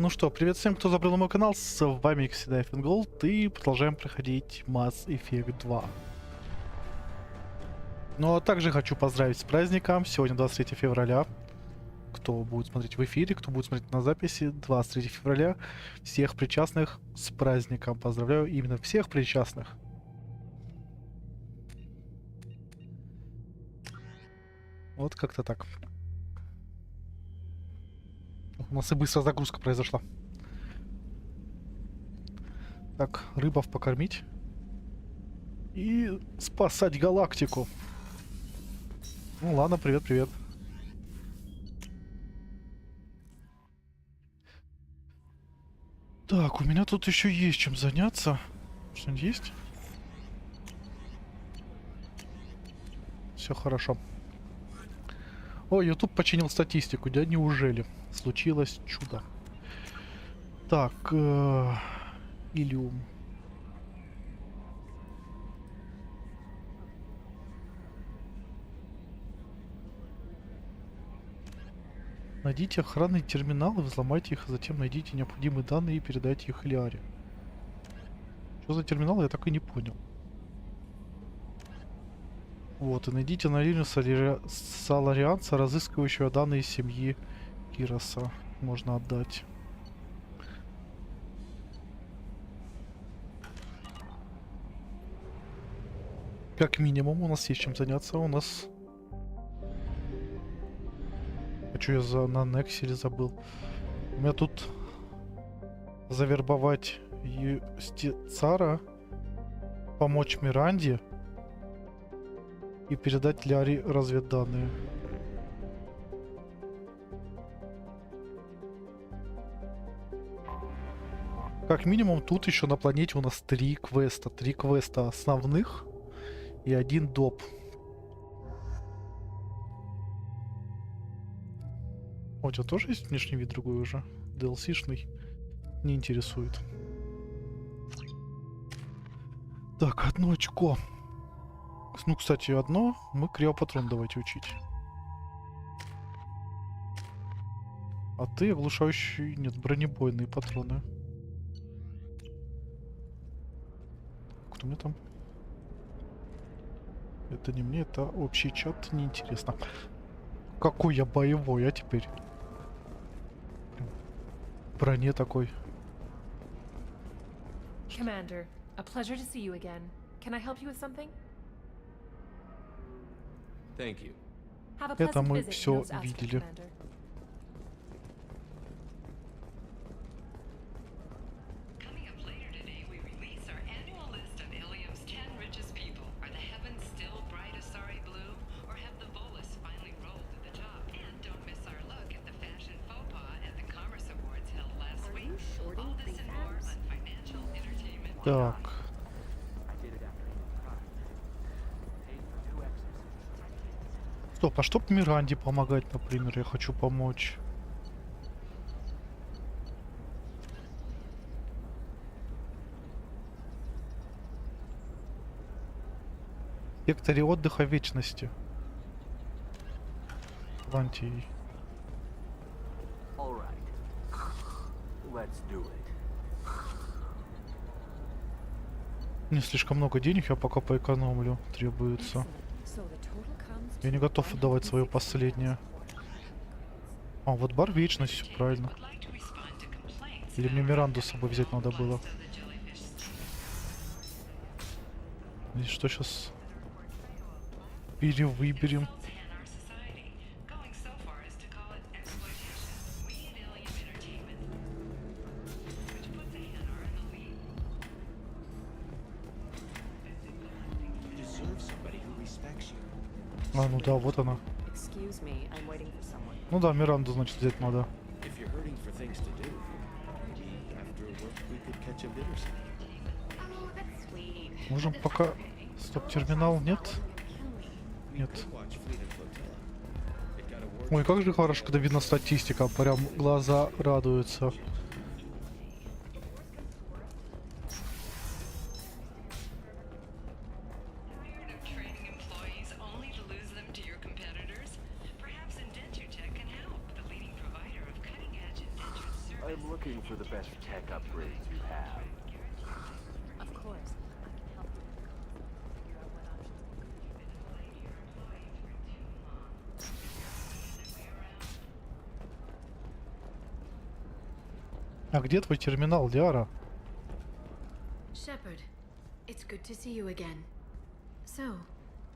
Ну что, привет всем, кто забрал мой канал, с вами, как всегда, Fingolt, и продолжаем проходить Mass Effect 2. Ну а также хочу поздравить с праздником, сегодня 23 февраля, кто будет смотреть в эфире, кто будет смотреть на записи, 23 февраля, всех причастных с праздником, поздравляю именно всех причастных. Вот как-то так. У нас и быстрая загрузка произошла. Так, рыбов покормить. И спасать галактику. Ну ладно, привет-привет. Так, у меня тут еще есть чем заняться. Что-нибудь есть? Все хорошо. О, YouTube починил статистику, да неужели? Случилось чудо. Так, Илиум. Найдите охранные терминалы, взломайте их, а затем найдите необходимые данные и передайте их Лиаре. Что за терминал, я так и не понял. Вот, и найдите анонимного соларианца, разыскивающего данные семьи Кироса. Можно отдать. Как минимум у нас есть чем заняться. У нас... А что я на Нексере забыл? У меня тут завербовать Юстицара, помочь Миранде и передать Ляре разведданные. Как минимум тут еще на планете у нас 3 квеста. 3 квеста основных и 1 доп. О, у тебя тоже есть внешний вид другой уже? DLC-шный. Не интересует. Так, 1 очко. Ну, кстати, одно. Мы криопатрон давайте учить. А ты оглушающий... Нет, бронебойные патроны. Кто мне там? Это не мне, это общий чат. Неинтересно. Какой я боевой, а теперь? В броне такой. Commander, a pleasure to see you again. Can I help you with something? Thank you. Have a Это pleasant мы visit, все Nose Aster, видели. Commander. Coming up later today, we release our annual list of Ilium's 10 richest people. Are the heavens still bright as sorry blue, or have the bolus finally rolled to the top? And don't miss our look at the fashion faux pas at the Commerce Awards held last week. All this and more on Financial Entertainment. Так. Стоп, а чтоб Миранде помогать, например, я хочу помочь. В секторе отдыха вечности. Лантий. Мне слишком много денег, я пока поэкономлю. Требуется. So the total comes Я не to готов отдавать свое последнее. А, вот бар вечность, все правильно. Would like to respond to complaints Или мне Миранду с собой взять надо было. of the jellyfish. И что сейчас? Перевыберем. In our society, going so far as to call it exploitation. We at Ilium Entertainment, which puts a Hanar in the lead. You deserve somebody who respects you. А, ну да, вот она. Excuse me, I'm waiting for someone. Ну да, Миранду, значит, взять надо. If you're hurting for things to do, maybe after work we could catch a bit or something. Oh, that's sweet. Можем пока... Стоп-терминал нет? Нет. Watch Fleet and Flotilla. It got awards. Ой, как же хорошо, когда видно статистика. Прям глаза радуются. Tired of training employees only to lose them to your competitors? Perhaps Indentutech can help, the leading provider of cutting-edge indentured services. I'm looking for the best tech upgrades you have. Of course. I can help you figure out what options. А где твой терминал, Диара? Shepard, it's good to see you again. So,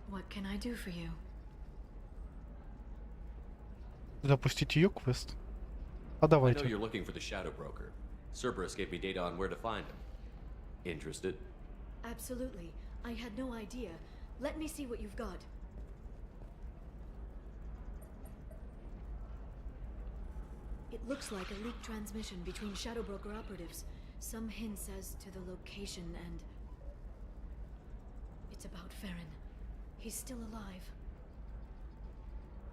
what can I do for you? Запустить ее квест? А I know давайте. you're looking for the Shadow Broker. Cerberus gave me data on where to find him. Interested? Absolutely. I had no idea. Let me see what you've got. It looks like a leaked transmission between Shadow Broker operatives. Some hints as to the location and... It's about Farron. He's still alive.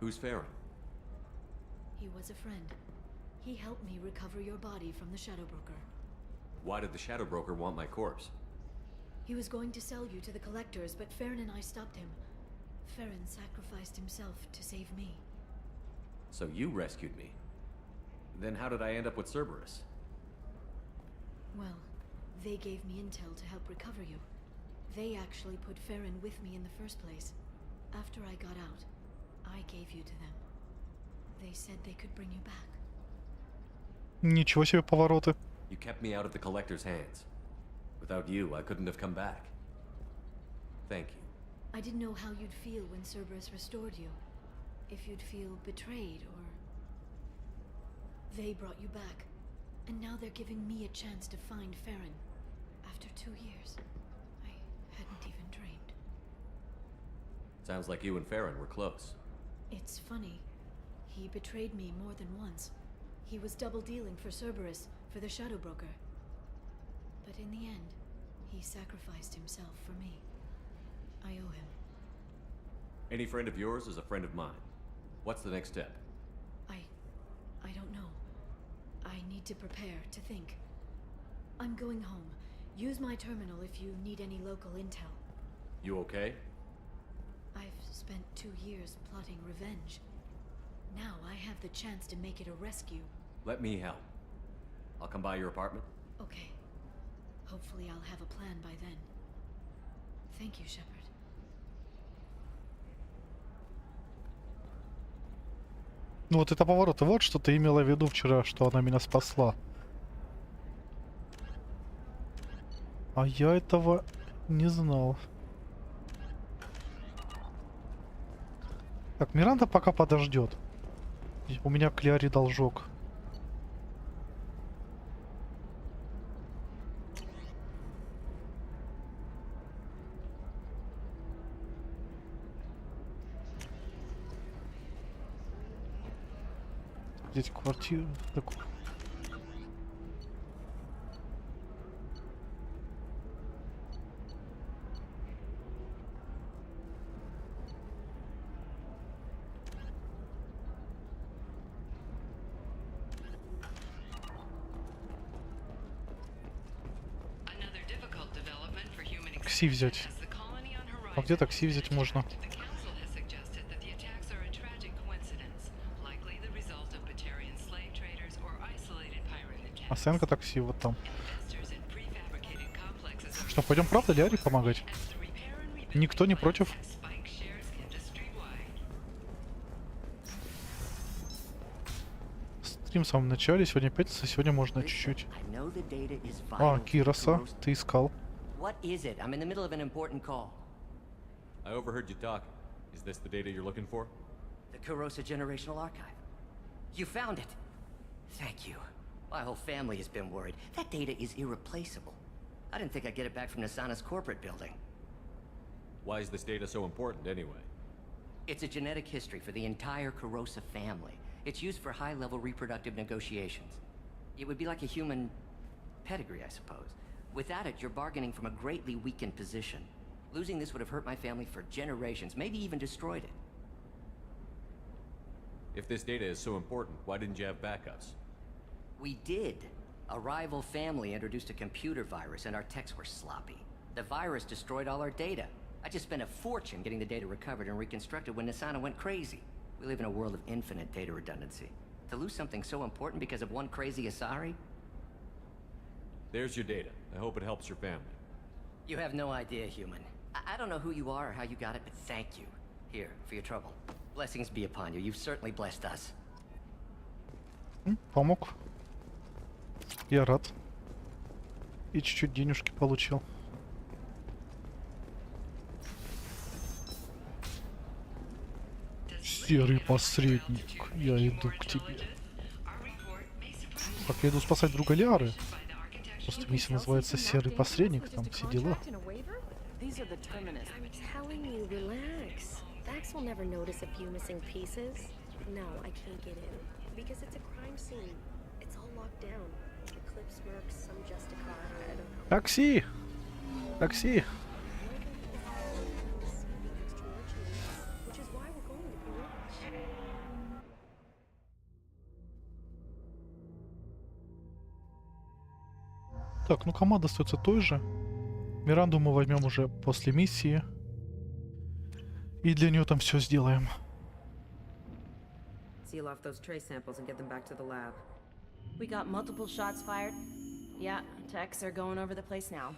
Who's Farron? He was a friend. He helped me recover your body from the Shadow Broker. Why did the Shadow Broker want my corpse? He was going to sell you to the collectors, but Farron and I stopped him. Farron sacrificed himself to save me. So you rescued me. Then how did I end up with Cerberus? Well, they gave me intel to help recover you. They actually put Farron with me in the first place. After I got out, I gave you to them. They said they could bring you back. Ничего себе повороты. You kept me out of the Collector's hands. Without you, I couldn't have come back. Thank you. I didn't know how you'd feel when Cerberus restored you. If you'd feel betrayed or... They brought you back. And now they're giving me a chance to find Farron. After 2 years. I hadn't even dreamed. Sounds like you and Farron were close. It's funny. He betrayed me more than once. He was double-dealing for Cerberus, for the Shadow Broker. But in the end, he sacrificed himself for me. I owe him. Any friend of yours is a friend of mine. What's the next step? I don't know. I need to prepare, to think. I'm going home. Use my terminal if you need any local intel. You okay? I've spent 2 years plotting revenge. Now I have the chance to make it a rescue. Let me help. I'll come by your apartment. Okay. Hopefully I'll have a plan by then. Thank you, Shepard. Ну вот это поворот. Вот что ты имела в виду вчера, что она меня спасла. А я этого не знал. Так, Миранда пока подождет. У меня к Лиаре должок. Здесь квартира. Так. Another difficult development for human Такси взять. as the colony on А horizon где такси взять можно? The council has suggested that the attacks are a tragic coincidence, likely the result of Batarian slave traders or isolated pirate attacks. Оценка такси вот там. Investors in prefabricated complexes are Что, пойдем правда Лиаре помогать? as the repair and rebuild Никто не против? has spiked shares industry-wide. Стрим в самом начале. Сегодня пятница, сегодня можно чуть-чуть. I know the data is А, vital to Кироса, Kuro's- ты искал. What is it? I'm in the middle of an important call. I overheard you talking. Is this the data you're looking for? The Kurosa Generational Archive. You found it. Thank you. My whole family has been worried. That data is irreplaceable. I didn't think I'd get it back from Nasana's corporate building. Why is this data so important anyway? It's a genetic history for the entire Kurosa family. It's used for high-level reproductive negotiations. It would be like a human pedigree, I suppose. Without it, you're bargaining from a greatly weakened position. Losing this would have hurt my family for generations, maybe even destroyed it. If this data is so important, why didn't you have backups? We did. A rival family introduced a computer virus and our techs were sloppy. The virus destroyed all our data. I just spent a fortune getting the data recovered and reconstructed when Nasana went crazy. We live in a world of infinite data redundancy. To lose something so important because of one crazy Asari? There's your data. I hope it helps your family. You have no idea, human. I don't know who you are or how you got it, but thank you. Here, for your trouble. Blessings be upon you. You've certainly blessed us. Помог. Я рад. И чуть-чуть денежки получил. Серый посредник, я иду к тебе. Как я иду спасать друга Лиары? Просто миссия называется «Серый посредник», там все дела. These are the terminists. I'm telling you, relax. Vax will never notice a few missing pieces. No, I can't get in. Because it's a crime scene. It's all locked down. Eclipse mercs, some Justicar, I don't know. Такси! Такси! Which is why we're going to be rich. Так, ну команда остается той же. Миранду мы возьмем уже после миссии. И для нее там все сделаем. Seal off those trace samples and get them back to the lab. We got multiple shots fired. Yeah, techs are going over the place now.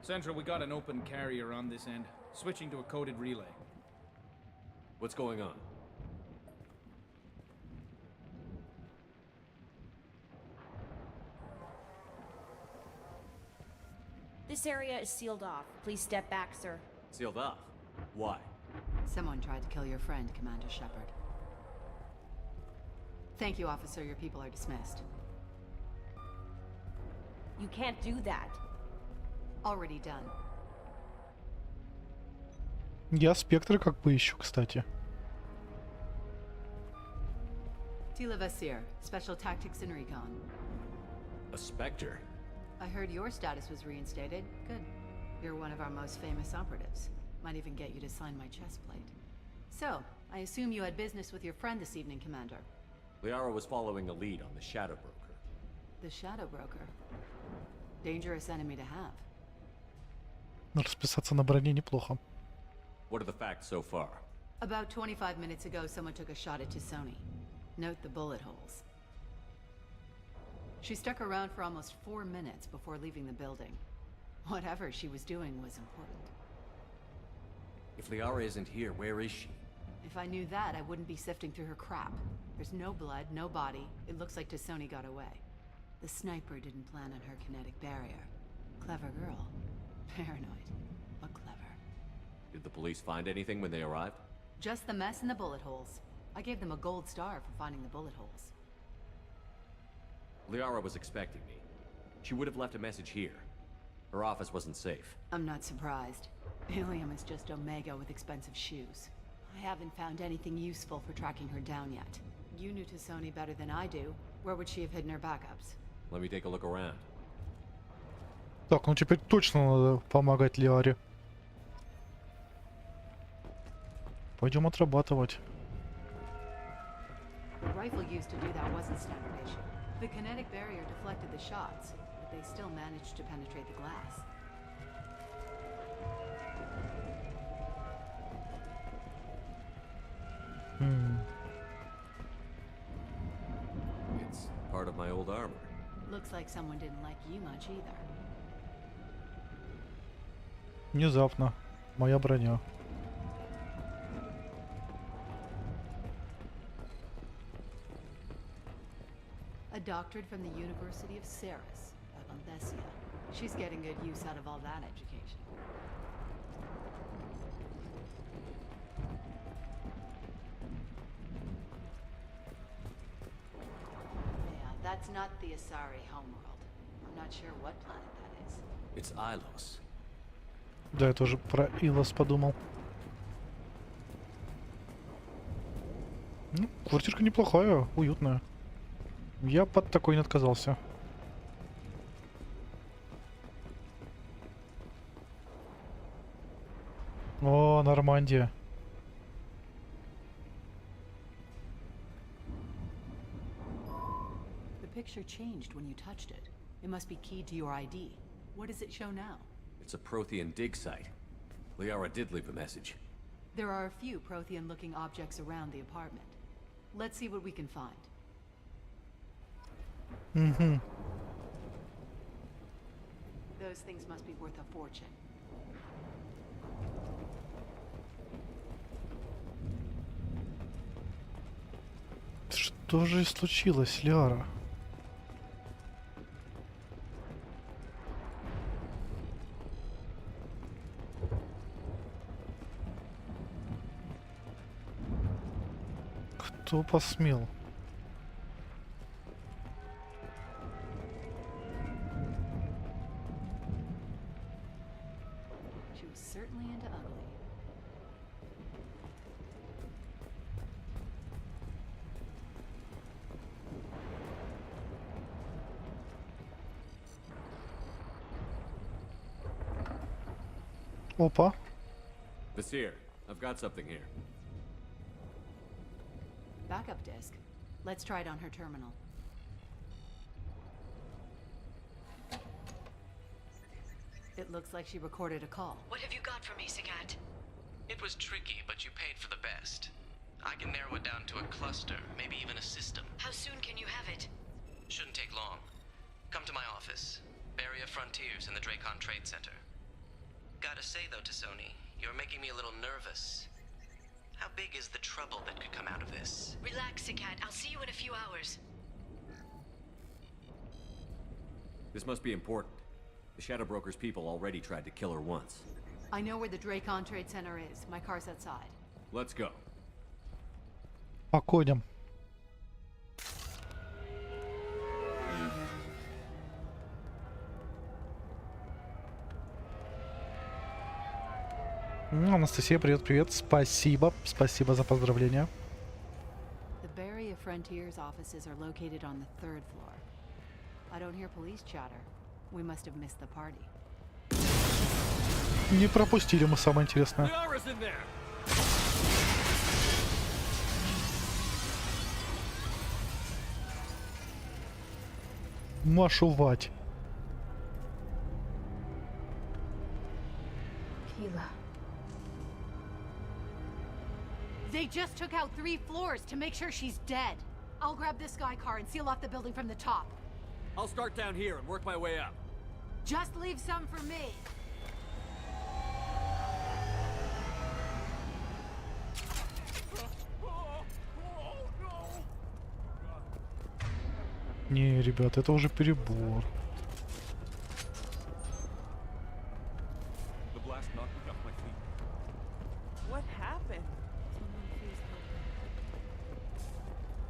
Central, we got an open carrier on this end. Switching to a coded relay. What's going on? This area is sealed off. Please step back, sir. Sealed off. Why? Someone tried to kill your friend, Commander Shepard. Thank you, officer. Your people are dismissed. You can't do that. Already done. Я спектр как бы ищу, кстати. Tila Vasir, Special Tactics and Recon. A specter? I heard your status was reinstated. Good. You're one of our most famous operatives. Might even get you to sign my chest plate. So, I assume you had business with your friend this evening, Commander. Liara was following a lead on the Shadow Broker. The Shadow Broker. Dangerous enemy to have. Расписаться на броне неплохо. What are the facts so far? About 25 minutes ago, someone took a shot at Sony. Note the bullet holes. She stuck around for almost 4 minutes before leaving the building. Whatever she was doing was important. If Liara isn't here, where is she? If I knew that, I wouldn't be sifting through her crap. There's no blood, no body. It looks like Sony got away. The sniper didn't plan on her kinetic barrier. Clever girl. Paranoid, but clever. Did the police find anything when they arrived? Just the mess and the bullet holes. I gave them a gold star for finding the bullet holes. Liara was expecting me. She would have left a message here. Her office wasn't safe. I'm not surprised. Ilium is just Omega with expensive shoes. I haven't found anything useful for tracking her down yet. You knew Sony better than I do. Where would she have hidden her backups? Let me take a look around. Так, ну теперь точно надо помогать Лиаре. Пойдем отрабатывать. The rifle used to do that wasn't standard issue. The kinetic barrier deflected the shots, but they still managed to penetrate the glass. It's part of my old armor. Looks like someone didn't like you much either. Внезапно. Моя броня. A doctorate from the University of Ceres, Avanthesia. She's getting good use out of all that education. Yeah, that's not the Asari homeworld. I'm not sure what planet that is. It's Ilos. Да, я тоже про Илос подумал. Ну, квартирка неплохая, уютная. Я под такой не отказался. О, Нормандия. The picture changed when you touched it. It must be keyed to your ID. What does it show now? It's a Prothean dig site. Liara did leave a message. There are a few Prothean-looking objects around the apartment. Let's see what we can find. Угу. Those things must be worth a fortune. Что же случилось, Ляра? Кто посмел? She was certainly into ugly. Опа. Vizier, I've got something here. Backup disk. Let's try it on her terminal. It looks like she recorded a call. What have you got for me, Sagat? It was tricky, but you paid for the best. I can narrow it down to a cluster, maybe even a system. How soon can you have it? Shouldn't take long. Come to my office. Barrier Frontiers in the Dracon Trade Center. Gotta say though, Tassoni, you're making me a little nervous. How big is the trouble that could come out of this? Relax, Sagat. I'll see you in a few hours. This must be important. The Shadow Broker's people already tried to kill her once. I know where the Dracon Trade Center is. My car's outside. Let's go. Походим. Анастасия, привет. Спасибо за поздравления. The Barrier Frontiers offices are located on the 3rd floor. I don't hear police chatter. We must have missed the party. Не пропустили мы самое интересное. Машувать. They just took out 3 floors to make sure she's dead. I'll grab this sky car and seal off the building from the top. I'll start down here and work my way up. Just leave some for me. Не, ребят, это уже перебор. What happened?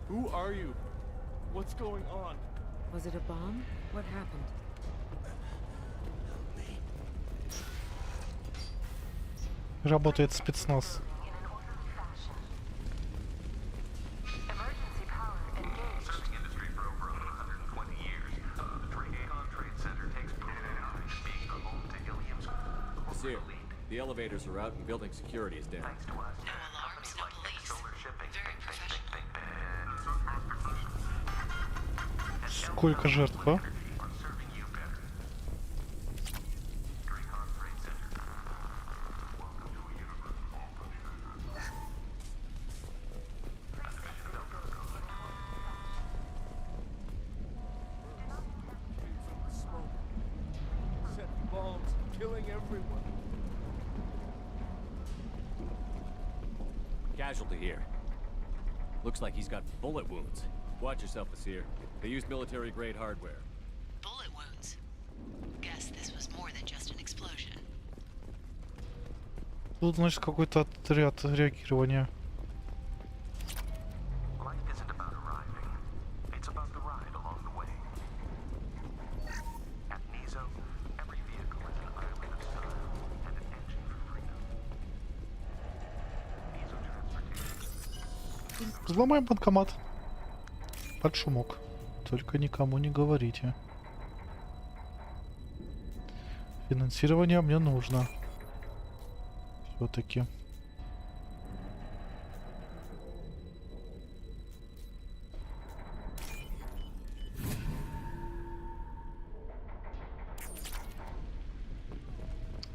Who are you? What's going on? Was it a bomb? What happened? Работает спецназ. The elevators are out and building security is down. No alarms, no police. Very professional. Сколько жертв, а? Set bombs, killing everyone. Casualty here. Looks like he's got bullet wounds. Watch yourself, Vizier. They used military-grade hardware. Bullet wounds. Guess this was more than just an explosion. Тут, значит, какой-то отряд реагирования. Взломаем банкомат. Под шумок. Только никому не говорите. Финансирование мне нужно. Все-таки.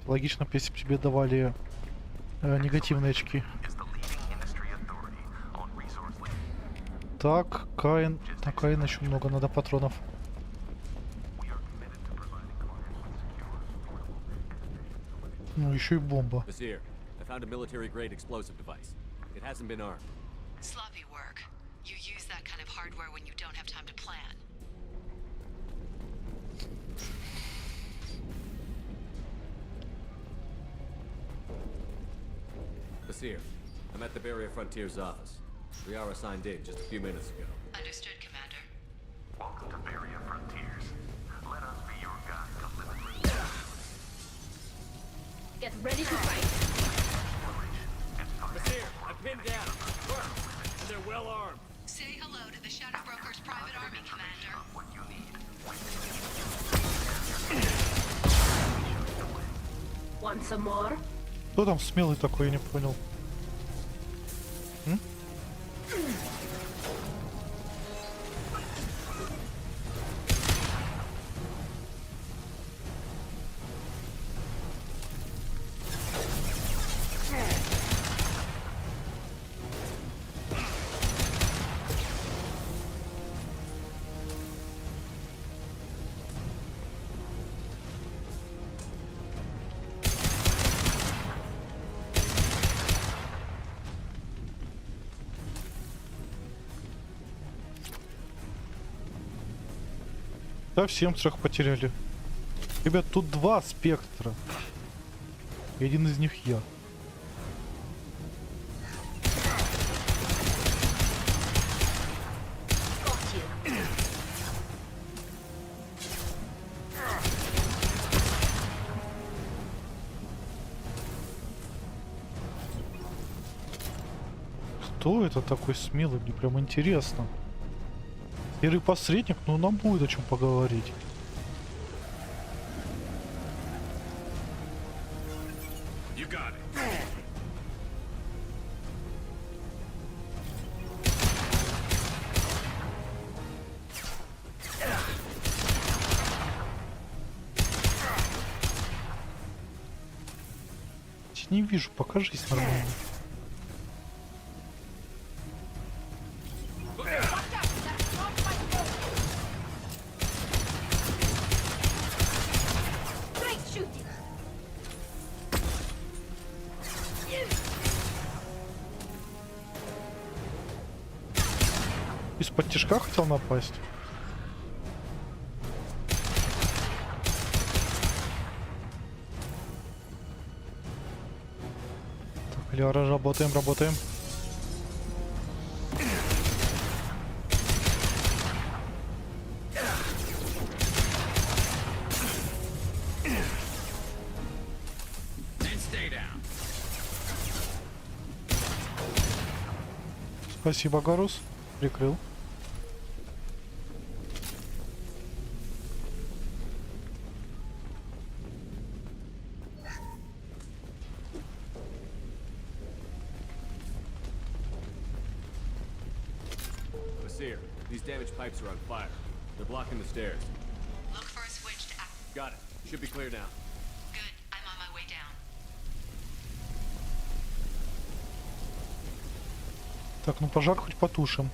Логично, если бы тебе давали негативные очки. Так, Каин. На Каина еще много надо патронов. Ну, еще и бомба. Vizier, I found a military-grade explosive device. It hasn't been armed. Sloppy work. You use that kind of hardware when you don't have time to plan. Vizier, I'm at the Barrier Frontiers office. We are assigned in just a few minutes ago. Understood, Commander. Welcome to Barrier Frontiers. Let us be your guide to limitless. Get ready to fight. Vizier, I'm pinned down. And they're well armed. Say hello to the Shadow Broker's private army, Commander. What you need. Want some more? Кто там смелый такой, я не понял. М? Совсем 3 потеряли. Ребят, тут 2 спектра. И один из них я. Кто это такой смелый? Мне прям интересно. Серый посредник, ну нам будет о чем поговорить. You got it. Не вижу, покажись нормально. Из-под тишка хотел напасть. Так, Ляра, работаем, работаем. Спасибо, Гарус. Прикрыл. Vizier, these damaged pipes are on fire. They're blocking the stairs. Look for a switch to act. Got it. Should be clear now. Good. I'm on my way down. Так, ну пожар хоть потушим.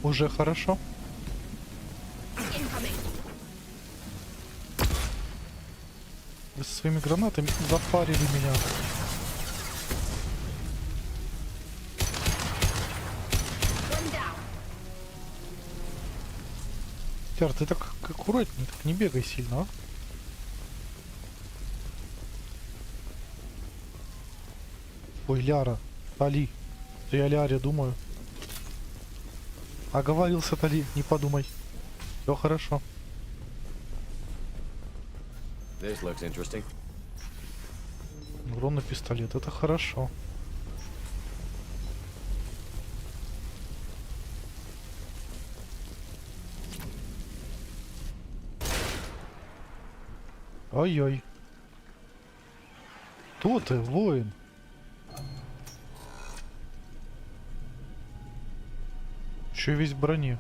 Уже хорошо. Вы со своими гранатами запарили меня. Тяр, ты так аккуратнее, так не бегай сильно, а? Ой, Ляра, Тали. Я о Ляре думаю. Оговорился, Тали, не подумай. Все хорошо. This looks interesting. Урон на пистолет, это хорошо. Ой-ой. Кто ты, воин? Еще весь в броне.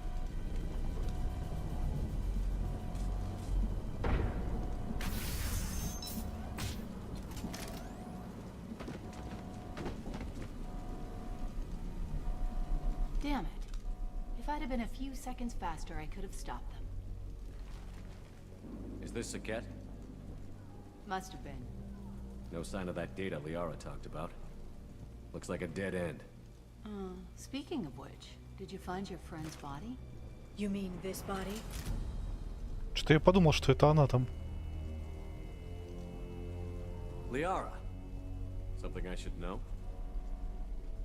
Damn it. If I'd have been a few seconds faster, I could have stopped them. Is this Saket? Must have been. No sign of that data Liara talked about. Looks like a dead end. Speaking of which, did you find your friend's body? You mean this body? Что-то я подумал, что это она там. Liara. Something I should know?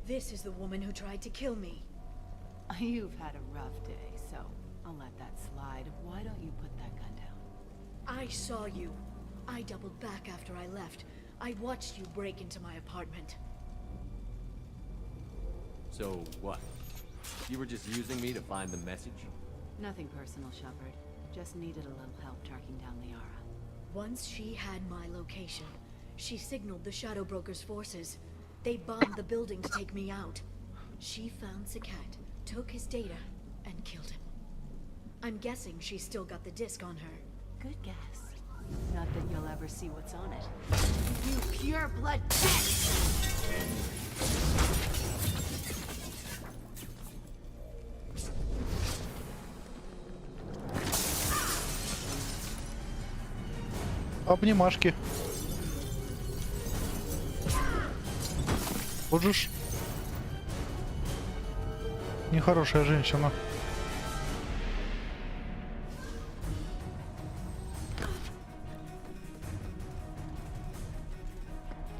This is the woman who tried to kill me. You've had a rough day, so I'll let that slide. Why don't you put that gun down? I saw you. I doubled back after I left. I watched you break into my apartment. So what? You were just using me to find the message? Nothing personal, Shepard. Just needed a little help tracking down Liara. Once she had my location, she signaled the Shadow Broker's forces. They bombed the building to take me out. She found Saket, took his data, and killed him. I'm guessing she's still got the disc on her. Good guess. Not that you'll ever see what's on it. You pure blood Обнимашки. Вот же ж нехорошая женщина.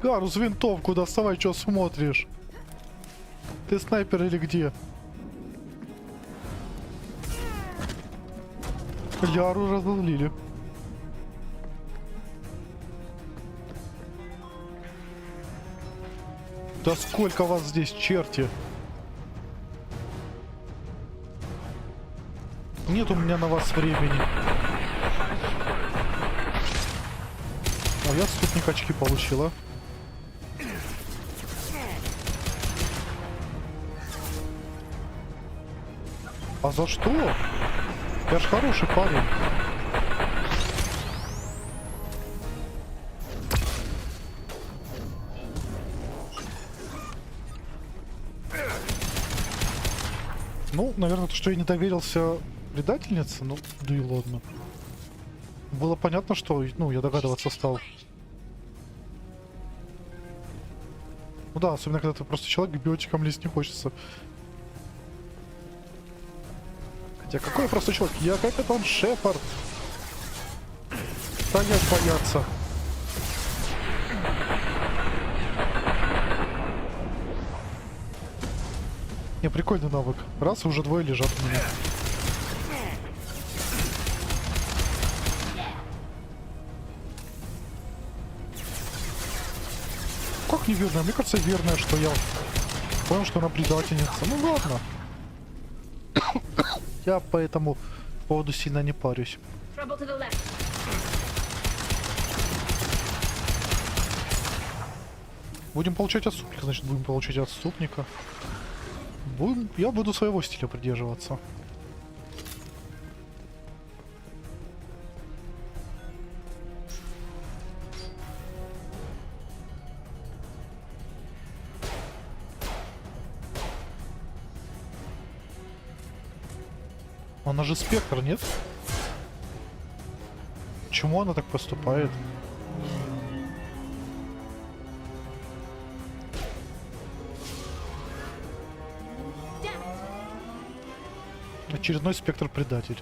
Гарус, винтовку доставай, что смотришь? Ты снайпер или где? Ляру разозлили. Да сколько вас здесь, черти? Нет у меня на вас времени. О, я отступник очки получила. А за что? Я ж хороший парень. Ну, наверное, то, что я не доверился предательнице, ну, да и ладно. Было понятно, что, ну, я догадываться стал. Ну да, особенно, когда ты просто человек, к биотикам лезть не хочется. Хотя какой я просто человек? Я капитан Шепард. Стоять бояться. Не, прикольный навык. Раз, и уже двое лежат у меня. Как неверная? Мне кажется, верная, что я понял, что она предательница. Ну ладно. Я по этому поводу сильно не парюсь. Будем получать отступника, значит будем получать отступника. Я буду своего стиля придерживаться. Она же спектр, нет? Почему она так поступает? Очередной спектр-предатель.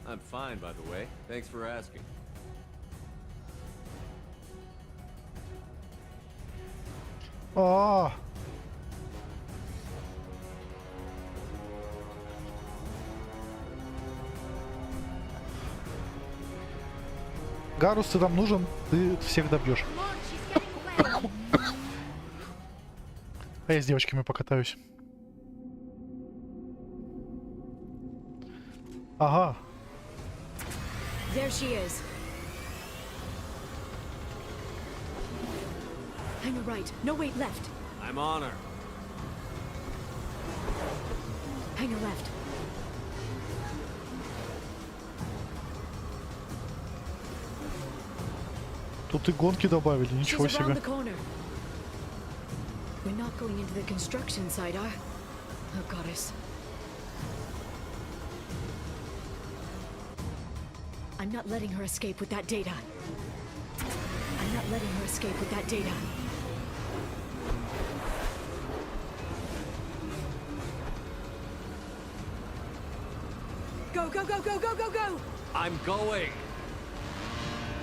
I'm fine, by the way. Thanks for asking. Гарус, ты нам нужен, ты всех добьешь. А я с девочками покатаюсь. Ага. There she is. Hang her right. No, wait, left. I'm on her. Hang her left. Тут и гонки добавили, ничего She's around себе. the corner. We're not going into the construction site, are? Oh, goddess. I'm not letting her escape with that data. I'm not letting her escape with that data. Go, go, go, go, go, go, go! I'm going.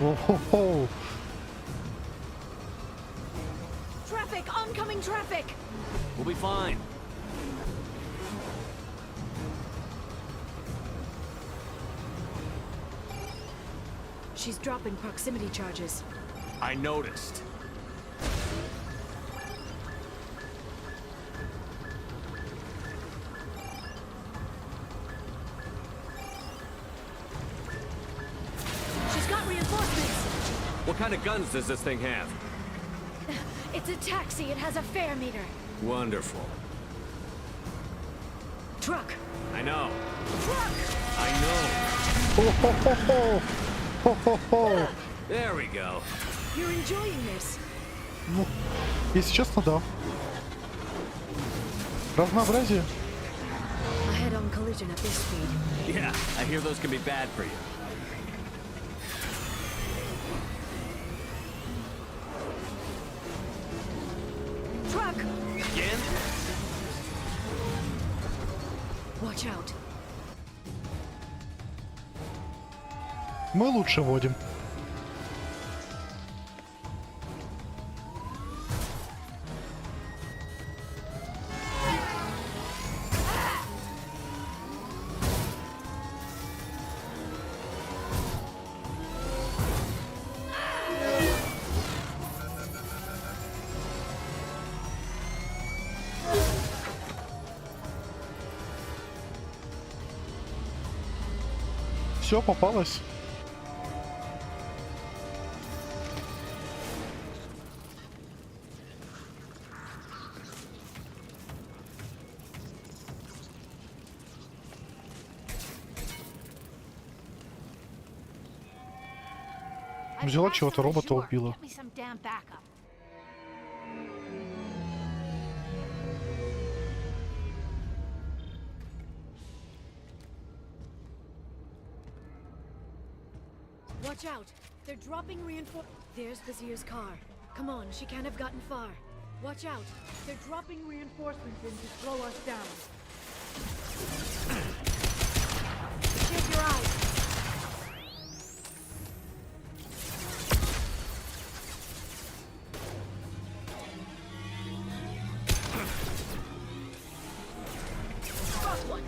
Ho, ho, ho. Traffic! Oncoming traffic! We'll be fine. She's dropping proximity charges. I noticed. She's got reinforcements! What kind of guns does this thing have? It's a taxi. It has a fare meter. Wonderful. Truck! I know. Truck! I know. Ho, ho, ho, ho. Ho, ho, ho. There we go. You're enjoying this. Ну, если честно, да. Разнообразие. A head-on collision at this speed. Yeah, I hear those can be bad for you. Truck! Again? Watch out. Мы лучше водим. Все, попалось. Взяла чего-то, робота убила. Watch out! They're dropping reinforce. There's Vizier's car. Come on, she can't have gotten far. Watch out! They're dropping reinforcements in to slow us down. Shield your eyes! Cross one!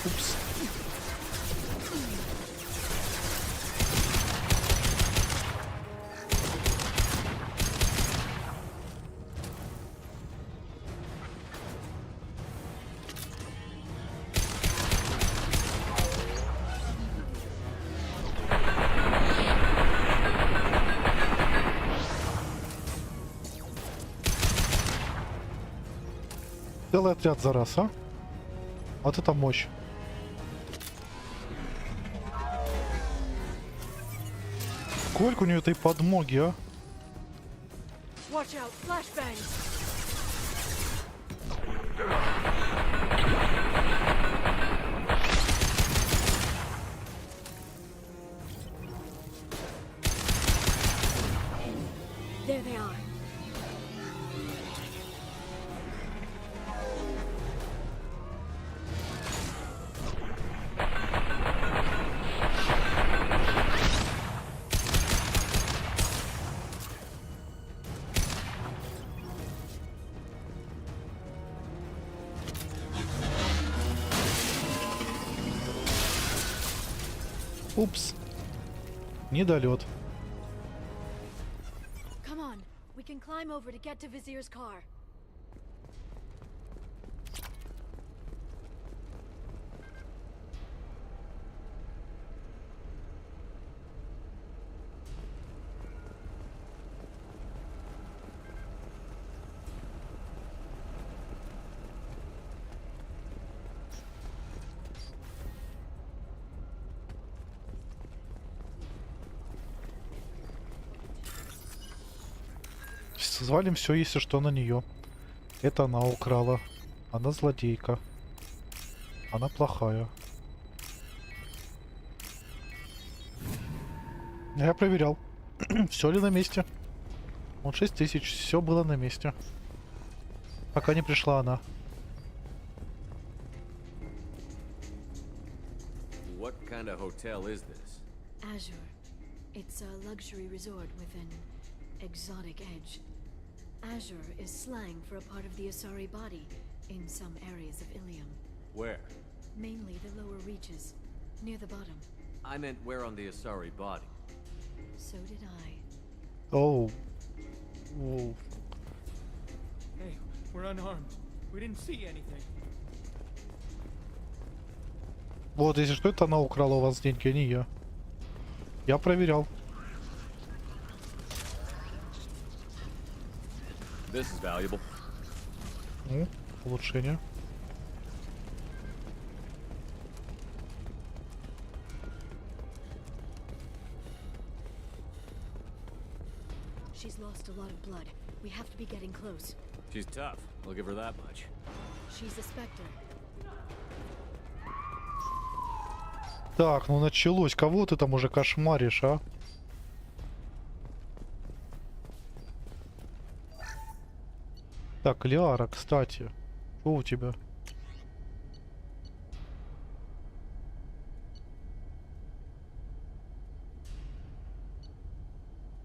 Упс. Целый отряд за раз, а? Вот это мощь. Сколько у нее этой подмоги, а? Watch out, flashbangs! There they are. Упс. Недолет. Come on, we can climb over to get to Vizier's car. Свалим все, если что, на нее. Это она украла. Она злодейка. Она плохая. Я проверял. Все ли на месте? Вот 6000. Все было на месте. Пока не пришла она. What kind of hotel is this? Azure. It's a luxury resort with an exotic edge. Azure is slang for a part of the Asari body in some areas of Ilium. Where? Mainly the lower reaches, near the bottom. I meant where on the Asari body. So did I. Oh. Oh. Hey, we're unarmed. We didn't see anything. Вот, если что, это она украла у вас деньги, а не я. Я проверял. This is valuable. Ну, улучшение. She's lost a lot of blood. We have to be getting close. She's tough. I'll give her that much. She's a specter. Так, ну началось. Кого ты там уже кошмаришь, а? Так, Лиара, кстати. Что у тебя?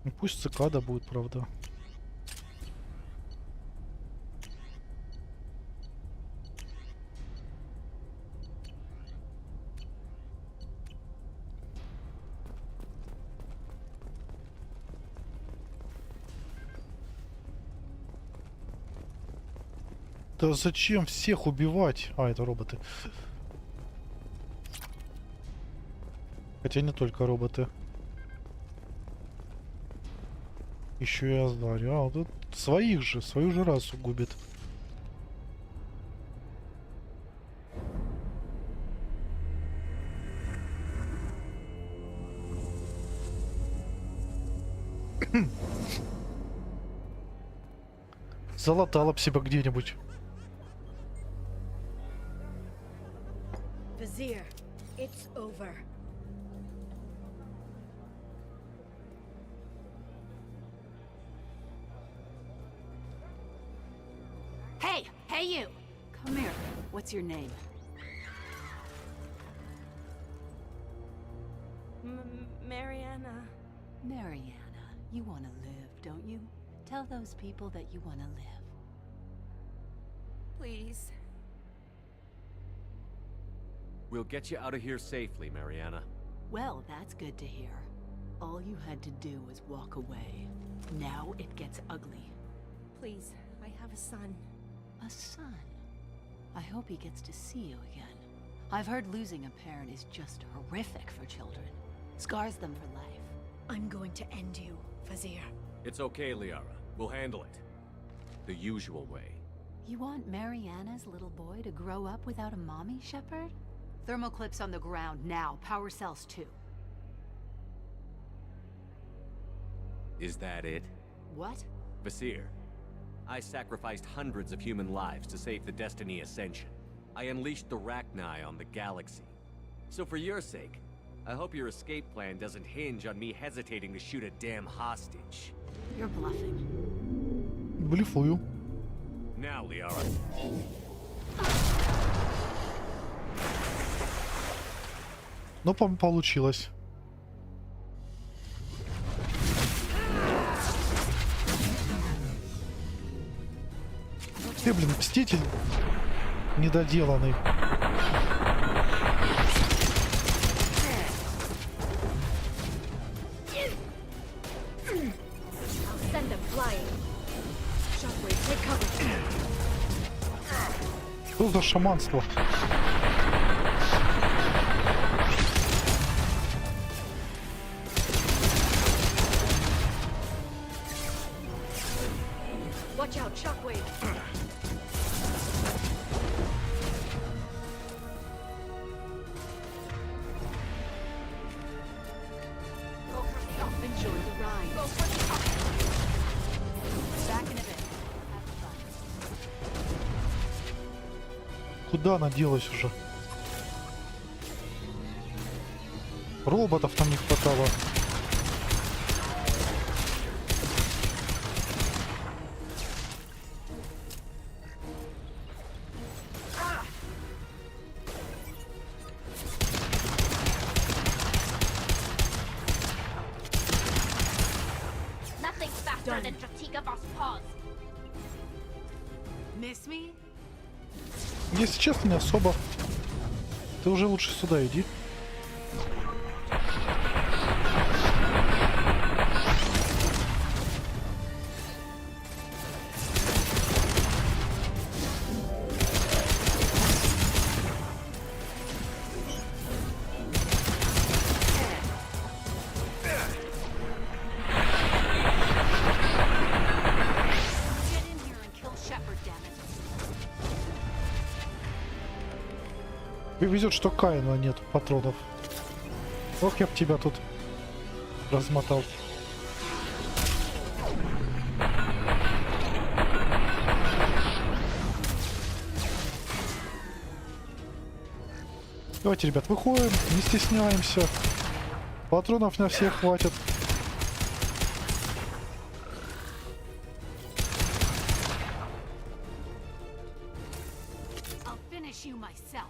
Ну, пусть цикада будет, правда. Да зачем всех убивать? А, это роботы. Хотя не только роботы. Еще и Аздари. А, вот тут своих же, свою же расу губит. Залатала б себя где-нибудь. Vizier, it's over. Hey! Hey, you! Come here. What's your name? Mariana. Mariana. You want to live, don't you? Tell those people that you want to live. Please. We'll get you out of here safely, Mariana. Well, that's good to hear. All you had to do was walk away. Now it gets ugly. Please, I have a son. A son? I hope he gets to see you again. I've heard losing a parent is just horrific for children. Scars them for life. I'm going to end you, Vizier. It's okay, Liara. We'll handle it. The usual way. You want Mariana's little boy to grow up without a mommy, Shepard? Thermal clips on the ground now. Power cells too. Is that it? What? Vasir, I sacrificed hundreds of human lives to save the Destiny Ascension. I unleashed the Rachni on the galaxy. So for your sake, I hope your escape plan doesn't hinge on me hesitating to shoot a damn hostage. You're bluffing. Блефую. Now, Liara. Но получилось. Ты, блин, мститель недоделанный. Send them flying. Shockwave, take cover. Что за шаманство? Watch out, shockwave. Go for the up. Enjoy the ride. Go for the up. Back Куда она делась уже? Роботов там не хватало. Nothing faster than Strategos paws. Miss me? Если честно, не особо. Ты уже лучше сюда иди. Get in here and kill Shepard, damn it. Везет, что Каина нет патронов. Ох, я б тебя тут размотал. Давайте, ребят, выходим, не стесняемся. Патронов на всех хватит. I'll finish you myself.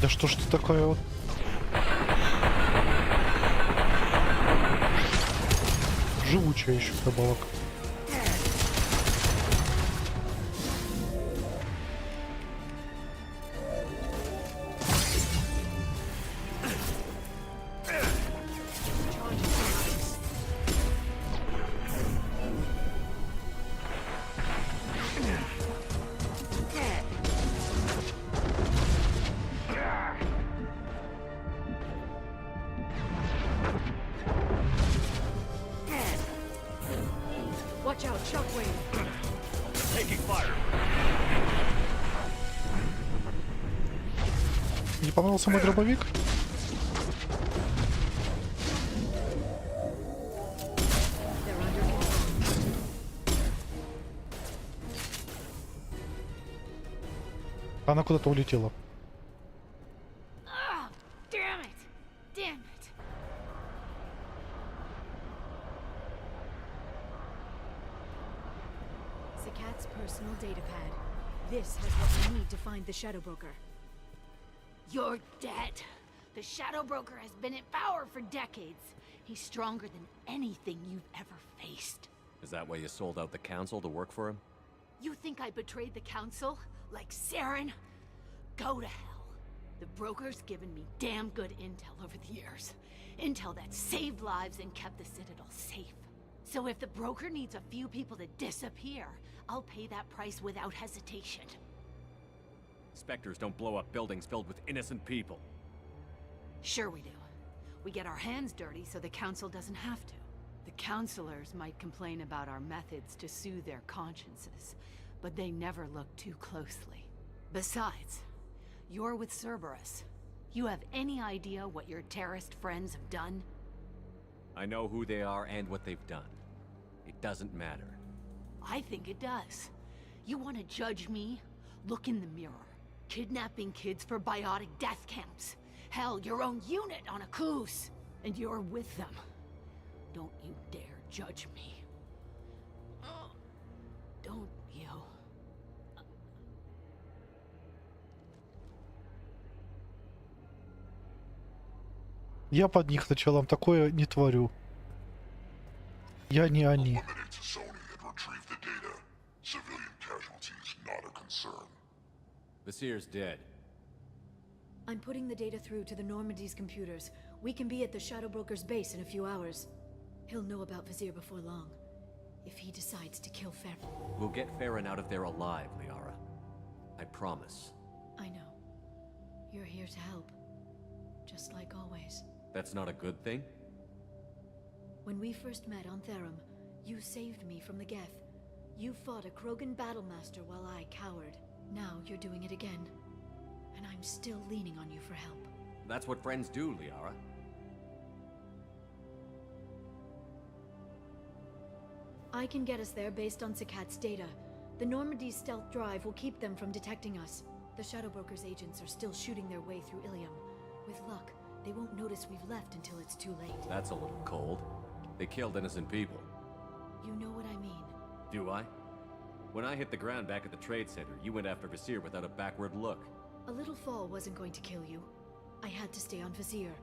Да что ж ты такая вот? Живучая еще вдобавок. Watch out, shockwave. Taking fire. Не понравился мой дробовик? They're under control. Она куда-то улетела. Ah, damn it! Damn it! Zakat's personal data pad. This has what we need to find the Shadow Broker. You're dead. The Shadow Broker has been in power for decades. He's stronger than anything you've ever faced. Is that why you sold out the council to work for him? You think I betrayed the council? Like Saren? Go to hell. The broker's given me damn good intel over the years. Intel that saved lives and kept the Citadel safe. So if the broker needs a few people to disappear, I'll pay that price without hesitation. Spectres don't blow up buildings filled with innocent people. Sure we do. We get our hands dirty so the council doesn't have to. The councilors might complain about our methods to soothe their consciences, but they never look too closely. Besides, you're with Cerberus. You have any idea what your terrorist friends have done? I know who they are and what they've done. It doesn't matter. I think it does. You want to judge me? Look in the mirror. Kidnapping kids for biotic death camps. Hell, your own unit on a cruise. And you're with them. Don't you dare judge me. Don't you? Я под них началом такое не творю. Я не они. Eliminate Sony and retrieve the data. Civilian casualties not a concern. Visir's dead. I'm putting the data through to the Normandy's computers. We can be at the Shadow Broker's base in a few hours. He'll know about Vizier before long. If he decides to kill Farron. We'll get Farron out of there alive, Liara. I promise. I know. You're here to help. Just like always. That's not a good thing? When we first met on Therum, you saved me from the Geth. You fought a Krogan battlemaster while I cowered. Now you're doing it again. And I'm still leaning on you for help. That's what friends do, Liara. I can get us there based on Zakat's data. The Normandy's stealth drive will keep them from detecting us. The Shadow Broker's agents are still shooting their way through Ilium. With luck, they won't notice we've left until it's too late. That's a little cold. They killed innocent people. You know what I mean. Do I? When I hit the ground back at the trade center, you went after Vizier without a backward look. A little fall wasn't going to kill you. I had to stay on Vizier.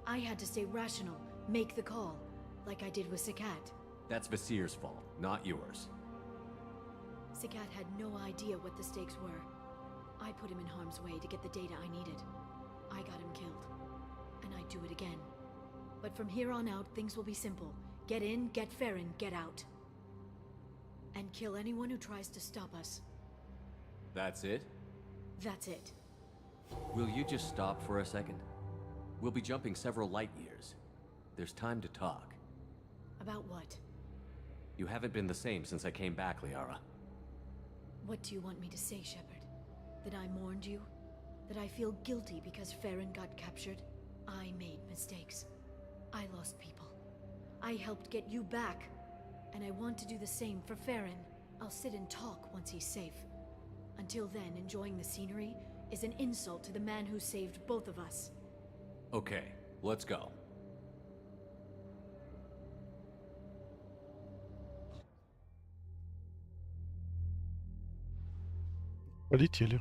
I had to stay rational, make the call, like I did with Sakat. That's Vizier's fault, not yours. Sakat had no idea what the stakes were. I put him in harm's way to get the data I needed. I got him killed. And I'd do it again. But from here on out, things will be simple. Get in, get Farron, get out. And kill anyone who tries to stop us. That's it? That's it. Will you just stop for a second? We'll be jumping several light years. There's time to talk. About what? You haven't been the same since I came back, Liara. What do you want me to say, Shepard? That I mourned you? That I feel guilty because Farron got captured? I made mistakes. I lost people. I helped get you back. And I want to do the same for Farron. I'll sit and talk once he's safe. Until then, enjoying the scenery is an insult to the man who saved both of us. Okay, let's go. Полетели.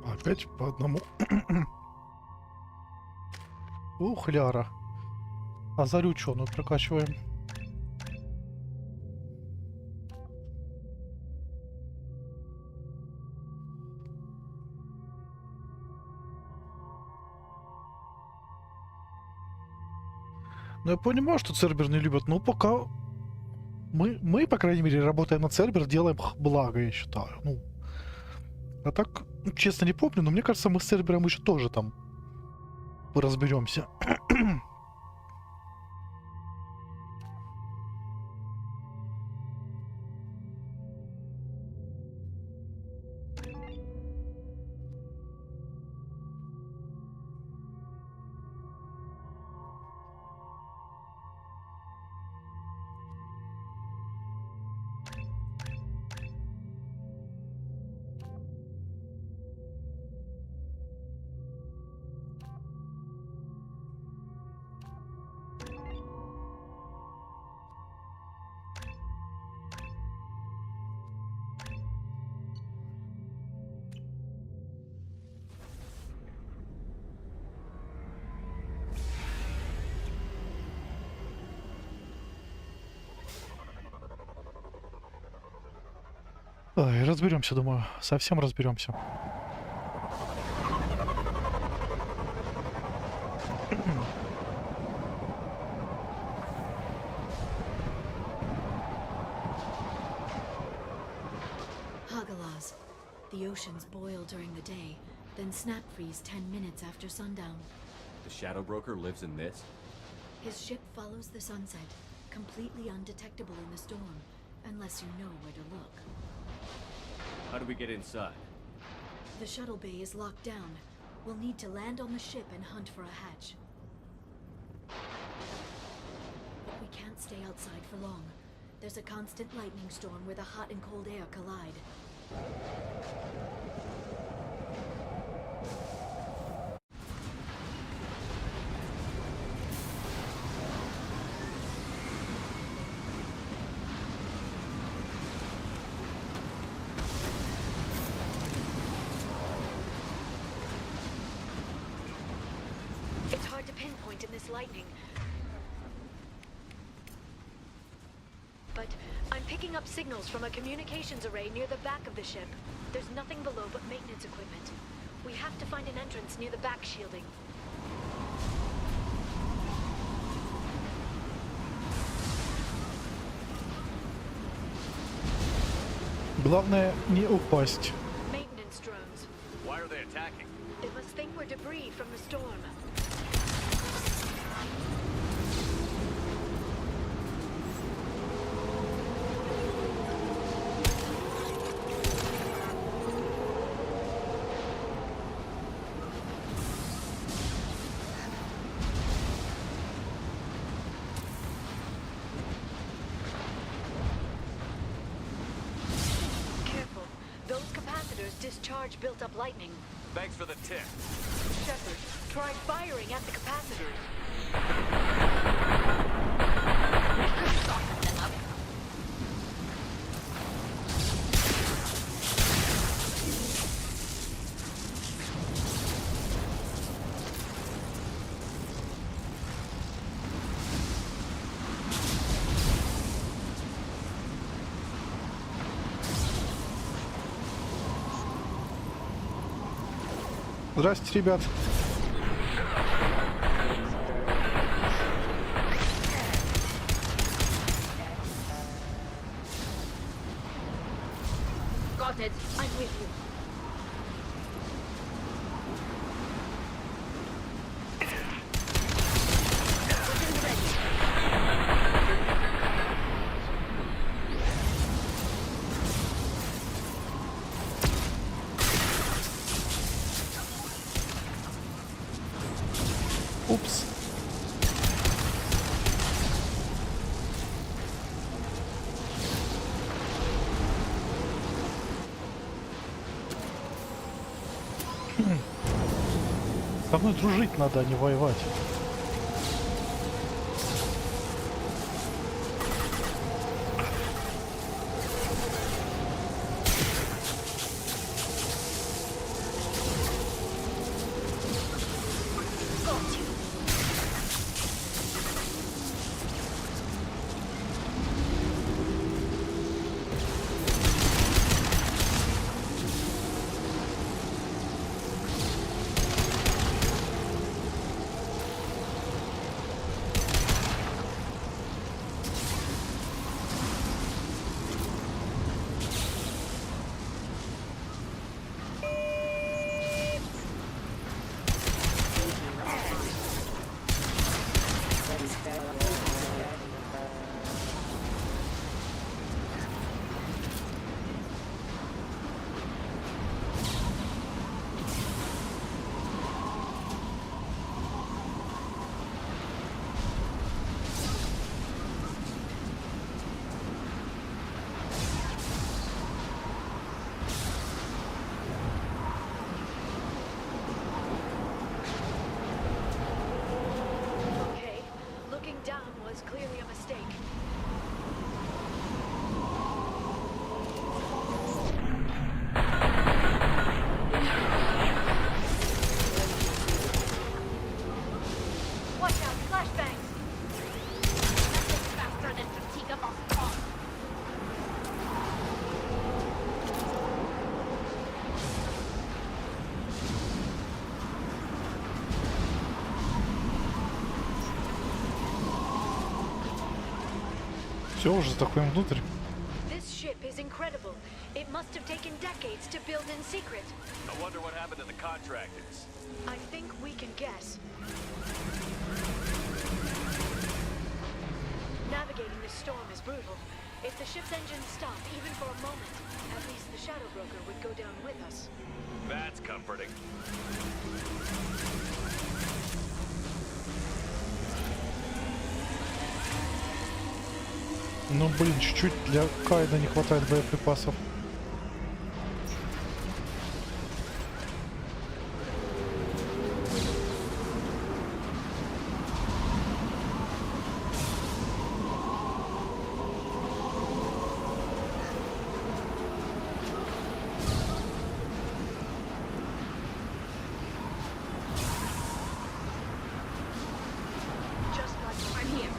Опять по одному. Ух, Ляра. А зарю ученую прокачиваем. Ну, я понимаю, что Цербер не любят, но пока мы, по крайней мере, работаем на Цербер, делаем благо, я считаю. Ну, а так, честно, не помню, но мне кажется, мы с Цербером еще тоже там разберемся. Ой, разберемся, думаю. Совсем разберемся. Hagalaz. The oceans boil during the day, then snap freeze 10 minutes after sundown. The Shadow Broker lives in this? His ship follows the sunset, completely undetectable in the storm, unless you know where to look. How do we get inside? The shuttle bay is locked down. We'll need to land on the ship and hunt for a hatch. But we can't stay outside for long. There's a constant lightning storm where the hot and cold air collide. It's hard to pinpoint in this lightning. But I'm picking up signals from a communications array near the back of the ship. There's nothing below but maintenance equipment. We have to find an entrance near the back shielding. Главное не упасть. Maintenance drones. Why are they attacking? They must think we're debris from the storm. charge built up lightning. Thanks for the tip. Shepard, try firing at the capacitors. Soften them up. Здрасте, ребят. Got it. I'm with you. Weapons ready. Упс. Со мной дружить надо, а не воевать. Okay, looking down was clearly a mistake. Watch out, flashbangs! Nothing faster than fatigue of a fall. Все, уже заходим внутрь. This ship is incredible. It must have taken decades to build in secret. I wonder what happened to the contractors. I think we can guess. Navigating this storm is brutal. If the ship's engines stop, even for a moment, at least the Shadow Broker would go down with us. That's comforting. Ну блин, чуть-чуть для Кайда не хватает боеприпасов. Just like I'm here.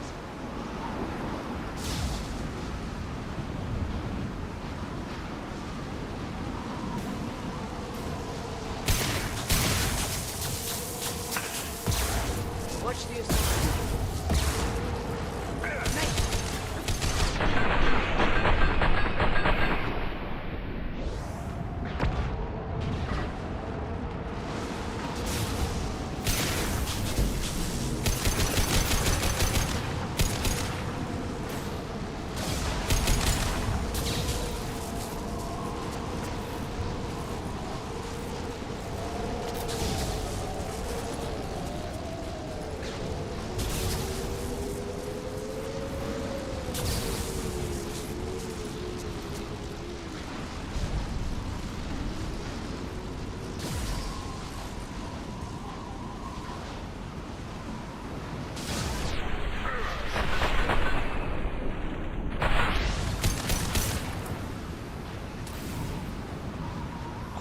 Watch the assault.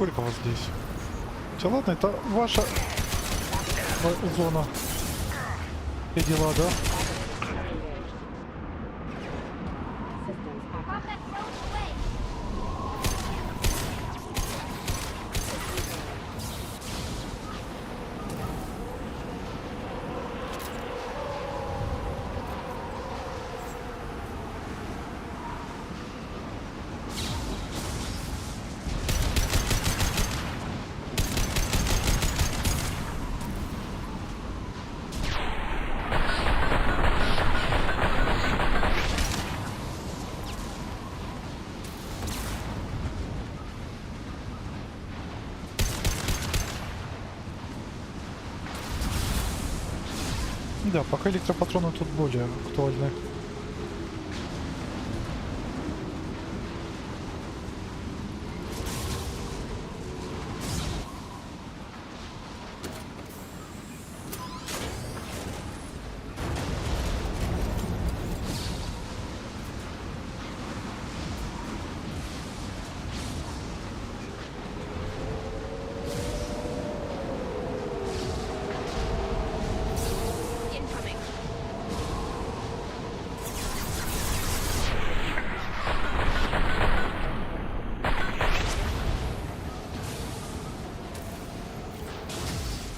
Сколько вас здесь? Хотя ладно, это ваша зона. Все дела, да? Да, пока электропатроны тут более актуальны.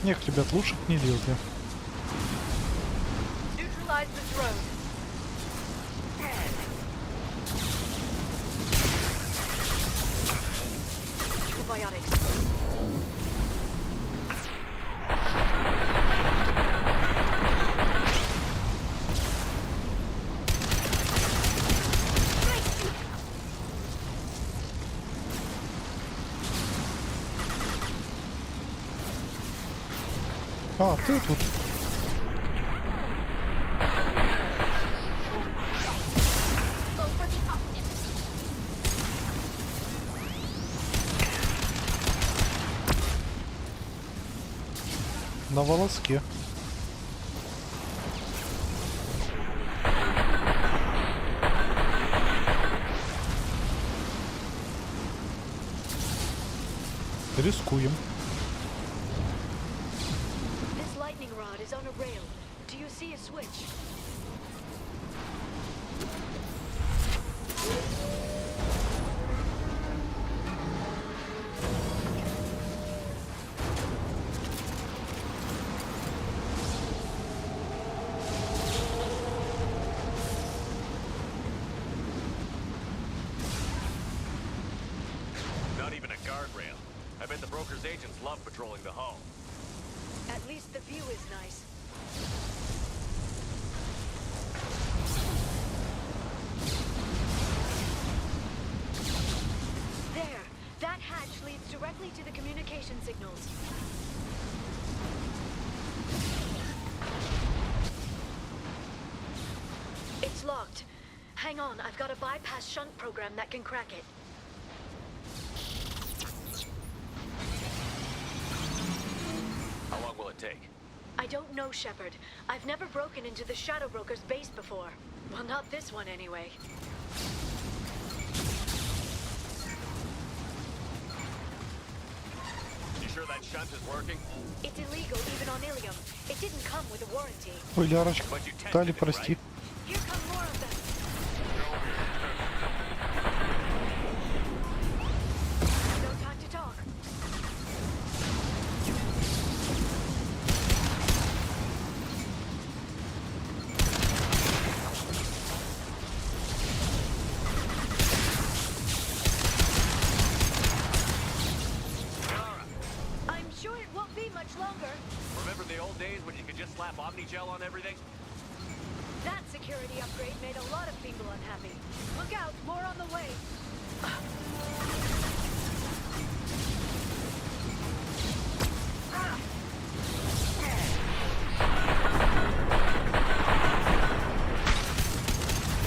Нет, ребят, лучше б не лезли. Neutralize the drone. Probiotics. А, ты тут. На волоске. Рискуем. This lightning rod is on a rail. Do you see a switch? Not even a guardrail. I bet the broker's agents love patrolling the hull. At least the view is nice. There! That hatch leads directly to the communication signals. It's locked. Hang on, I've got a bypass shunt program that can crack it. How long will it take? I don't know, Shepard. I've never broken into the Shadow Broker's base before. Well, not this one anyway. You sure that shunt is working? It's illegal even on Ilium. It didn't come with a warranty. Ой, Лярочка, Тали, прости. Here come more of them. No time to talk. I'm sure it won't be much longer. Remember the old days when you could just slap Omnigel on everything? That security upgrade made a lot of people unhappy. Look out, more on the way.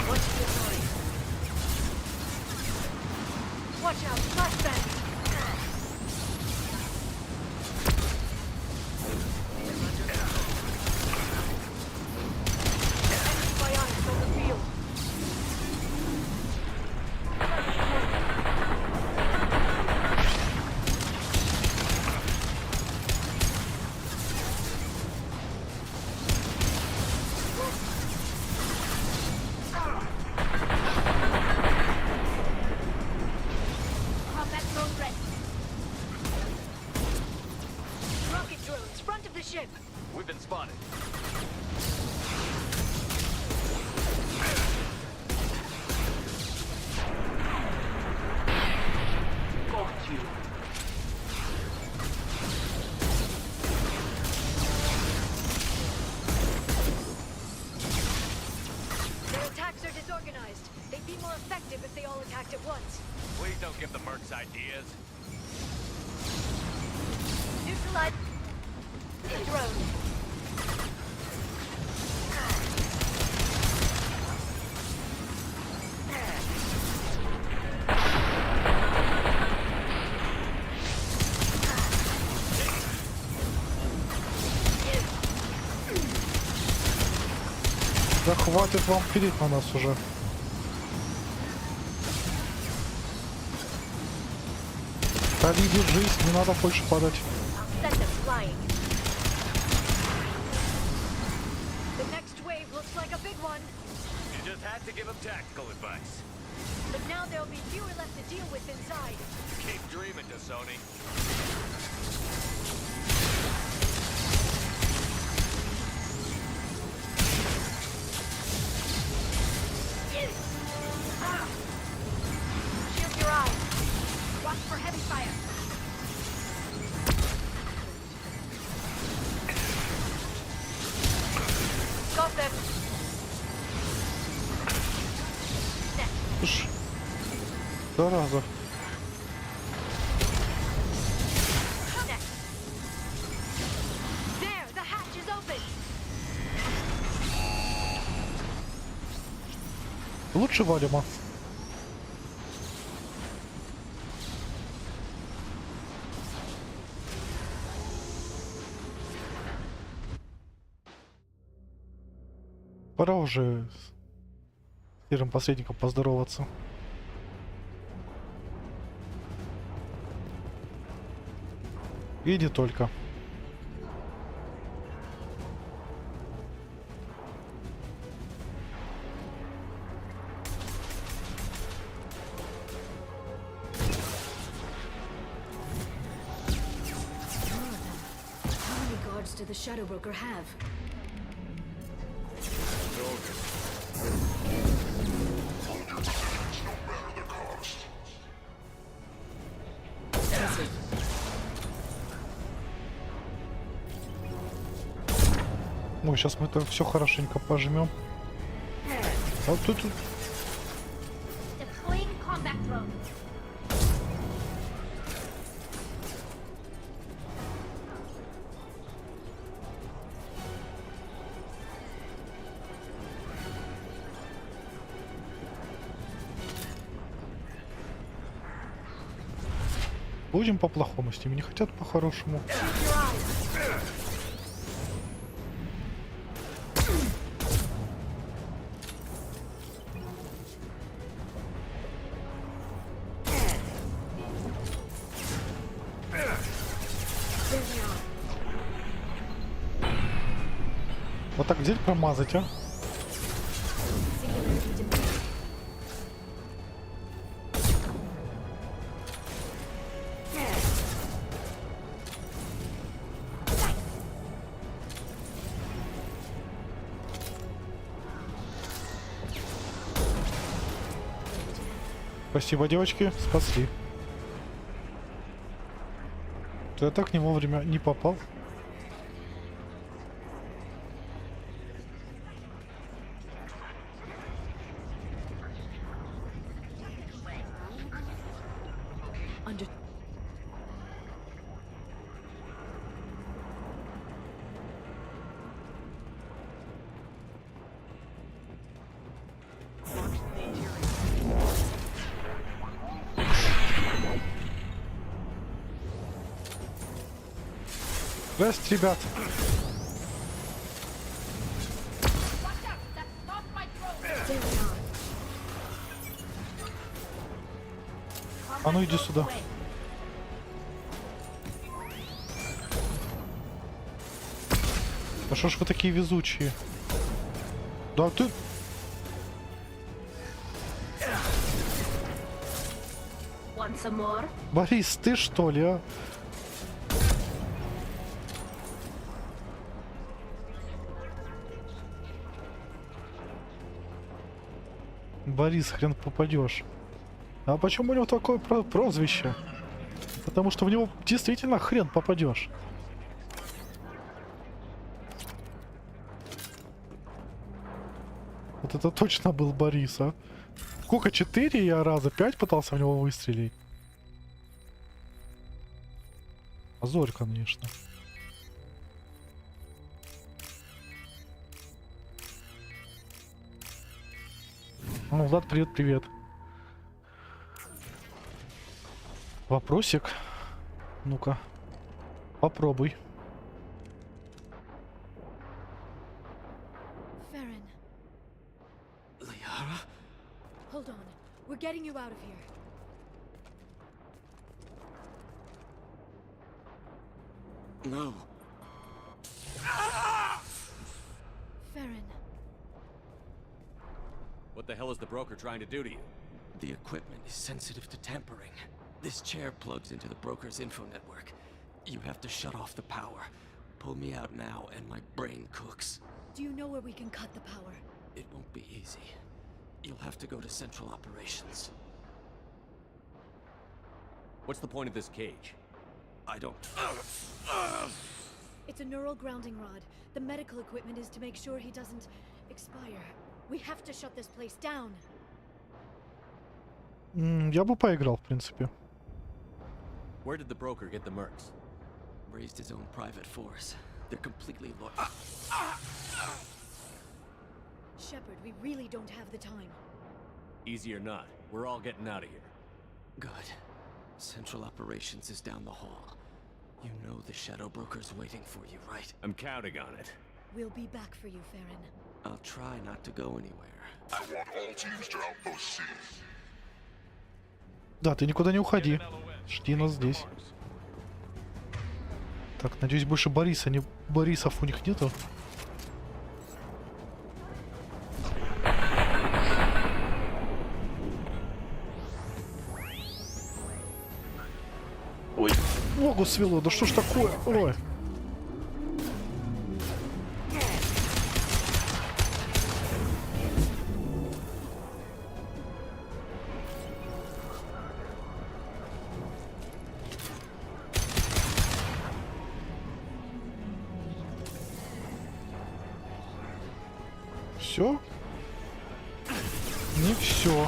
What's the noise? Watch out, flashbang! Biotics on the field. ship. We've been spotted. Their attacks are disorganized. They'd be more effective if they all attacked at once. Please don't give the mercs ideas. Neutralize the drone. Да хватит вам пилить на нас уже. Тали, держись, не надо больше падать. I'll send them flying. The next wave looks like a big one. You just had to give them tactical advice. But now there'll be fewer left to deal with inside. Keep dreaming, Sony. Shield your eyes. Watch for heavy fire. Got them. Уж. Зараза. Next. There, the hatch is open. Лучше валима. Пора уже с серым посредником поздороваться. И не только. How many guards do the Shadow Broker have? Ой, сейчас мы это все хорошенько пожмем. А тут Deploying combat drone. будем по-плохому с ними, не хотят по-хорошему. Вот так взять промазать, а? Спасибо, девочки, спасли. Я так не вовремя не попал. Здрасте, ребят. А ну иди сюда. Да что ж вы такие везучие? Да ты... Борис, ты что ли, а? Борис, хрен попадешь. А почему у него такое прозвище? Потому что в него действительно хрен попадешь. Вот это точно был Борис, а? Сколько? 4 я раза? 5 пытался в него выстрелить. Позорь, конечно. Ну, Влад, привет, привет. Вопросик. Ну-ка. Попробуй. Farron, Liara? hold on. We're getting you out of here. No. Farron, What the hell is the broker trying to do to you? The equipment is sensitive to tampering. This chair plugs into the broker's info network. You have to shut off the power. Pull me out now and my brain cooks. do you know where we can cut the power? It won't be easy. You'll have to go to Central Operations. What's the point of this cage? I don't... It's a neural grounding rod. The medical equipment is to make sure he doesn't expire. We have to shut this place down. Я бы поиграл, в принципе. Where did the broker get the mercs? Raised his own private force. They're completely Shepard, we really don't have the time. Easy or not, we're all getting out of here. Good. Central Operations is down the hall. You know the Shadow Broker's waiting for you, right? I'm counting on it. We'll be back for you, Farron. I'll try not to go anywhere. I want all teams to outpost C. Да, ты никуда не уходи. Жди нас здесь. Так, надеюсь, больше Бориса, не Борисов у них нету. Ой, ногу свело, да что ж такое? Ой. Все? Не все.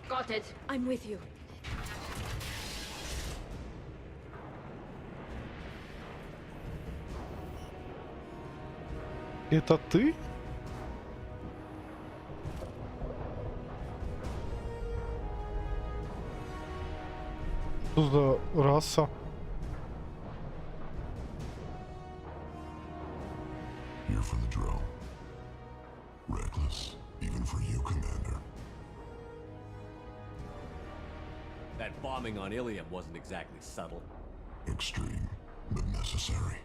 Got it. I'm with you. Это ты? Что за раса? Here for the drill. Reckless, even for you, Commander. That bombing on Ilium wasn't exactly subtle. Extreme, but necessary.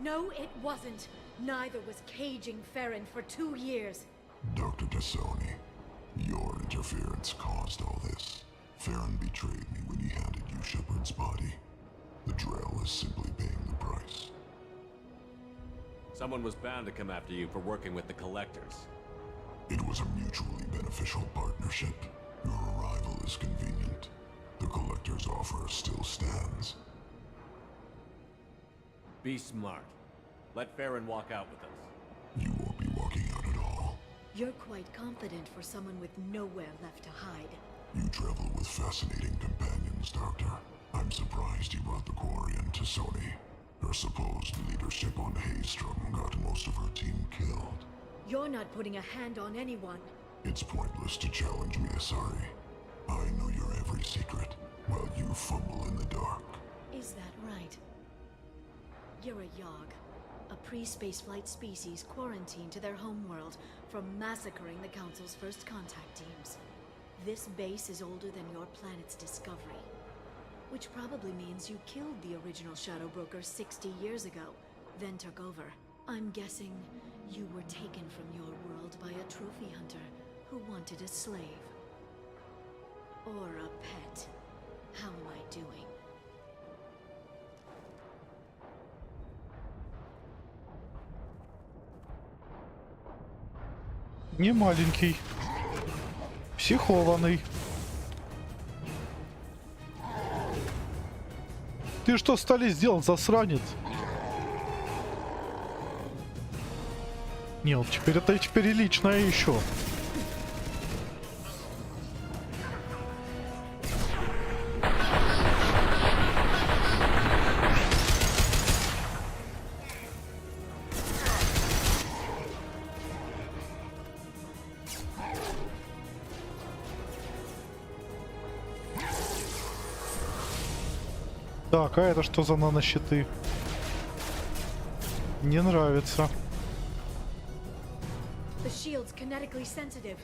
No, it wasn't. Neither was caging Farron for 2 years. Dr. Tassoni, your interference caused all this. Farron betrayed me when he handed you Shepard's body. The Drell is simply paying the price. Someone was bound to come after you for working with the Collectors. It was a mutually beneficial partnership. Your arrival is convenient. The Collector's offer still stands. Be smart. Let Farron walk out with us. You won't be walking out at all. You're quite confident for someone with nowhere left to hide. You travel with fascinating companions, Doctor. I'm surprised you brought the quarry in Tassoni. Her supposed leadership on Haystrom got most of her team killed. You're not putting a hand on anyone. It's pointless to challenge me, Asari. I know your every secret, while you fumble in the dark. Is that right? You're a Yogg. A a pre-spaceflight species quarantined to their homeworld from massacring the Council's first contact teams. This base is older than your planet's discovery, which probably means you killed the original Shadow Broker 60 years ago, then took over. I'm guessing you were taken from your world by a trophy hunter who wanted a slave. Or a pet. How am I doing? Не маленький. Психованный. Ты что стали сделать, засранец? Не, вот теперь это теперь и личное еще. Так, а это что за нанощиты? Не нравится. The shield's kinetically sensitive.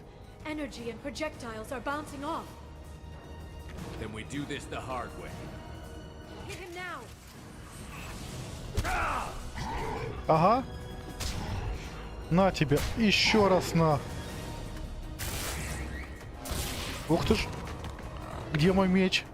Energy and projectiles are bouncing off. Then we do this the hard way. Hit him now. Ага. На тебе. Еще раз на. Ух ты ж. Где мой меч?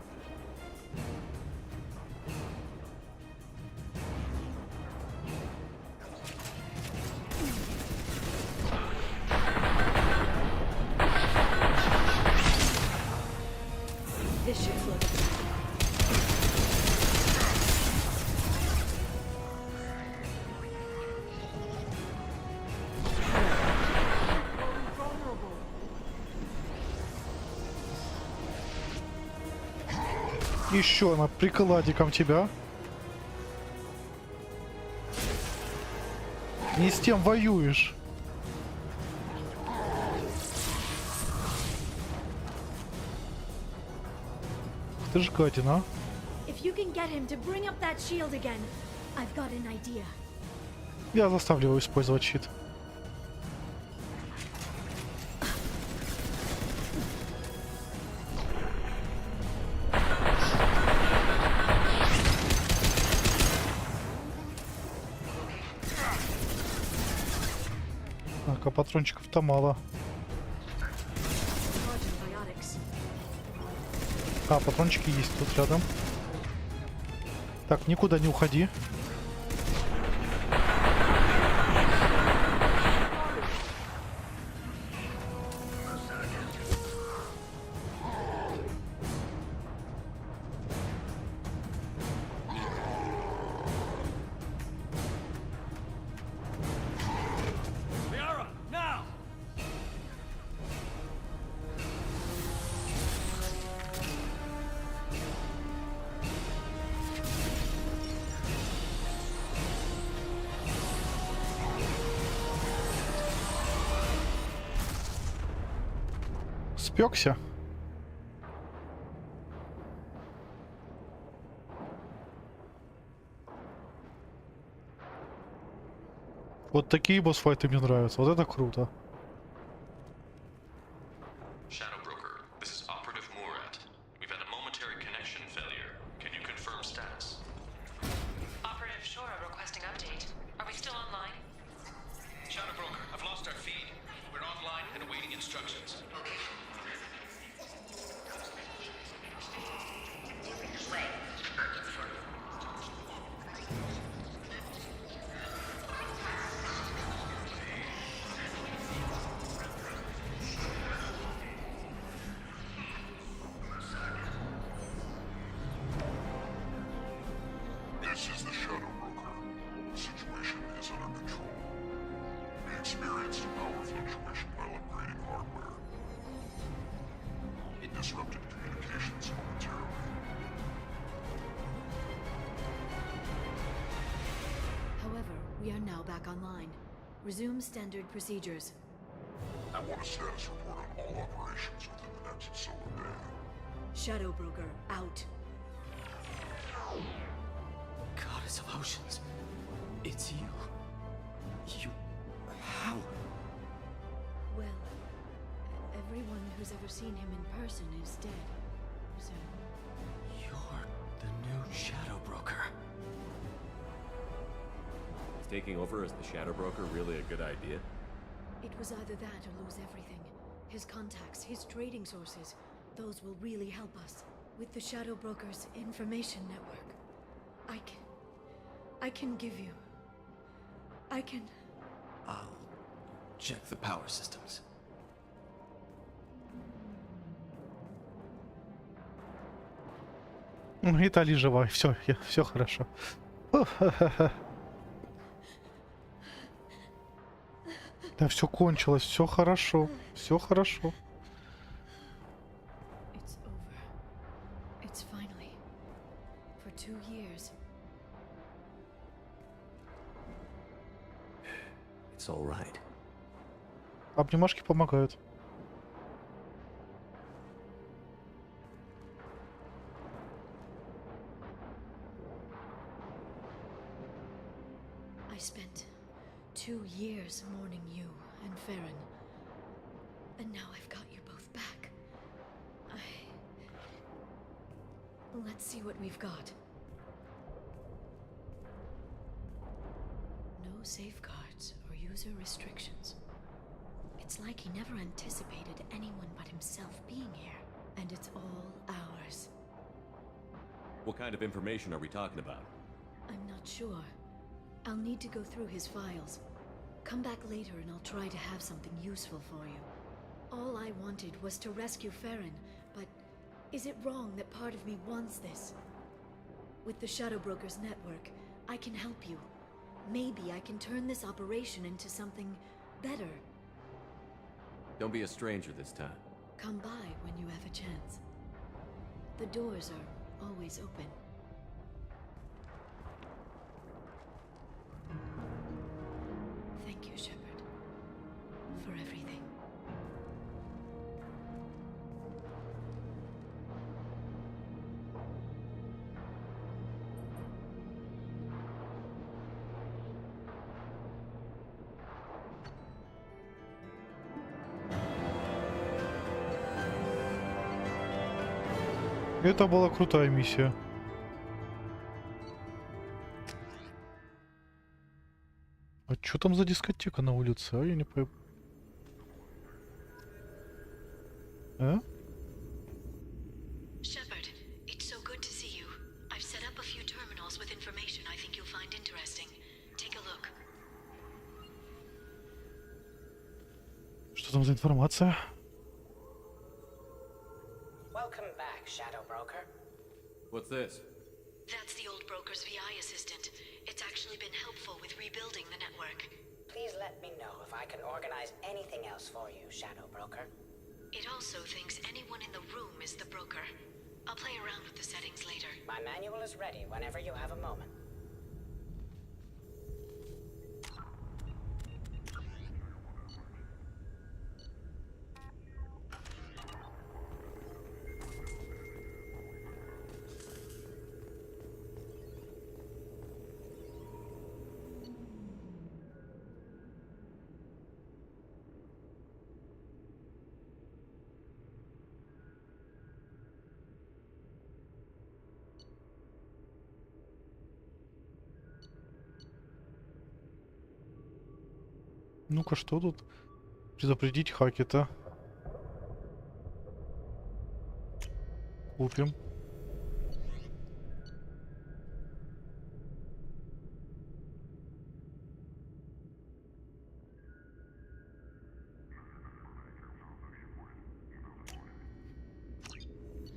This should slow them down. Еще на прикладиком тебя. Не с тем воюешь. Ты ж гадина. If you can get him to bring up that shield again, I've got an idea. Я заставлю его использовать щит. Так, а патрончиков-то мало. А, патрончики есть тут рядом. Так, никуда не уходи. Спекся. Вот такие босс-файты мне нравятся. Вот это круто. Shadow Broker, this is Operative Murat. We've had a momentary connection failure. Can you confirm status? Operative Shora requesting update. Are we still online? Shadow Broker, I've lost our feed. We're online and awaiting instructions. This is the Shadow Broker. The situation is under control. We experienced a power fluctuation while upgrading hardware. It disrupted communications momentarily. However, we are now back online. Resume standard procedures. I want a status report on all operations within the next solar day. Shadow Broker, out. Goddess of Oceans. It's you. You... how? Well, everyone who's ever seen him in person is dead. So You're the new Shadow Broker. Is taking over as the Shadow Broker really a good idea? it was either that or lose everything. His contacts, his trading sources, those will really help us. With the Shadow Broker's information network, I can give you... I'll check the power systems. Италия жива, все хорошо. Да, все кончилось, все хорошо, все хорошо. It's over. It's finally. For 2 years. It's all right. Обнимашки помогают. I spent 2 years mourning you and Farron. And now I've got you both back. Let's see what we've got. No safeguards or user restrictions. It's like he never anticipated anyone but himself being here. And it's all ours. What kind of information are we talking about? I'm not sure. I'll need to go through his files. Come back later and I'll try to have something useful for you. All I wanted was to rescue Farron, but is it wrong that part of me wants this? With the Shadow Broker's network, I can help you. Maybe I can turn this operation into something better. Don't be a stranger this time. Come by when you have a chance. The doors are always open. Thank you, Shepard, for everything. Это была крутая миссия. А что там за дискотека на улице? А я не пойму. А? Shepard, it's so good to see you. I've set up a few terminals with information I think you'll find interesting. Take a look. Что там за информация? Welcome back, Shadow Broker. What's this? That's the old broker's VI assistant. It's actually been helpful with rebuilding the network. Please let me know if I can organize anything else for you, Shadow Broker. It also thinks anyone in the room is the broker. I'll play around with the settings later. My manual is ready whenever you have a moment. Ну-ка, что тут? Предупредить Хакета. Купим.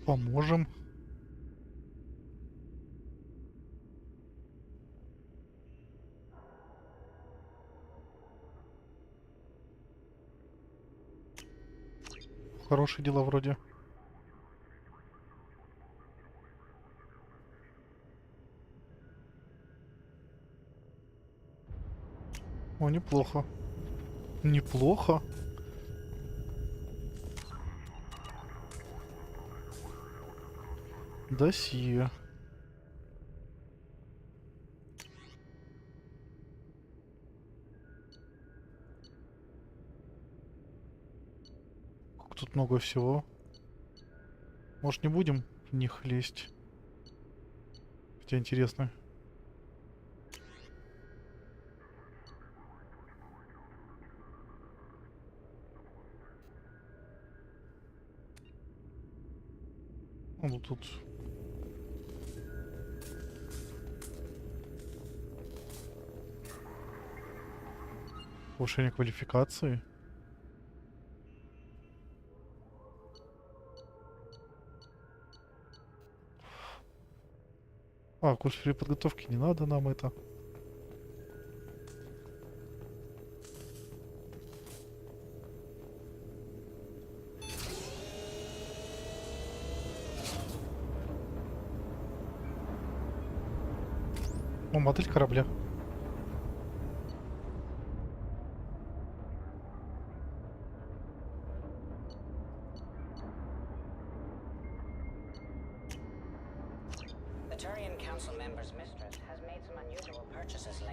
Поможем. Хорошие дела вроде. О, неплохо. Неплохо. Досье. тут много всего. Может, не будем в них лезть? Хотя интересно. Вот тут. Повышение квалификации. А, курс переподготовки, не надо нам это. О, модель корабля.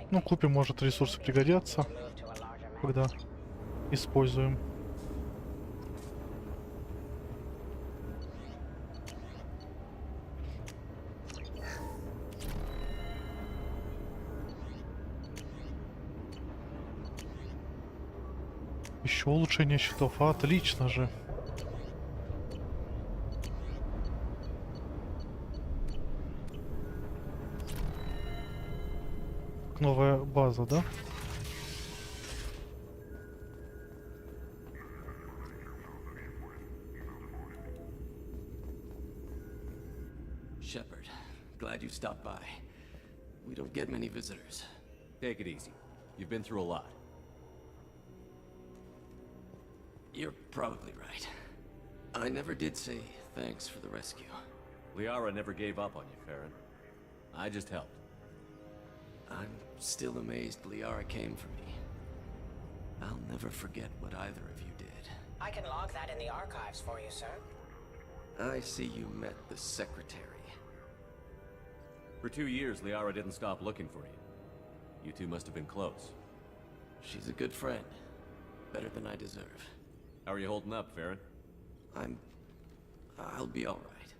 Ну, купим, может, ресурсы пригодятся, когда используем. Еще улучшение щитов, отлично же. Новая база, да? Shepard, glad you stopped by. We don't get many visitors. Take it easy. You've been through a lot. You're probably right. I never did say thanks for the rescue. Liara never gave up on you, Farron. I just helped. I'm still amazed Liara came for me. I'll never forget what either of you did. I can log that in the archives for you, sir. I see you met the secretary. For 2 years, Liara didn't stop looking for you. You two must have been close. She's a good friend. Better than I deserve. How are you holding up, Farron? I'll be alright.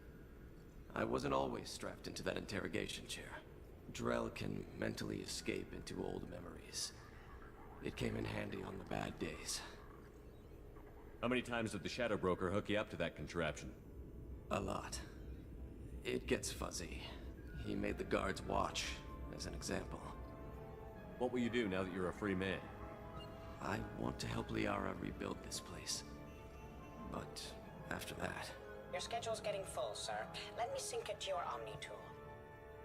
I wasn't always strapped into that interrogation chair. Drell can mentally escape into old memories. It came in handy on the bad days. How many times did the Shadow Broker hook you up to that contraption? A lot. It gets fuzzy. He made the guards watch, as an example. What will you do now that you're a free man? I want to help Liara rebuild this place. But after that... Your schedule's getting full, sir. Let me sync it to your Omni tool.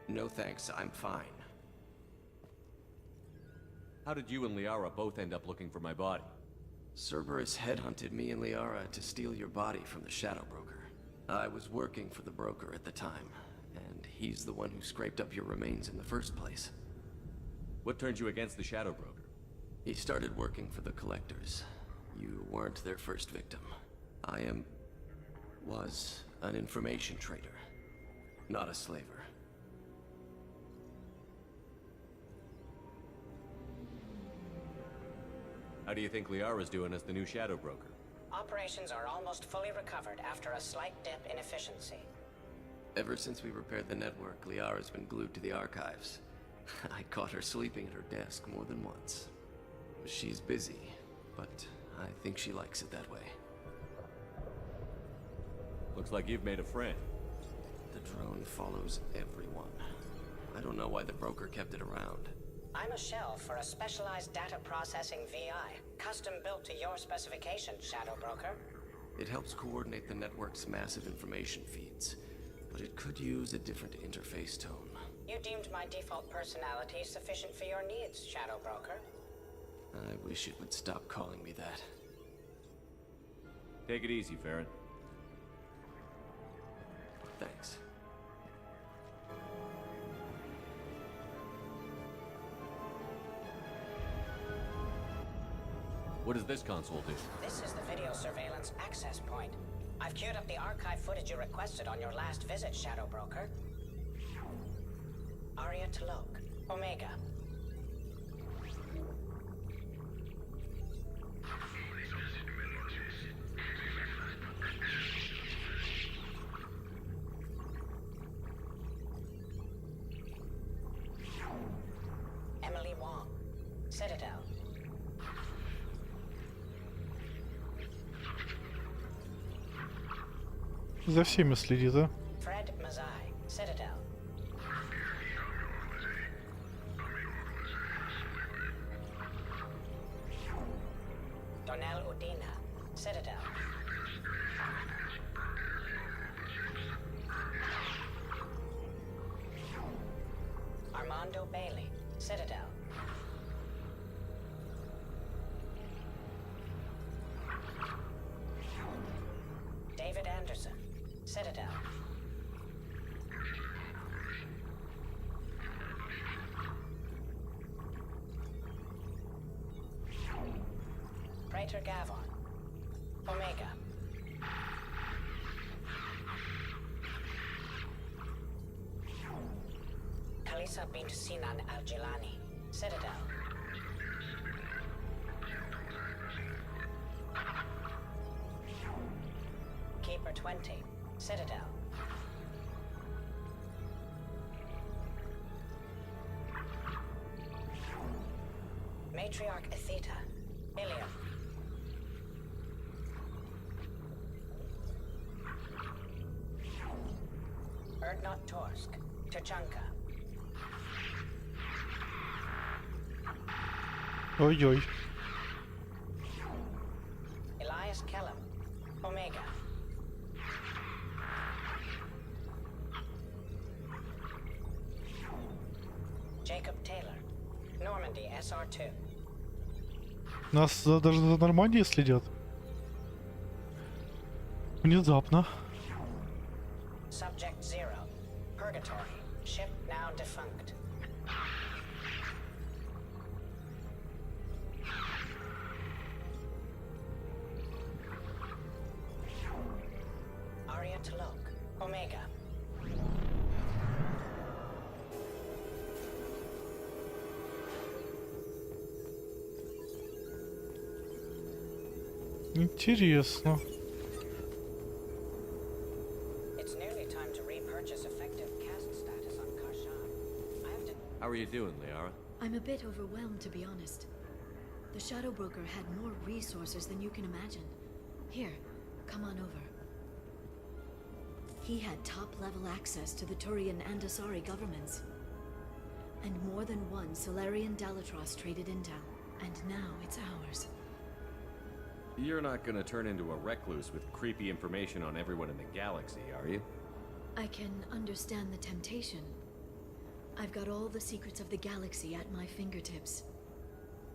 No thanks, I'm fine. How did you and Liara both end up looking for my body? Cerberus headhunted me and Liara to steal your body from the Shadow Broker. I was working for the broker at the time, and he's the one who scraped up your remains in the first place. What turned you against the Shadow Broker? He started working for the Collectors. You weren't their first victim. Was an information trader, not a slaver. How do you think Liara's doing as the new Shadow Broker? Operations are almost fully recovered after a slight dip in efficiency. Ever since we repaired the network, Liara's been glued to the archives. I caught her sleeping at her desk more than once. She's busy, but I think she likes it that way. Looks like you've made a friend. The drone follows everyone. I don't know why the broker kept it around. I'm a shell for a specialized data processing VI, custom built to your specifications, Shadow Broker. It helps coordinate the network's massive information feeds, but it could use a different interface tone. You deemed my default personality sufficient for your needs, Shadow Broker. I wish it would stop calling me that. Take it easy, Farron. Thanks. What does this console do? This is the video surveillance access point. I've queued up the archive footage you requested on your last visit, Shadow Broker. Aria Talok, Omega. Wong, Citadel. За всеми следит, да? Fred Mazai, Citadel. Donnell Udina, Citadel. Armando Bailey, Citadel. David Anderson, Citadel. Praetor Gavon, Omega. Kalisa bint Sinan Al-Jilani, Citadel. Keeper 20, Citadel. Matriarch Atheta, Ilium. Erdnot Torsk, Tuchanka. Ой-ой. Elias Kellum, Omega. Jacob Taylor, Normandy SR2. Нас даже за Нормандией следят. Внезапно. Subject 0, Purgatory, ship now defunct. Aria Talok, Omega. Интересно. It's nearly time to repurchase effective caste status on Karshan. I have to... How are you doing, Liara? I'm a bit overwhelmed, to be honest. The Shadow Broker had more resources than you can imagine. Here, come on over. He had top-level access to the Turian and Asari governments. And more than one Solarian Dalatros traded intel. And now it's ours. You're not gonna turn into a recluse with creepy information on everyone in the galaxy, are you? I can understand the temptation. I've got all the secrets of the galaxy at my fingertips.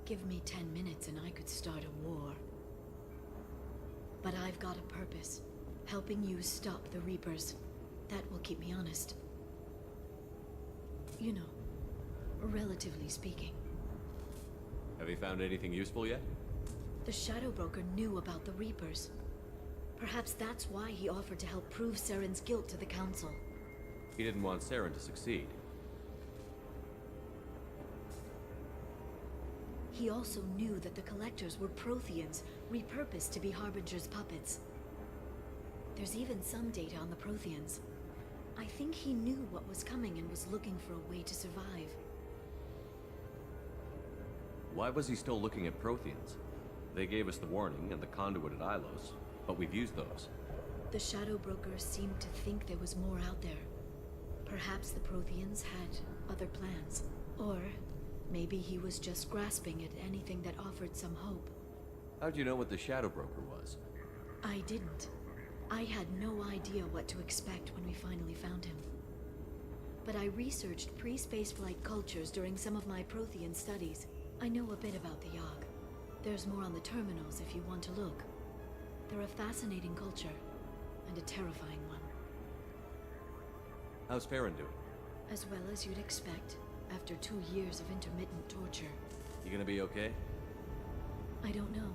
Give me 10 minutes and I could start a war. But I've got a purpose. Helping you stop the Reapers. That will keep me honest. You know, relatively speaking. Have you found anything useful yet? The Shadow Broker knew about the Reapers. Perhaps that's why he offered to help prove Saren's guilt to the Council. He didn't want Saren to succeed. He also knew that the Collectors were Protheans, repurposed to be Harbinger's puppets. There's even some data on the Protheans. I think he knew what was coming and was looking for a way to survive. Why was he still looking at Protheans? They gave us the warning and the conduit at Ilos, but we've used those. The Shadow Broker seemed to think there was more out there. Perhaps the Protheans had other plans. Or maybe he was just grasping at anything that offered some hope. How'd you know what the Shadow Broker was? I didn't. I had no idea what to expect when we finally found him. But I researched pre-spaceflight cultures during some of my Prothean studies. I know a bit about the Yogg. There's more on the terminals if you want to look. They're a fascinating culture, and a terrifying one. How's Farron doing? As well as you'd expect, after 2 years of intermittent torture. You gonna be okay? I don't know.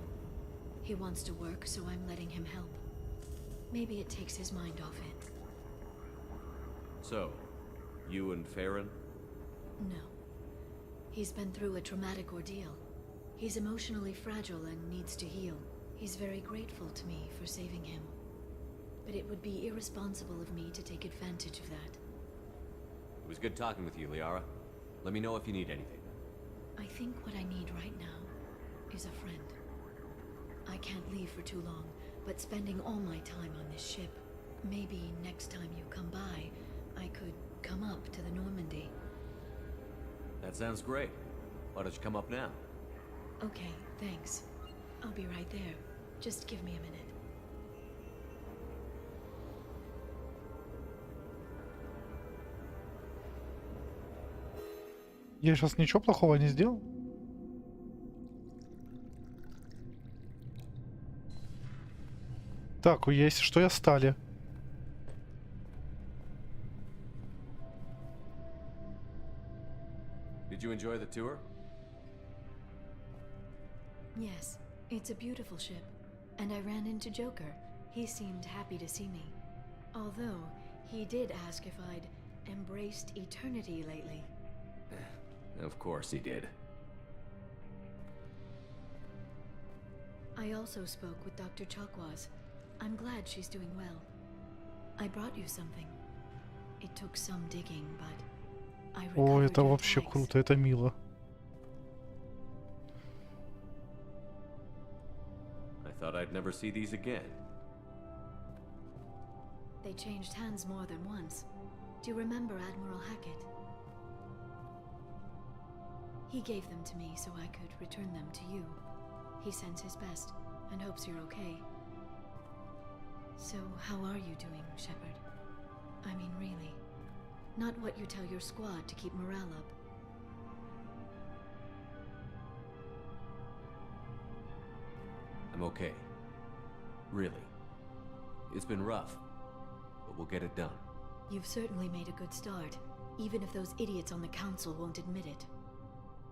He wants to work, so I'm letting him help. Maybe it takes his mind off it. So, you and Farron? No. He's been through a traumatic ordeal. He's emotionally fragile and needs to heal. He's very grateful to me for saving him. But it would be irresponsible of me to take advantage of that. It was good talking with you, Liara. Let me know if you need anything. I think what I need right now is a friend. I can't leave for too long, but spending all my time on this ship, maybe next time you come by, I could come up to the Normandy. That sounds great. Why don't you come up now? Okay, thanks. I'll be right there. Just give me a minute. Я сейчас ничего плохого не сделал? Так, есть, что я стали? Did you enjoy the tour? Yes, it's a beautiful ship. And I ran into Joker. He seemed happy to see me. Although, he did ask if I'd embraced eternity lately. Of course he did. I also spoke with Dr. Chakwas. I'm glad she's doing well. I brought you something. It took some digging, but I recovered О, это your вообще tags. круто, это мило. I thought I'd never see these again. They changed hands more than once. Do you remember Admiral Hackett? He gave them to me so I could return them to you. He sends his best and hopes you're okay. So, how are you doing, Shepard? I mean, really. Not what you tell your squad to keep morale up. I'm okay. Really. It's been rough, but we'll get it done. You've certainly made a good start, even if those idiots on the council won't admit it.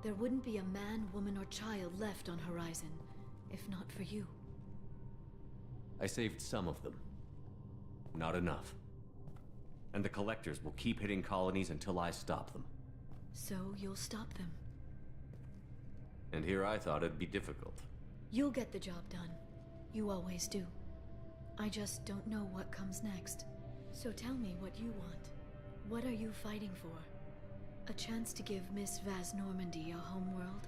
There wouldn't be a man, woman, or child left on Horizon, if not for you. I saved some of them. Not enough. And the collectors will keep hitting colonies until I stop them. So you'll stop them. And here I thought it'd be difficult. You'll get the job done. You always do. I just don't know what comes next. So tell me what you want. What are you fighting for? A chance to give Miss Vaz Normandy a homeworld?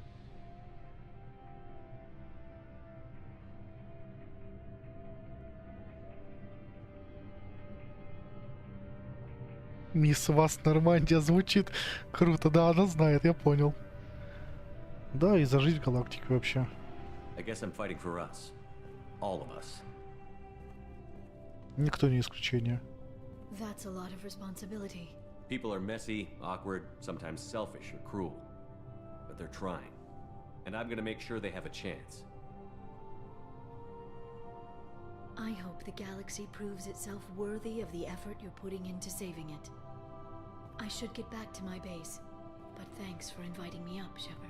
Мисс Вас Нормандия звучит круто. Да, она знает, я понял. Да, и зажить в галактике вообще. I guess I'm fighting for us. All of us. Никто не исключение. That's a lot of responsibility. People are messy, awkward, sometimes selfish or cruel. But they're trying. And I'm gonna make sure they have a chance. I hope the galaxy proves itself worthy of the effort you're putting into saving it. I should get back to my base, but thanks for inviting me up, Shepard.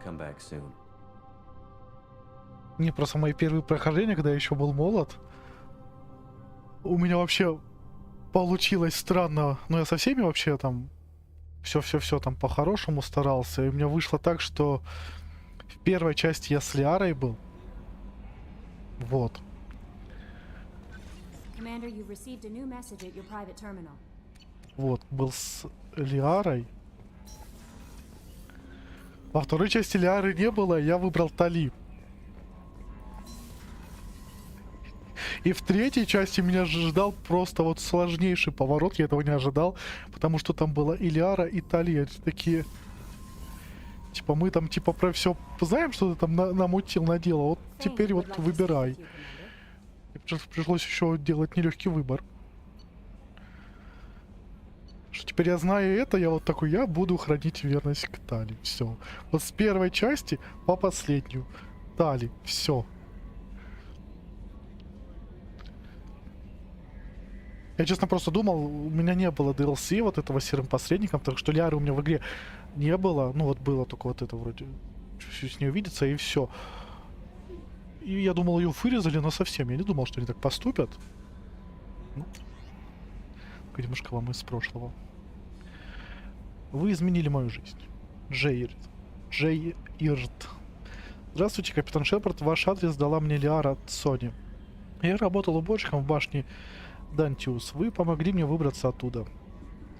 Come back soon. Не, просто мои первые прохождения, когда я еще был молод, у меня вообще получилось странно. Ну, я со всеми вообще там все там по-хорошему старался. И у меня вышло так, что в первой части я с Лиарой был. Вот. Commander, you've received a new message at your private terminal. Вот, был с Лиарой. Во второй части Лиары не было, я выбрал Тали. И в третьей части меня ждал просто вот сложнейший поворот, я этого не ожидал, потому что там была и Лиара, и Тали. Они такие, типа, мы там, типа, про все знаем, что ты там намутил, наделал, вот теперь вот выбирай. И пришлось еще делать нелегкий выбор. Что теперь я знаю это, я вот такой, я буду хранить верность к Тали. Все. Вот с первой части по последнюю. Тали. Все. Я, честно, просто думал, у меня не было DLC вот этого с серым посредником, так что Лиары у меня в игре не было. Ну вот было только вот это вроде. С ней увидеться и все. И я думал, ее вырезали, но совсем. Я не думал, что они так поступят. Ну, немножко вам из прошлого. Вы изменили мою жизнь. Джейрт. Здравствуйте, капитан Шепард. Ваш адрес дала мне Лиара Сони. Я работал уборщиком в башне Дантиус. Вы помогли мне выбраться оттуда.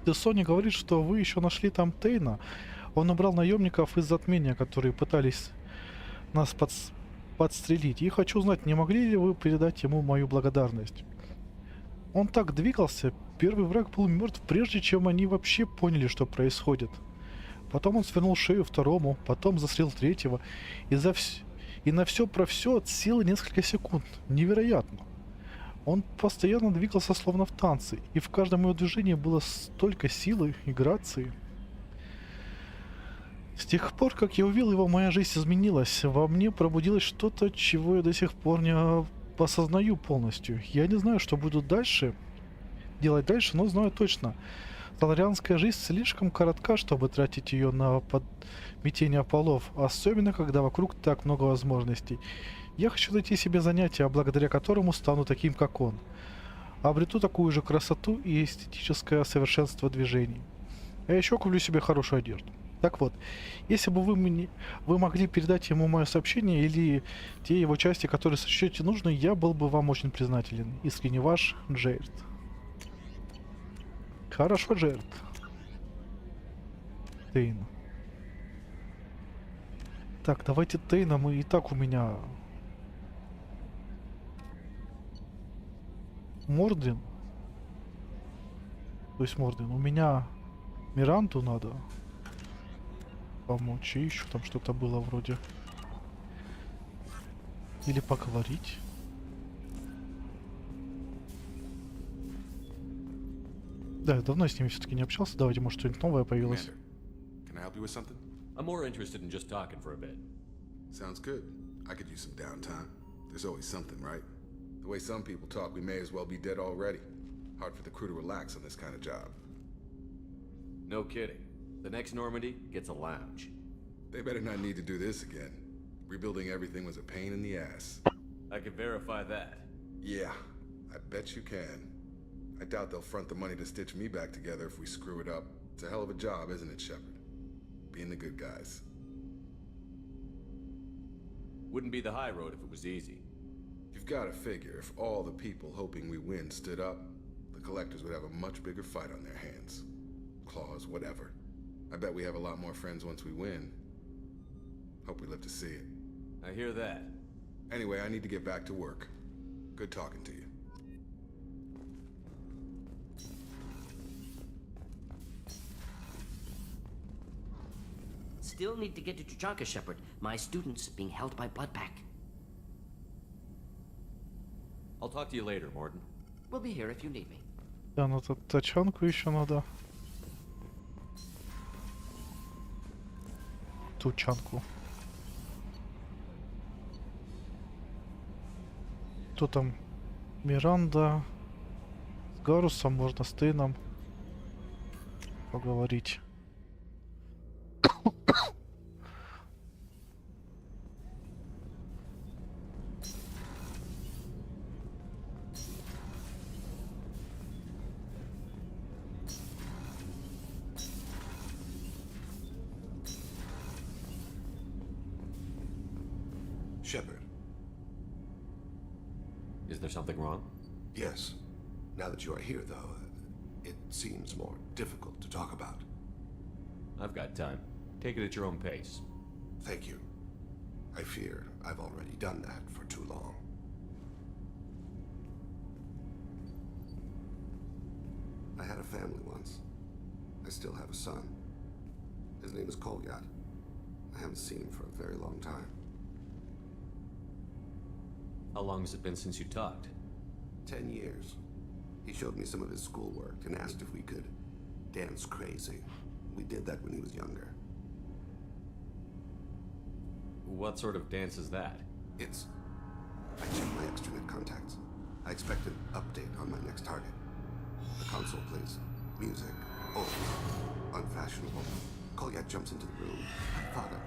Сони говорит, что вы еще нашли там Тейна. Он убрал наемников из затмения, которые пытались нас подстрелить. И хочу узнать, не могли ли вы передать ему мою благодарность? Он так двигался. Первый враг был мертв, прежде чем они вообще поняли, что происходит. Потом он свернул шею второму, потом застрелил третьего. И на все про все отсел несколько секунд. Невероятно. Он постоянно двигался словно в танце, и в каждом его движении было столько силы и грации. С тех пор, как я увидел его, моя жизнь изменилась. Во мне пробудилось что-то, чего я до сих пор не осознаю полностью. Я не знаю, что буду делать дальше, но знаю точно. Соларианская жизнь слишком коротка, чтобы тратить ее на подметение полов, особенно когда вокруг так много возможностей. Я хочу найти себе занятие, благодаря которому стану таким, как он. Обрету такую же красоту и эстетическое совершенство движений. А еще куплю себе хорошую одежду. Так вот, если бы вы могли передать ему мое сообщение или те его части, которые сочтете нужны, я был бы вам очень признателен. Искренне ваш, Джейрт. Хорошо, Джейрт. Тейн. Так, давайте Тейна, мы и так у меня... Мордин. То есть Мордин. У меня Миранту надо помочь. И еще там что-то было вроде. Или поговорить. Да, я давно с ними все-таки не общался. Давайте, может, что-нибудь новое появилось. Can I help you with something? I'm more interested in just talking for a bit. Sounds good. I could use some downtime. There's always something, right? The way some people talk, we may as well be dead already. Hard for the crew to relax on this kind of job. No kidding. The next Normandy gets a lounge. They better not need to do this again. Rebuilding everything was a pain in the ass. I can verify that. Yeah, I bet you can. I doubt they'll front the money to stitch me back together if we screw it up. It's a hell of a job, isn't it, Shepard? Being the good guys. Wouldn't be the high road if it was easy. You've got to figure, if all the people hoping we win stood up, the collectors would have a much bigger fight on their hands. Claws, whatever. I bet we have a lot more friends once we win. Hope we live to see it. I hear that. Anyway, I need to get back to work. Good talking to you. Still need to get to Tuchanka, Shepard. My student's being held by Bloodpack. I'll talk to you later, Morden. We'll be here if you need me. Да, ну тут тачанку еще надо. Тучанку. Кто там? Миранда. С Гарусом, можно с Тейном поговорить. Shepard. Is there something wrong? Yes. Now that you are here, though, it seems more difficult to talk about. I've got time. Take it at your own pace. Thank you. I fear I've already done that for too long. I had a family once. I still have a son. His name is Kolyat. I haven't seen him for a very long time. How long has it been since you talked? 10 years. He showed me some of his schoolwork and asked if we could dance crazy. We did that when he was younger. What sort of dance is that? It's... I checked my extranet contacts. I expect an update on my next target. The console plays music. Old. Unfashionable. Kolyat jumps into the room. Father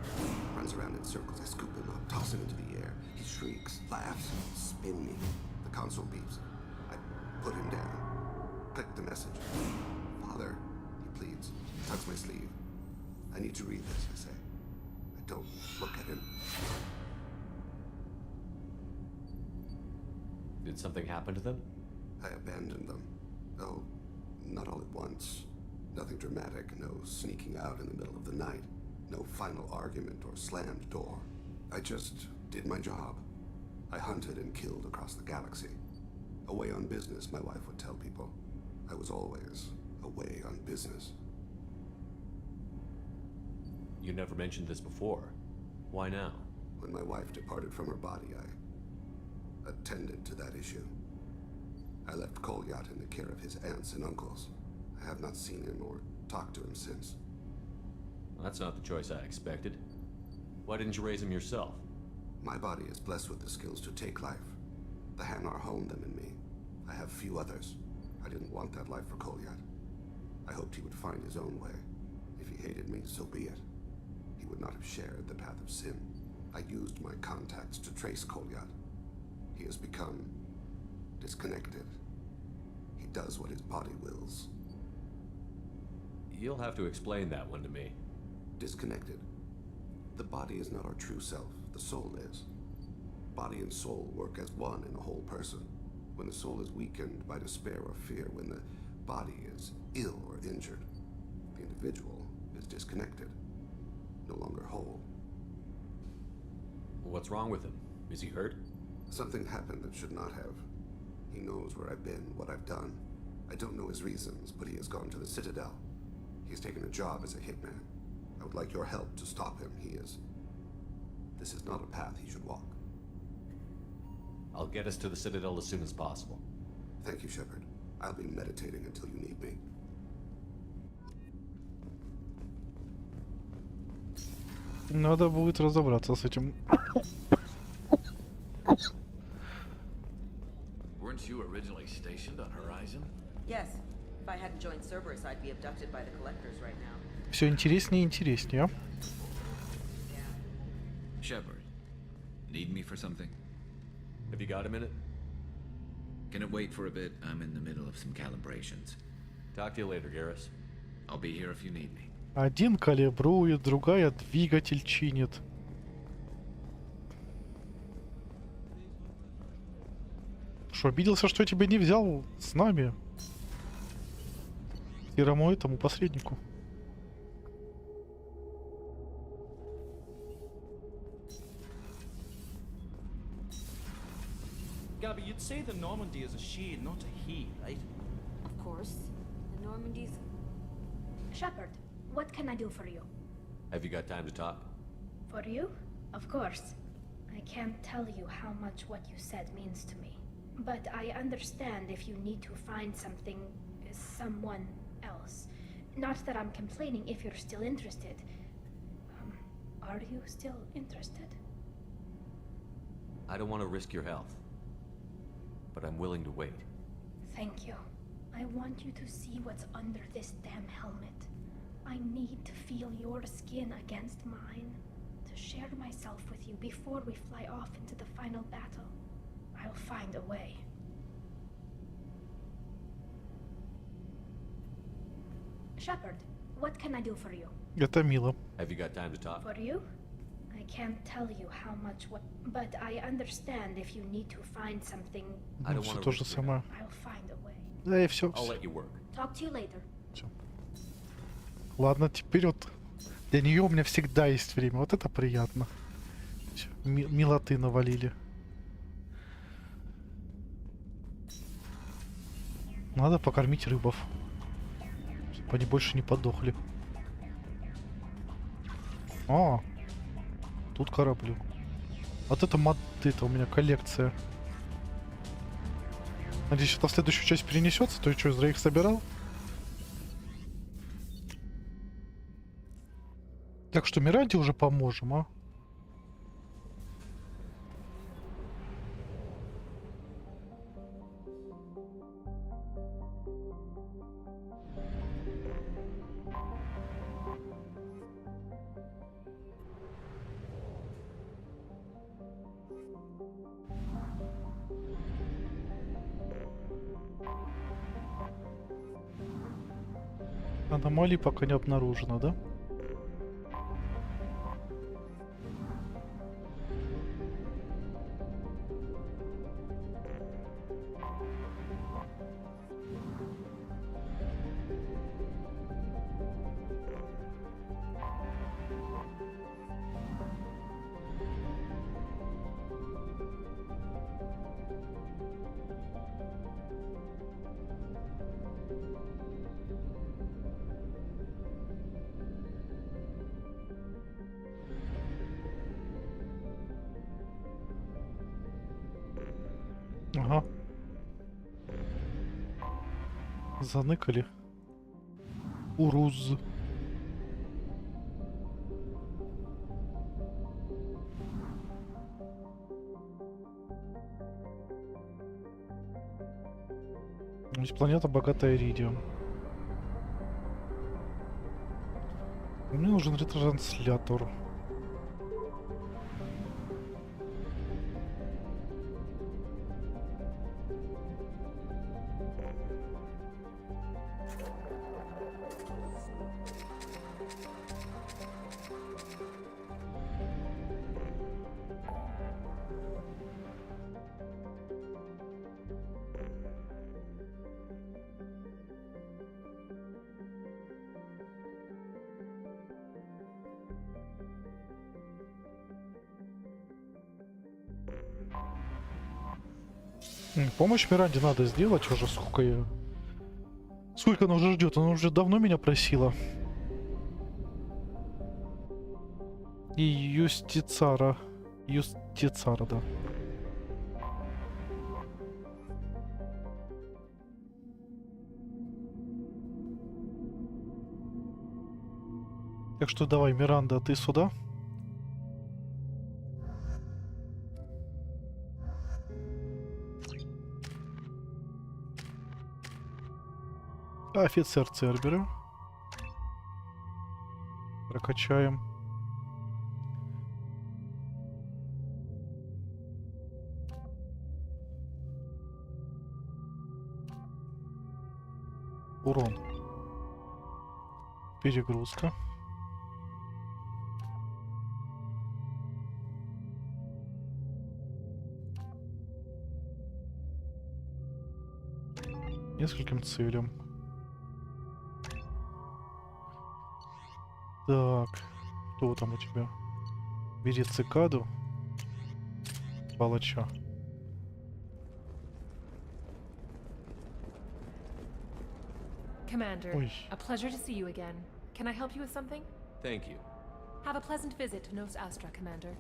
runs around in circles. I scoop him up, toss him into the air. He shrieks, laughs, spin me. The console beeps. I put him down. Click the message. Father, he pleads. Tugs my sleeve. I need to read this, I say. I Don't look at him. Did something happen to them? I abandoned them. Oh, not all at once. Nothing dramatic, no sneaking out in the middle of the night. No final argument or slammed door. I just did my job. I hunted and killed across the galaxy. Away on business, my wife would tell people. I was always away on business. You never mentioned this before. Why now? When my wife departed from her body, I attended to that issue. I left Kolyat in the care of his aunts and uncles. I have not seen him or talked to him since. Well, that's not the choice I expected. Why didn't you raise him yourself? My body is blessed with the skills to take life. The Hanar honed them in me. I have few others. I didn't want that life for Kolyat. I hoped he would find his own way. If he hated me, so be it. He would not have shared the path of sin. I used my contacts to trace Kolyat. He has become disconnected. He does what his body wills. You'll have to explain that one to me. Disconnected. The body is not our true self. The soul is. Body and soul work as one in a whole person. When the soul is weakened by despair or fear, when the body is ill or injured, the individual is disconnected, no longer whole. What's wrong with him? Is he hurt? Something happened that should not have. He knows where I've been, what I've done. I don't know his reasons, but he has gone to the Citadel. He's taken a job as a hitman. I would like your help to stop him. This is not a path he should walk. I'll get us to the Citadel as soon as possible. Thank you, Shepard. I'll be meditating until you need me. Надо будет разобраться с этим. Weren't you originally stationed on Horizon? Yes. If I hadn't joined Cerberus, I'd be abducted by the collectors right now. Все интереснее и интереснее. Shepard, need me for something? Have you got a minute? Can it wait for a bit? I'm in the middle of some calibrations. Talk to you later, Garrus. I'll be here if you need me. Один калибрует, другая двигатель чинит. Что, обиделся, что я тебя не взял с нами? Серому этому посреднику. Gabby, you'd say the Normandy is a she, not a he, right? Of course. The Normandy's... Shepard, what can I do for you? Have you got time to talk? For you? Of course. I can't tell you how much what you said means to me. But I understand if you need to find something, someone else. Not that I'm complaining if you're still interested. Are you still interested? I don't want to risk your health, but I'm willing to wait. Thank you. I want you to see what's under this damn helmet. I need to feel your skin against mine, to share myself with you before we fly off into the final battle. I'll find a way. Shepard, what can I do for you? Это мило. Have you got time to talk? For you? I can't tell you how much what, but I understand if you need to find something. Ну, все то же самое. I'll find a way. Да и все. I'll let you work. Talk to you later. Ладно, теперь вот для нее у меня всегда есть время. Вот это приятно. Всё, милоты навалили. Надо покормить рыбов, чтобы они больше не подохли. А, тут корабли. Вот это это у меня коллекция. Надеюсь, это в следующую часть перенесется. То есть что, зря их собирал? Так что Миранде уже поможем, а? Аномалий пока не обнаружено, да? Ага. Заныкали. Уруз. Ведь планета богатая иридиум. Мне нужен ретранслятор. Помощь Миранде надо сделать уже, сколько я... Сколько она уже ждет? Она уже давно меня просила. И Юстицара. Юстицара, да. Так что давай, Миранда, ты сюда? Офицер Цербера. Прокачаем. Урон. Перегрузка. Нескольким целям. Так, что там у тебя? Бери цикаду. Палача. Commander, Ой. a pleasure to see you again. Can I help you with something? Thank you. Have a pleasant visit to Nos Astra, Commander.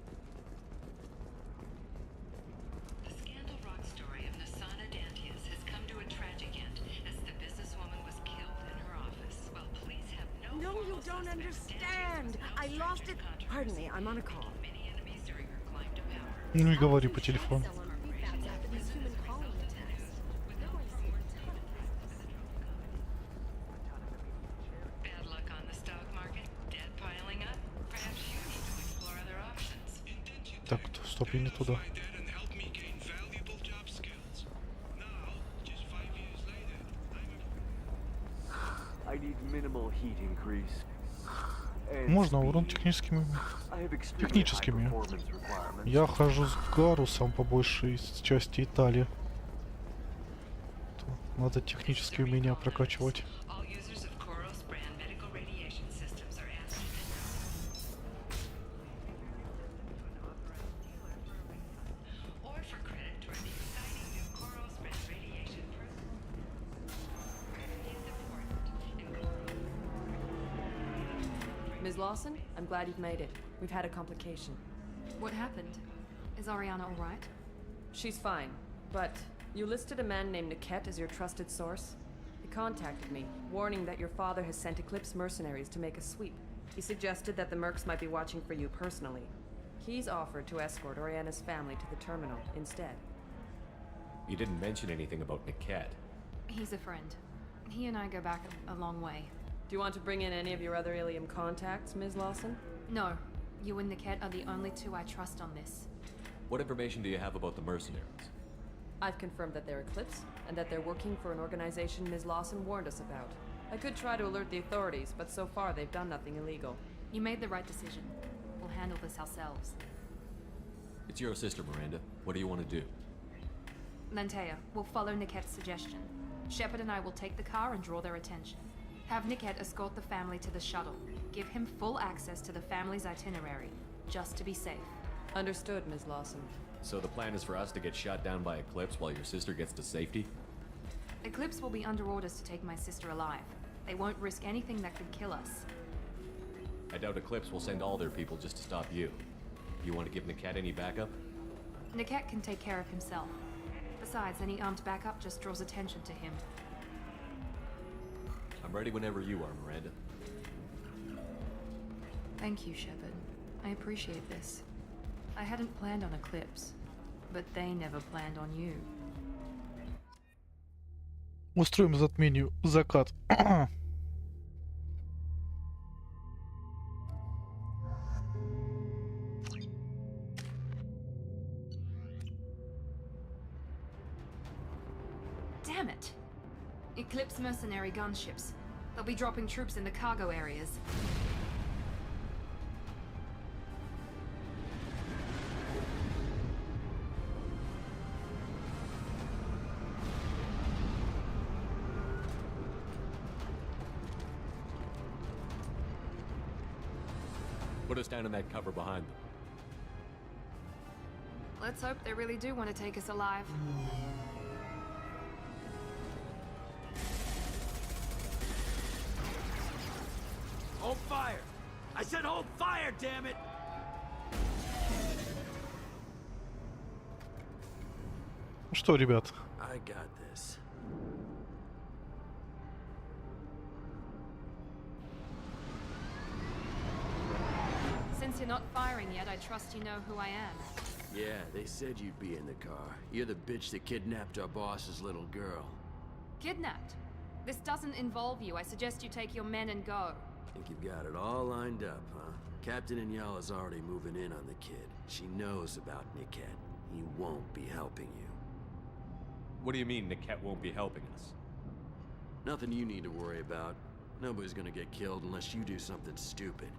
The scandal rock story of Nasana Dantius has come to a tragic end as the businesswoman was killed in her office. Well, police have no No, you formal don't suspects. understand. I lost it. Pardon me, I'm on a call. Many enemies during her climb to power. Ну и говори по телефону. After these human colony attacks. Bad luck on the stock market, debt piling up. Perhaps you need to explore other options. Так, стоп, я не туда. I need minimal heat increase. And Можно speed. урон техническими. I have extremely high Техническими. performance requirements. Я хожу с Гарусом по большей части Италии. Надо технические умения прокачивать. All users of Koros brand medical radiation systems are asked to or for credit toward the exciting new Koros brand radiation program. Is important in Ms. Lawson, I'm glad you've made it. We've had a complication. What happened? Is Ariana alright? She's fine, but you listed a man named Niket as your trusted source. He contacted me, warning that your father has sent Eclipse mercenaries to make a sweep. He suggested that the Mercs might be watching for you personally. He's offered to escort Oriana's family to the terminal instead. You didn't mention anything about Niket. He's a friend. He and I go back a long way. Do you want to bring in any of your other Ilium contacts, Ms. Lawson? No. You and Niket are the only two I trust on this. What information do you have about the mercenaries? I've confirmed that they're Eclipse, and that they're working for an organization Ms. Lawson warned us about. I could try to alert the authorities, but so far they've done nothing illegal. You made the right decision. We'll handle this ourselves. It's your sister, Miranda. What do you want to do? Lantea, we'll follow Niket's suggestion. Shepard and I will take the car and draw their attention. Have Niket escort the family to the shuttle. Give him full access to the family's itinerary, just to be safe. Understood, Ms. Lawson. So the plan is for us to get shot down by Eclipse while your sister gets to safety? Eclipse will be under orders to take my sister alive. They won't risk anything that could kill us. I doubt Eclipse will send all their people just to stop you. You want to give Niket any backup? Niket can take care of himself. The Besides, any armed backup just draws attention to him. I'm ready whenever you are, Miranda. Thank you, Shepard. I appreciate this. I hadn't planned on Eclipse, but they never planned on you. Устроим затмению закат. Damn it! Eclipse mercenary gunships. They'll be dropping troops in the cargo areas. Put us down in that cover behind them. Let's hope they really do want to take us alive. Hold fire! I said hold fire, damn it! Что, ребят? I got this. Since you're not firing yet, I trust you know who I am. Yeah, they said you'd be in the car. You're the bitch that kidnapped our boss's little girl. Kidnapped? This doesn't involve you. I suggest you take your men and go. Think you've got it all lined up, huh? Captain Inyala's already moving in on the kid. She knows about Niket. He won't be helping you. What do you mean Niket won't be helping us? Nothing you need to worry about. Nobody's gonna get killed unless you do something stupid.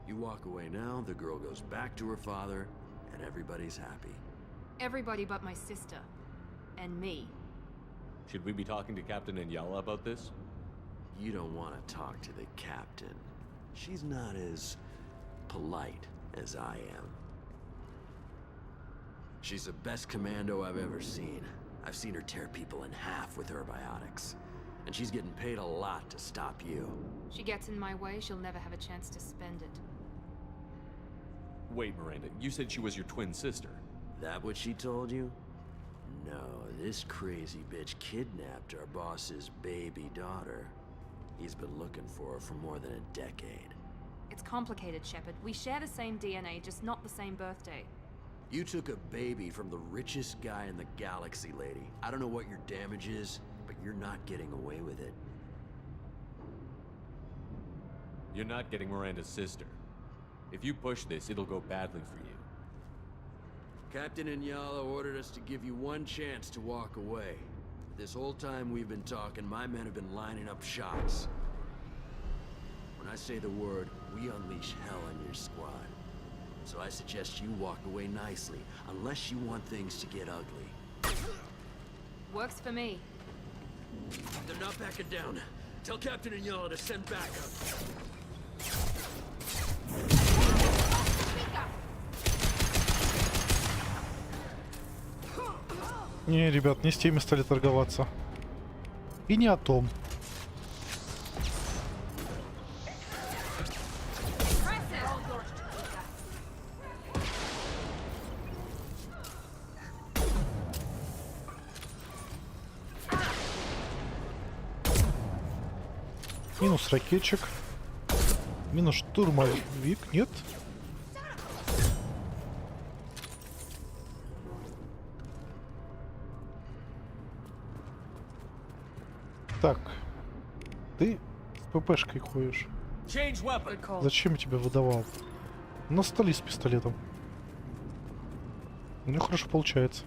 You walk away now, the girl goes back to her father, and everybody's happy. Everybody but my sister. And me. Should we be talking to Captain Inyala about this? You don't want to talk to the captain. She's not as polite as I am. She's the best commando I've ever seen. I've seen her tear people in half with her biotics. And she's getting paid a lot to stop you. She gets in my way, she'll never have a chance to spend it. Wait, Miranda, you said she was your twin sister. That what she told you? No, this crazy bitch kidnapped our boss's baby daughter. He's been looking for her for more than a decade. It's complicated, Shepard. We share the same DNA, just not the same birthday. You took a baby from the richest guy in the galaxy, lady. I don't know what your damage is, but you're not getting away with it. You're not getting Miranda's sister. If you push this, it'll go badly for you. Captain Inyala ordered us to give you one chance to walk away. This whole time we've been talking, my men have been lining up shots. When I say the word, we unleash hell on your squad. So I suggest you walk away nicely, unless you want things to get ugly. Works for me. They're not backing down. Tell Captain Inyala to send backup. Не, ребят, не с теми стали торговаться. И не о том. Минус ракетчик. Минус штурмовик. Нет? Так. Ты с ППшкой ходишь. Зачем я тебя выдавал? На столе с пистолетом. У него хорошо получается.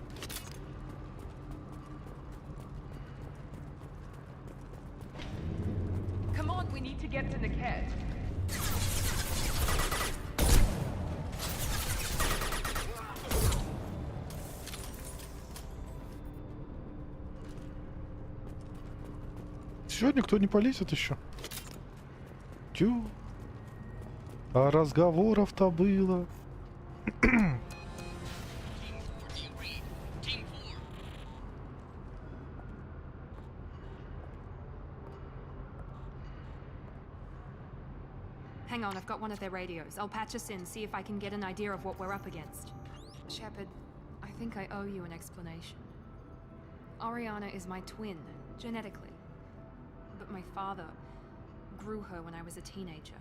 Come on, we need to get to Niket. Все, никто не полезет еще. Тю. А разговоров-то было. Hang on, I've got one of their radios. I'll patch us in, see if I can get an idea of what we're up against. Shepard, I think I owe you an explanation. Oriana is my twin, genetically. But my father grew her when I was a teenager.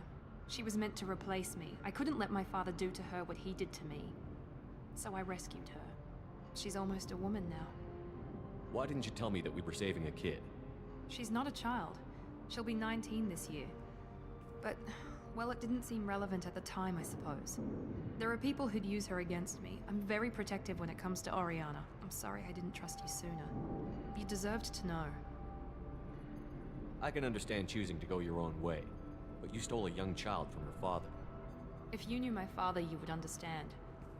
She was meant to replace me. I couldn't let my father do to her what he did to me. So I rescued her. She's almost a woman now. Why didn't you tell me that we were saving a kid? She's not a child. She'll be 19 this year. But, well, it didn't seem relevant at the time, I suppose. There are people who'd use her against me. I'm very protective when it comes to Oriana. I'm sorry I didn't trust you sooner. You deserved to know. I can understand choosing to go your own way, but you stole a young child from her father. If you knew my father, you would understand.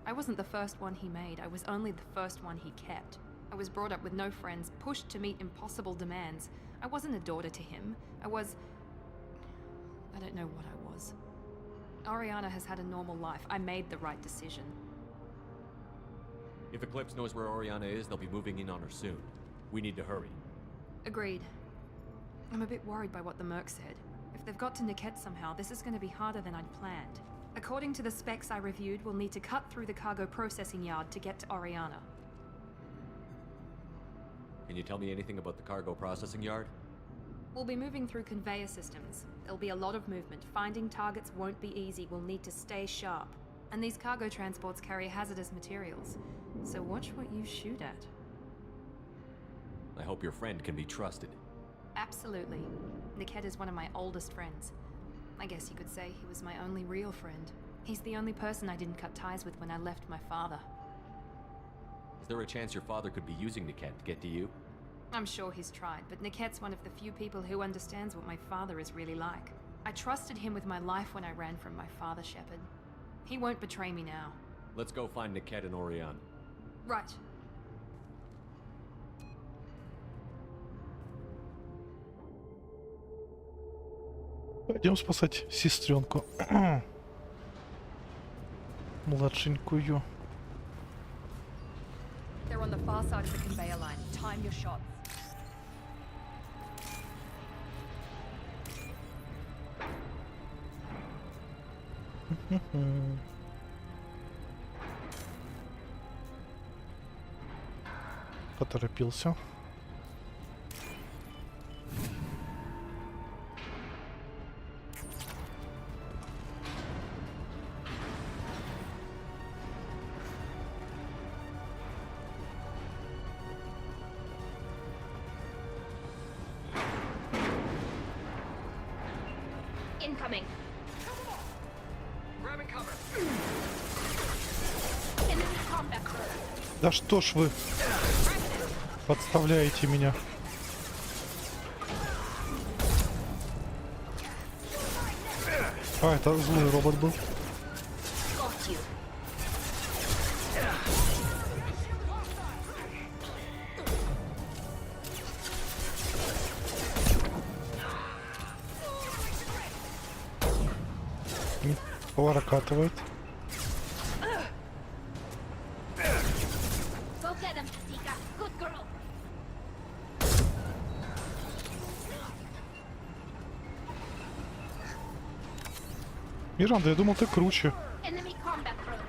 I wasn't the first one he made. I was only the first one he kept. I was brought up with no friends, pushed to meet impossible demands. I wasn't a daughter to him. I don't know what I was. Oriana has had a normal life. I made the right decision. If Eclipse knows where Oriana is, they'll be moving in on her soon. We need to hurry. Agreed. I'm a bit worried by what the Merc said. If they've got to Niket somehow, this is going to be harder than I'd planned. According to the specs I reviewed, we'll need to cut through the cargo processing yard to get to Oriana. Can you tell me anything about the cargo processing yard? We'll be moving through conveyor systems. There'll be a lot of movement. Finding targets won't be easy. We'll need to stay sharp. And these cargo transports carry hazardous materials. So watch what you shoot at. I hope your friend can be trusted. Absolutely. Niket is one of my oldest friends. I guess you could say he was my only real friend. He's the only person I didn't cut ties with when I left my father. Is there a chance your father could be using Niket to get to you? I'm sure he's tried, but Niket's one of the few people who understands what my father is really like. I trusted him with my life when I ran from my father, Shepard. He won't betray me now. Let's go find Niket and Oriana. Right. Пойдем спасать сестренку. Младшенькую. They're on the far side of the conveyor line. Time your shots. Поторопился. Incoming. Grabbing cover. Enemy combat crew. Да что ж вы подставляете меня? А, это злой робот был. Got you. Прокатывает. Go get him, Tika. Good girl. Миранда, я думал, ты круче. Enemy combat crews.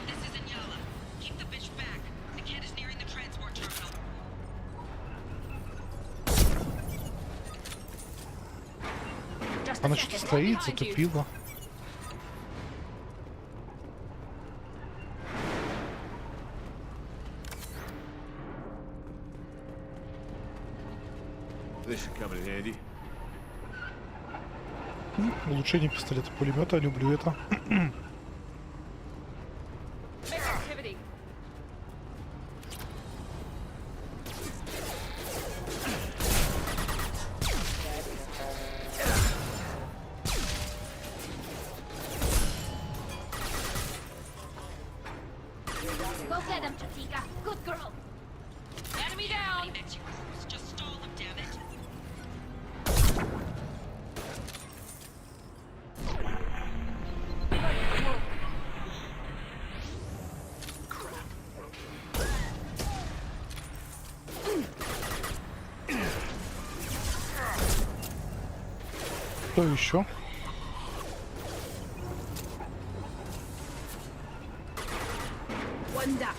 This is Inyala. Keep the bitch back. The kid is nearing the transport terminal. Она что-то стоит, затупила. This should come in handy. Улучшение пистолета-пулемета, люблю это. Go get him, Tika. Good girl. Enemy down! Just stall him, damn it. Что еще? One down.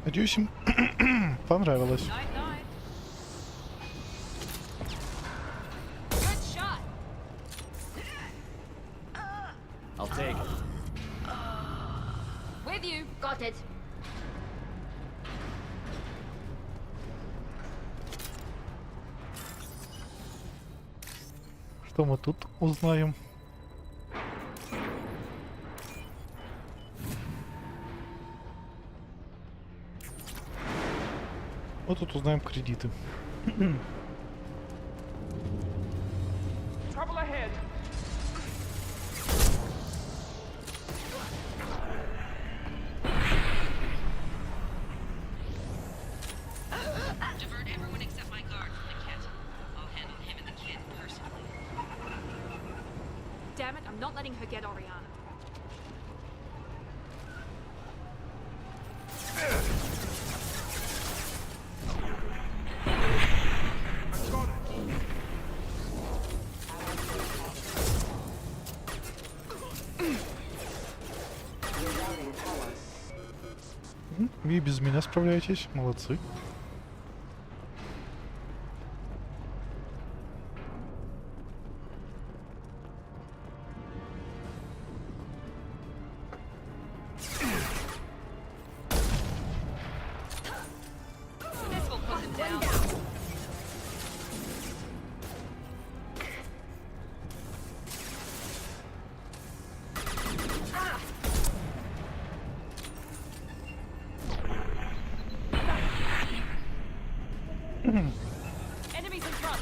Надеюсь, им понравилось. I'll take it. With you. Got it. Что мы тут узнаем? Вот тут узнаем кредиты. Trouble ahead. Divert everyone except my guard from the kit. I'll handle him and the kid personally. Damn it, I'm not letting her get Oriana. Вы и без меня справляетесь, молодцы. This will put them down. Enemies in front.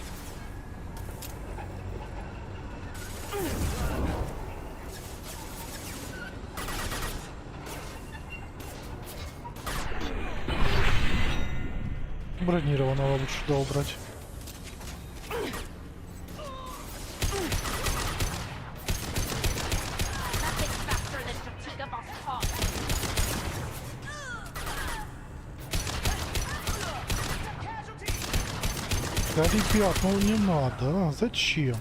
Бронированного лучше туда убрать. Да, ребят, ну не надо, а? Зачем?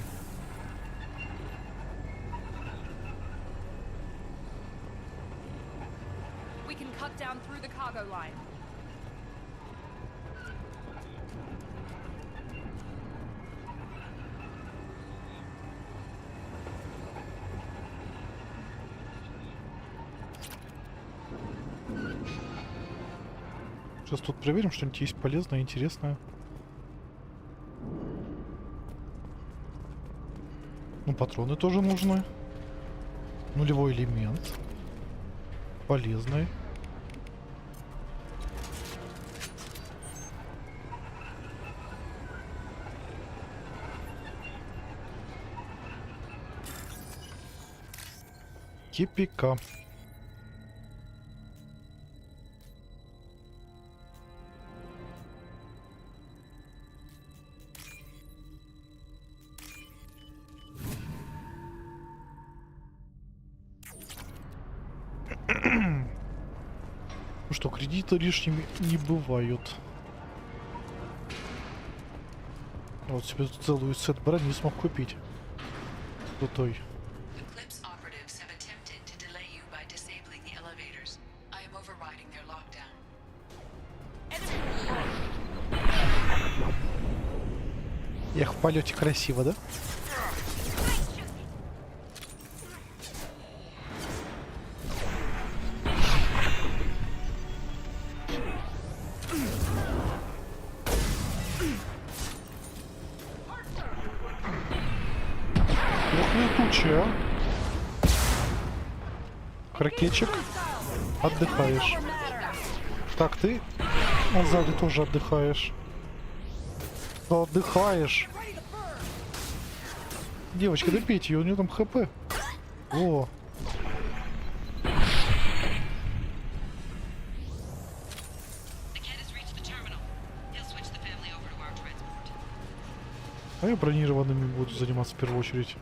We can cut down through the cargo line. Сейчас тут проверим, что-нибудь есть полезное, интересное. Ну, патроны тоже нужны. Нулевой элемент. Полезный. Кипика. Ну что, кредиты лишними не бывают. Вот себе тут целую сет брони смог купить. Крутой. Эх, в полете красиво, да? Летучая. Ракетчик. Отдыхаешь. Так, ты на сзади тоже отдыхаешь. Да отдыхаешь. Девочка, допейте ее, у нее там хп. О. А я бронированными буду заниматься в первую очередь.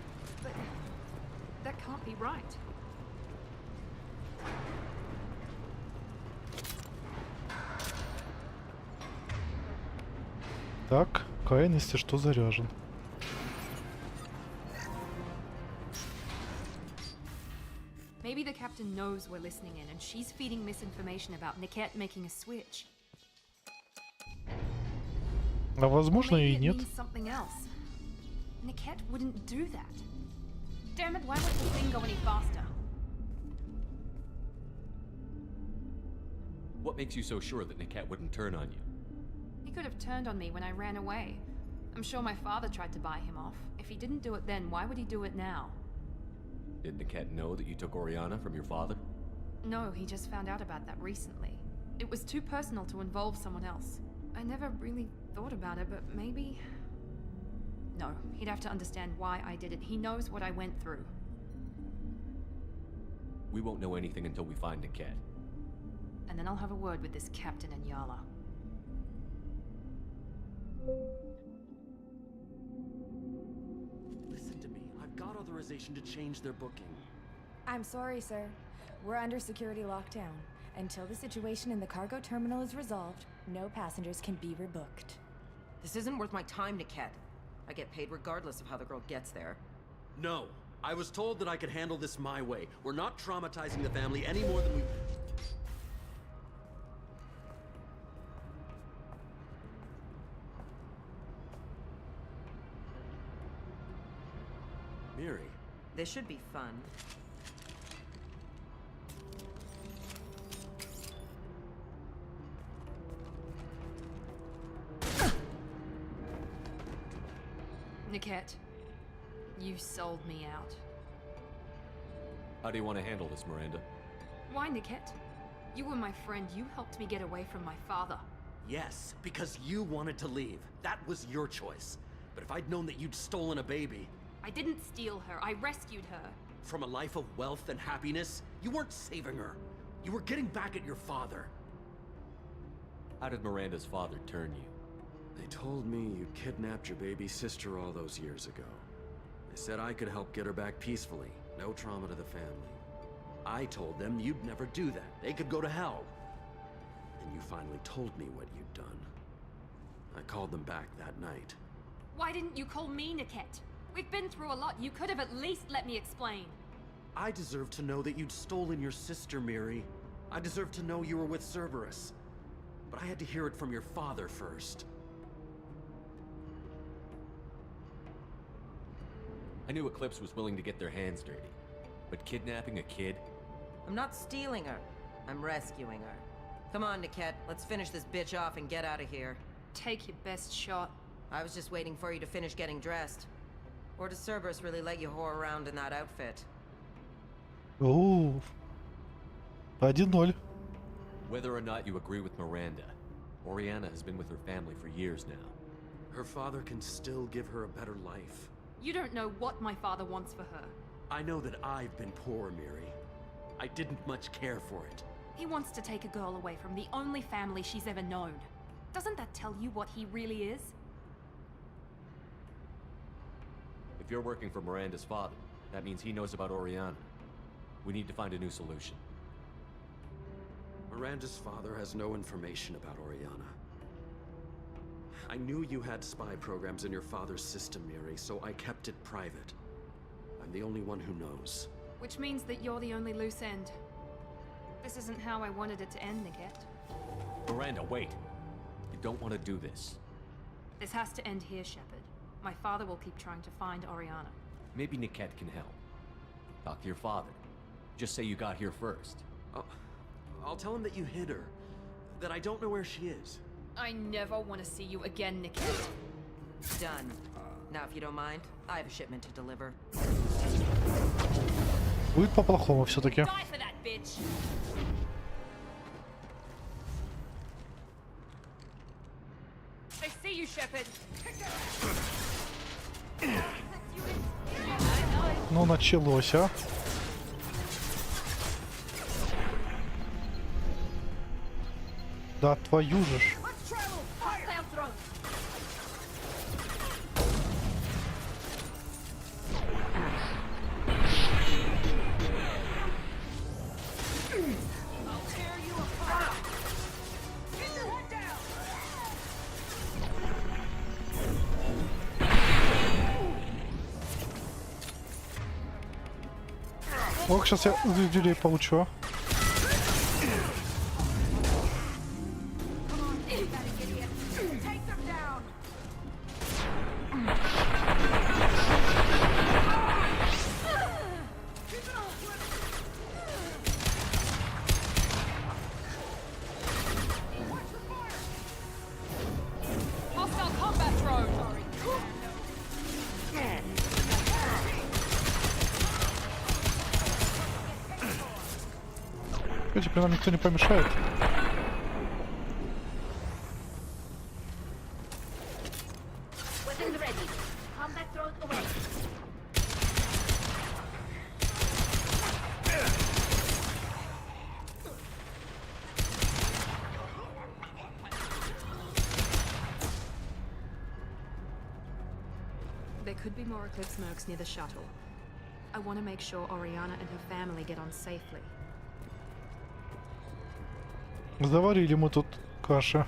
Так, Каин, если что, заряжен. Maybe the captain knows we're listening in, and she's feeding misinformation about Niket making a switch. А возможно Maybe и it нет. means something else. Niket wouldn't do that. Damn it, why won't the thing go any faster? What makes you so sure that Niket wouldn't turn on you? He could have turned on me when I ran away. I'm sure my father tried to buy him off. If he didn't do it then, why would he do it now? Did Niket know that you took Oriana from your father? No, he just found out about that recently. It was too personal to involve someone else. I never really thought about it, but maybe... No, he'd have to understand why I did it. He knows what I went through. We won't know anything until we find Niket. And then I'll have a word with this captain and Yala. Listen to me. I've got authorization to change their booking. I'm sorry, sir. We're under security lockdown. Until the situation in the cargo terminal is resolved, no passengers can be rebooked. This isn't worth my time, Niket. I get paid regardless of how the girl gets there. No. I was told that I could handle this my way. We're not traumatizing the family any more than we... Miri. This should be fun. Niket, you sold me out. How do you want to handle this, Miranda? Why, Niket? You were my friend. You helped me get away from my father. Yes, because you wanted to leave. That was your choice. But if I'd known that you'd stolen a baby... I didn't steal her. I rescued her. From a life of wealth and happiness, you weren't saving her. You were getting back at your father. How did Miranda's father turn you? They told me you kidnapped your baby sister all those years ago. They said I could help get her back peacefully. No trauma to the family. I told them you'd never do that. They could go to hell. Then you finally told me what you'd done. I called them back that night. Why didn't you call me, Niket? We've been through a lot. You could have at least let me explain. I deserve to know that you'd stolen your sister, Miri. I deserve to know you were with Cerberus. But I had to hear it from your father first. I knew Eclipse was willing to get their hands dirty. But kidnapping a kid? I'm not stealing her. I'm rescuing her. Come on, Niket. Let's finish this bitch off and get out of here. Take your best shot. I was just waiting for you to finish getting dressed. Or does Cerberus really let you whore around in that outfit? Оу. 1-0. Whether or not you agree with Miranda, Oriana has been with her family for years now. Her father can still give her a better life. You don't know what my father wants for her. I know that I've been poor, Miri. I didn't much care for it. He wants to take a girl away from the only family she's ever known. Doesn't that tell you what he really is? If you're working for Miranda's father, that means he knows about Oriana. We need to find a new solution. Miranda's father has no information about Oriana. I knew you had spy programs in your father's system, Miri, so I kept it private. I'm the only one who knows. Which means that you're the only loose end. This isn't how I wanted it to end, Niket. Miranda, wait! You don't want to do this. This has to end here, Shepard. My father will keep trying to find Oriana. Maybe Niket can help. Talk to your father. Just say you got here first. I'll tell him that you hid her. That I don't know where she is. I never want to see you again, Niket. Done. Now, if you don't mind, I have a shipment to deliver. Будет по-плохому все-таки. Die for that, bitch. I see you, Shepard. Ну, началось, а. Да, твою же ж. Ох, сейчас я дюлей получу. Теперь нам никто не помешает. There could be more Eclipse mercs near the shuttle. I want to make sure Oriana and her family get on safely. Заварили мы тут каши.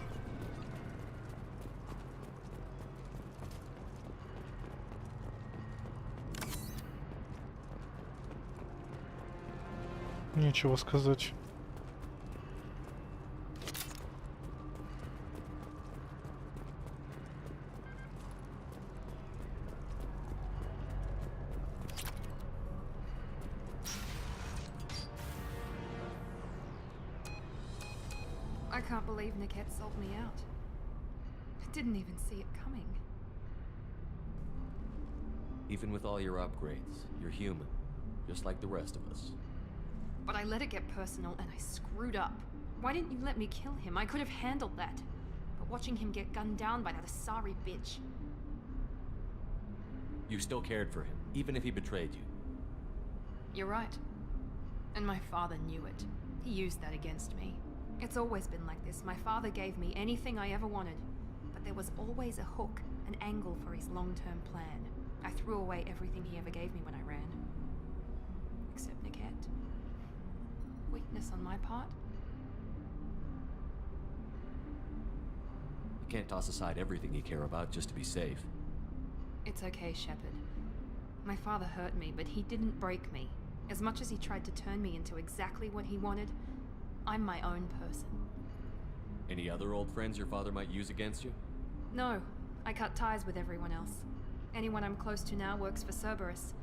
Нечего сказать. I can't believe Niket sold me out. I didn't even see it coming. Even with all your upgrades, you're human, just like the rest of us. But I let it get personal and I screwed up. Why didn't you let me kill him? I could have handled that. But watching him get gunned down by that Asari bitch. You still cared for him, even if he betrayed you. You're right. And my father knew it. He used that against me. It's always been like this. My father gave me anything I ever wanted. But there was always a hook, an angle for his long-term plan. I threw away everything he ever gave me when I ran. Except Niket. Weakness on my part? You can't toss aside everything you care about just to be safe. It's okay, Shepard. My father hurt me, but he didn't break me. As much as he tried to turn me into exactly what he wanted, I'm my own person. Any other old friends your father might use against you? No, I cut ties with everyone else. Anyone I'm close to now works for Cerberus.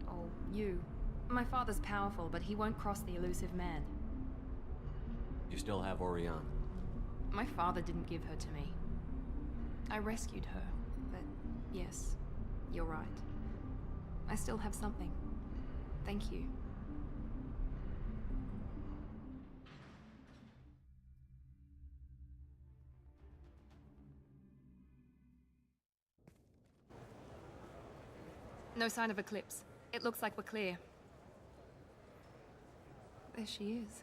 Or you. My father's powerful, but he won't cross the elusive man. You still have Oriana. My father didn't give her to me. I rescued her, but yes, you're right. I still have something. Thank you. No sign of Eclipse. It looks like we're clear. There she is.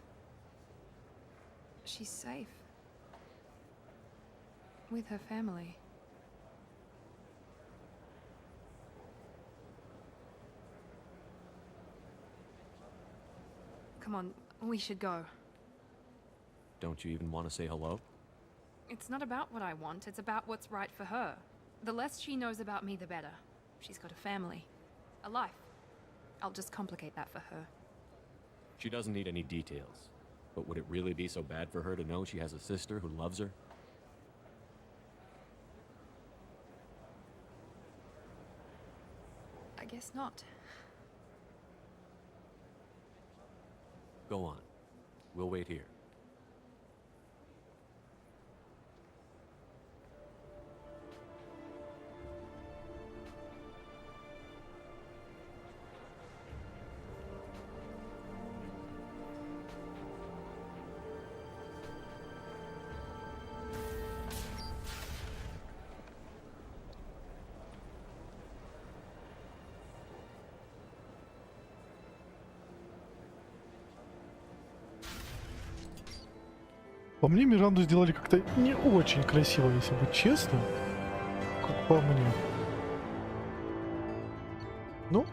She's safe. With her family. Come on, we should go. Don't you even want to say hello? It's not about what I want, it's about what's right for her. The less she knows about me, the better. She's got a family. A life. I'll just complicate that for her. She doesn't need any details. But would it really be so bad for her to know she has a sister who loves her? I guess not. Go on. We'll wait here. По мне, Миранду сделали как-то не очень красиво, если быть честным. Как по мне. Ну,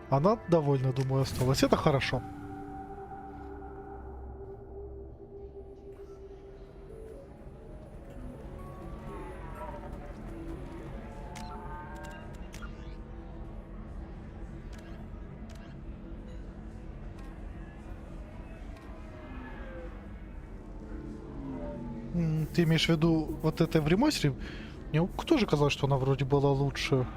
она довольна, думаю, осталась. Это хорошо. Ты имеешь в виду вот это в ремастере? Мне тоже казалось, что она вроде была лучше.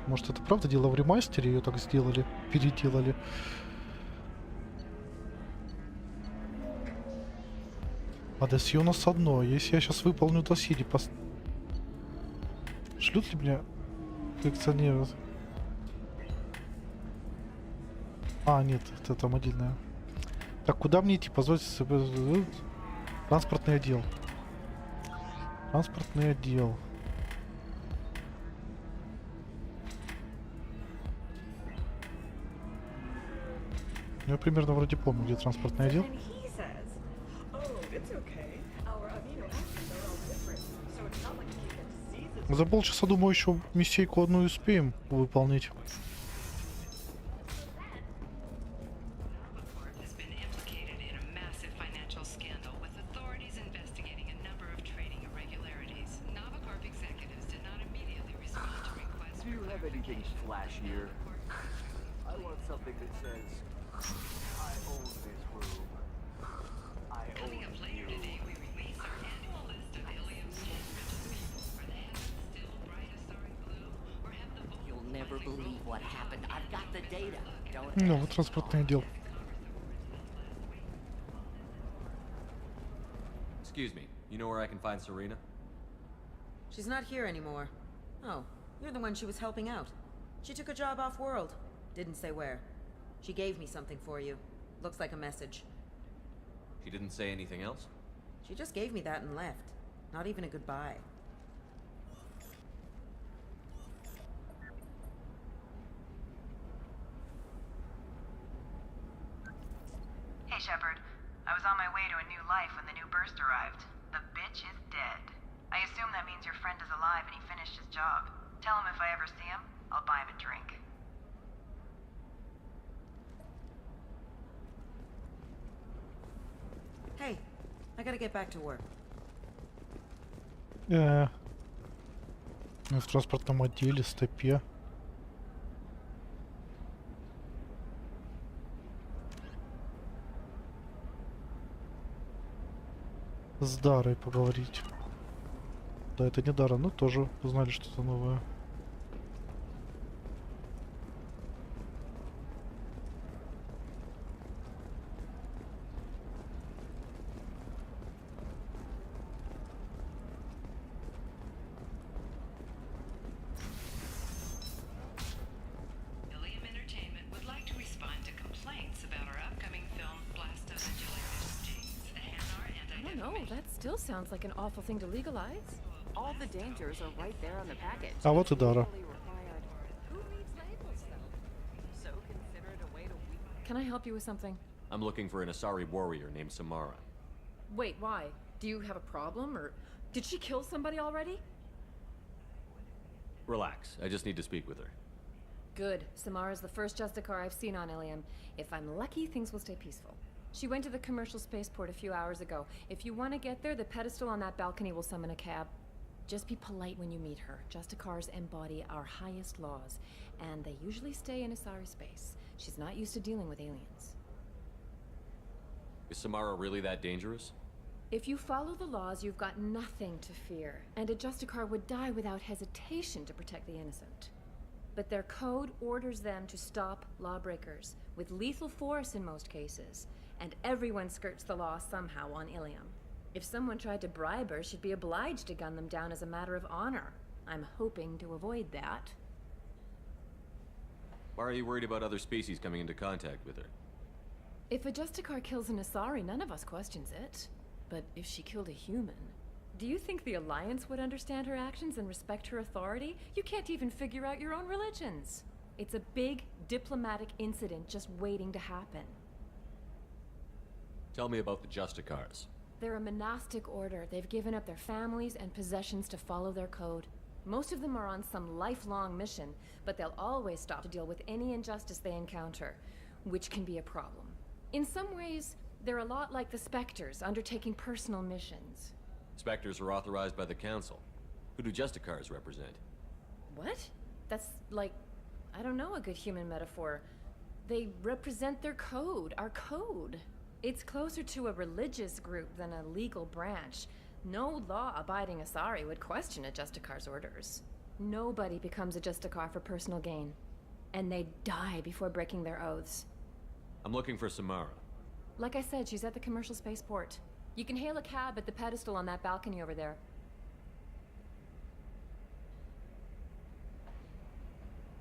Может, это правда дело в ремастере, ее так сделали, переделали. А досье у нас одно. Если я сейчас выполню досье, шлют ли меня коллекционировать? А, нет, это мобильная. Так, куда мне идти? Позвольте. Транспортный отдел. Транспортный отдел. Я примерно вроде помню, где транспортный отдел. За полчаса, думаю, еще миссейку одну успеем выполнить. Ну, вот транспортный отдел. Excuse me, you know where I can find Serena? She's not here anymore. Oh, you're the one she was helping out. She took a job off-world. Didn't say where. She gave me something for you. Looks like a message. She didn't say anything else? She just gave me that and left. Not even a goodbye. Hey, Shepard. I was on my way to a new life when the new burst arrived. The bitch is dead. I assume that means your friend is alive and he finished his job. Tell him if I ever see him, I'll buy him a drink. Hey, I gotta get back to work. В транспортном отделе, стопе. С Дарой поговорить. Да, это не Дара, но тоже узнали что-то новое. Sounds like an awful thing to legalize. All the dangers are right there on the package. А вот и Дара. Can I help you with something? I'm looking for an Asari warrior named Samara. Wait, why? Do you have a problem, or did she kill somebody already? Relax, I just need to speak with her. Good. Samara's the first Justicar I've seen on Ilium. If I'm lucky, things will stay peaceful. She went to the commercial spaceport a few hours ago. If you want to get there, the pedestal on that balcony will summon a cab. Just be polite when you meet her. Justicars embody our highest laws, and they usually stay in Asari space. She's not used to dealing with aliens. Is Samara really that dangerous? If you follow the laws, you've got nothing to fear, and a Justicar would die without hesitation to protect the innocent. But their code orders them to stop lawbreakers, with lethal force in most cases. And everyone skirts the law somehow on Ilium. If someone tried to bribe her, she'd be obliged to gun them down as a matter of honor. I'm hoping to avoid that. Why are you worried about other species coming into contact with her? If a Justicar kills an Asari, none of us questions it. But if she killed a human... Do you think the Alliance would understand her actions and respect her authority? You can't even figure out your own religions. It's a big diplomatic incident just waiting to happen. Tell me about the Justicars. They're a monastic order. They've given up their families and possessions to follow their code. Most of them are on some lifelong mission, but they'll always stop to deal with any injustice they encounter, which can be a problem. In some ways, they're a lot like the Spectres, undertaking personal missions. Spectres are authorized by the Council. Who do Justicars represent? What? That's like, I don't know a good human metaphor. They represent their code, our code. It's closer to a religious group than a legal branch. No law-abiding Asari would question a Justicar's orders. Nobody becomes a Justicar for personal gain. And they die before breaking their oaths. I'm looking for Samara. Like I said, she's at the commercial spaceport. You can hail a cab at the pedestal on that balcony over there.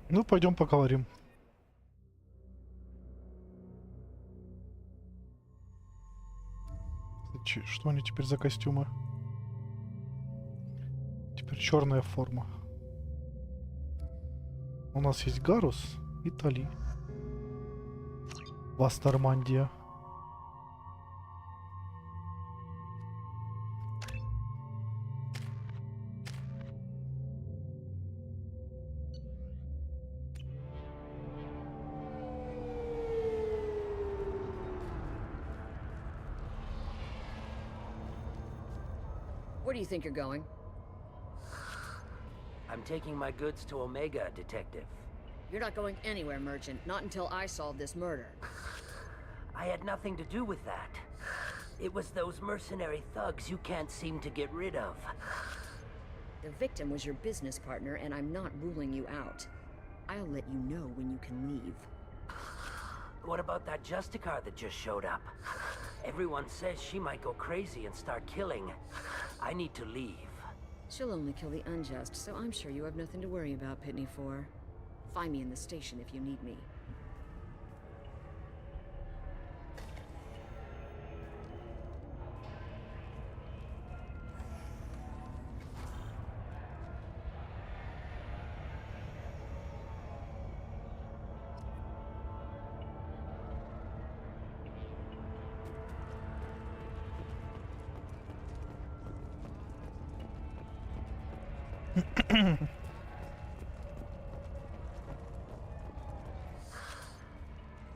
Ну, пойдем поговорим. Что они теперь за костюмы? Теперь черная форма. У нас есть Гарус и Тали. Вастармандия. Where do you think you're going? I'm taking my goods to Omega, Detective. You're not going anywhere, Merchant. Not until I solve this murder. I had nothing to do with that. It was those mercenary thugs you can't seem to get rid of. The victim was your business partner, and I'm not ruling you out. I'll let you know when you can leave. What about that Justicar that just showed up? Everyone says she might go crazy and start killing. I need to leave. She'll only kill the unjust, so I'm sure you have nothing to worry about, Pitney 4. Find me in the station if you need me.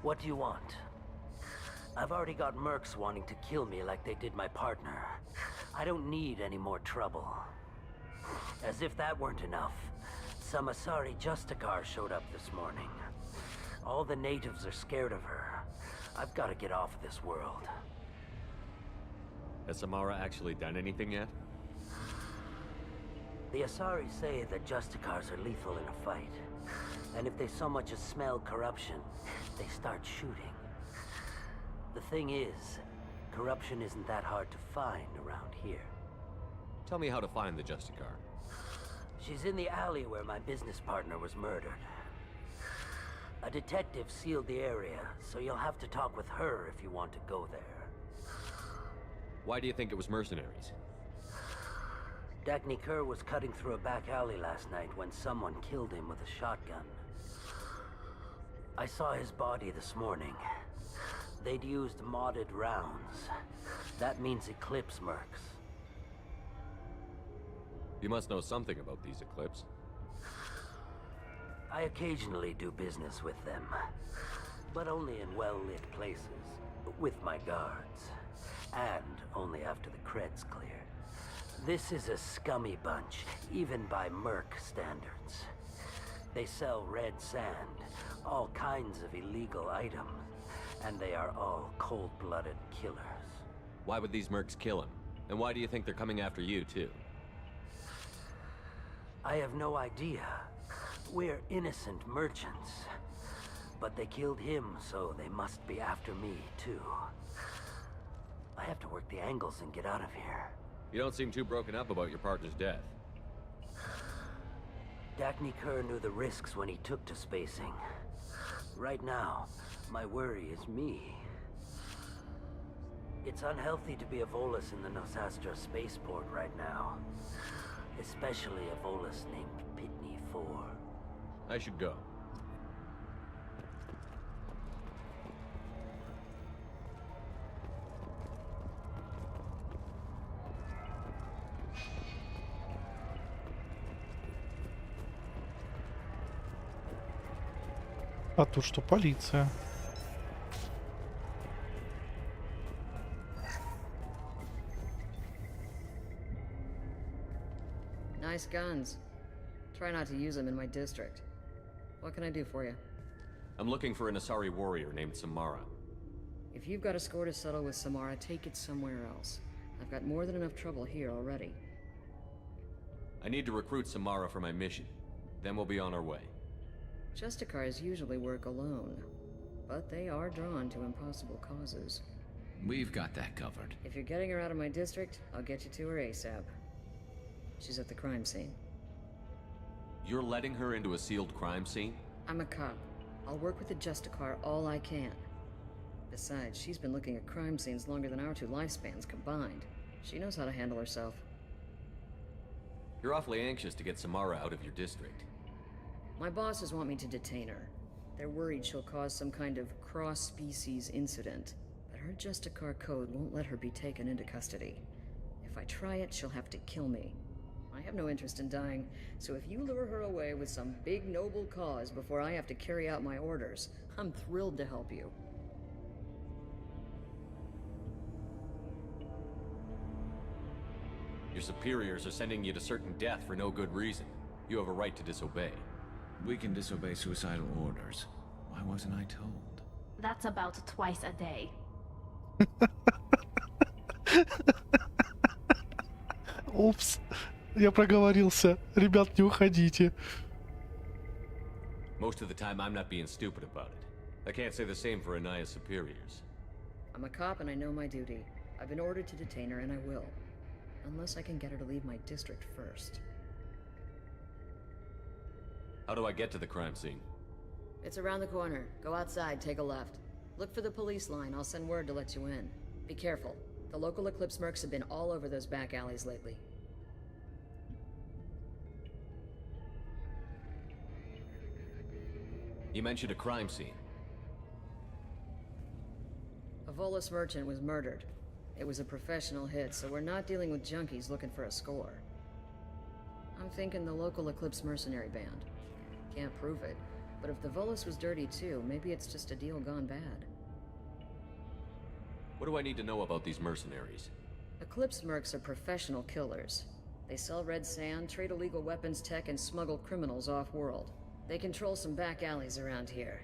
What do you want? I've already got mercs wanting to kill me like they did my partner. I don't need any more trouble. As if that weren't enough, some Asari Justicar showed up this morning. All the natives are scared of her. I've got to get off of this world. Has Samara actually done anything yet? The Asari say that Justicars are lethal in a fight. And if they so much as smell corruption, they start shooting. The thing is, corruption isn't that hard to find around here. Tell me how to find the Justicar. She's in the alley where my business partner was murdered. A detective sealed the area, so you'll have to talk with her if you want to go there. Why do you think it was mercenaries? Dagny Kerr was cutting through a back alley last night when someone killed him with a shotgun. I saw his body this morning. They'd used modded rounds. That means Eclipse mercs. You must know something about these Eclipse. I occasionally do business with them, but only in well-lit places, with my guards, and only after the cred's clear. This is a scummy bunch, even by merc standards. They sell red sand, all kinds of illegal items, and they are all cold-blooded killers. Why would these mercs kill him? And why do you think they're coming after you, too? I have no idea. We're innocent merchants. But they killed him, so they must be after me, too. I have to work the angles and get out of here. You don't seem too broken up about your partner's death. Dagny Kerr knew the risks when he took to spacing. Right now, my worry is me. It's unhealthy to be a Volus in the Nosastra spaceport right now. Especially a Volus named Pitney 4. I should go. А тут что, полиция? Nice guns. Try not to use them in my district. What can I do for you? I'm looking for an Asari warrior named Samara. If you've got a score to settle with Samara, take it somewhere else. I've got more than enough trouble here already. I need to recruit Samara for my mission. Then we'll be on our way. Justicars usually work alone, but they are drawn to impossible causes. We've got that covered. If you're getting her out of my district, I'll get you to her ASAP. She's at the crime scene. You're letting her into a sealed crime scene? I'm a cop. I'll work with the Justicar all I can. Besides, she's been looking at crime scenes longer than our 2 lifespans combined. She knows how to handle herself. You're awfully anxious to get Samara out of your district. My bosses want me to detain her. They're worried she'll cause some kind of cross-species incident, but her Justicar code won't let her be taken into custody. If I try it, she'll have to kill me. I have no interest in dying, so if you lure her away with some big noble cause before I have to carry out my orders, I'm thrilled to help you. Your superiors are sending you to certain death for no good reason. You have a right to disobey. We can disobey suicidal orders. Why wasn't I told? That's about twice a day. Упс. Я проговорился. Ребят, не уходите. Most of the time I'm not being stupid about it. I can't say the same for Anaya's superiors. I'm a cop and I know my duty. I've been ordered to detain her and I will. Unless I can get her to leave my district first. How do I get to the crime scene? It's around the corner. Go outside, take a left. Look for the police line. I'll send word to let you in. Be careful. The local Eclipse mercs have been all over those back alleys lately. You mentioned a crime scene. A Volus merchant was murdered. It was a professional hit, so we're not dealing with junkies looking for a score. I'm thinking the local Eclipse mercenary band. Can't prove it, but if the Volus was dirty too, maybe it's just a deal gone bad. What do I need to know about these mercenaries? Eclipse mercs are professional killers. They sell red sand, trade illegal weapons tech, and smuggle criminals off-world. They control some back alleys around here.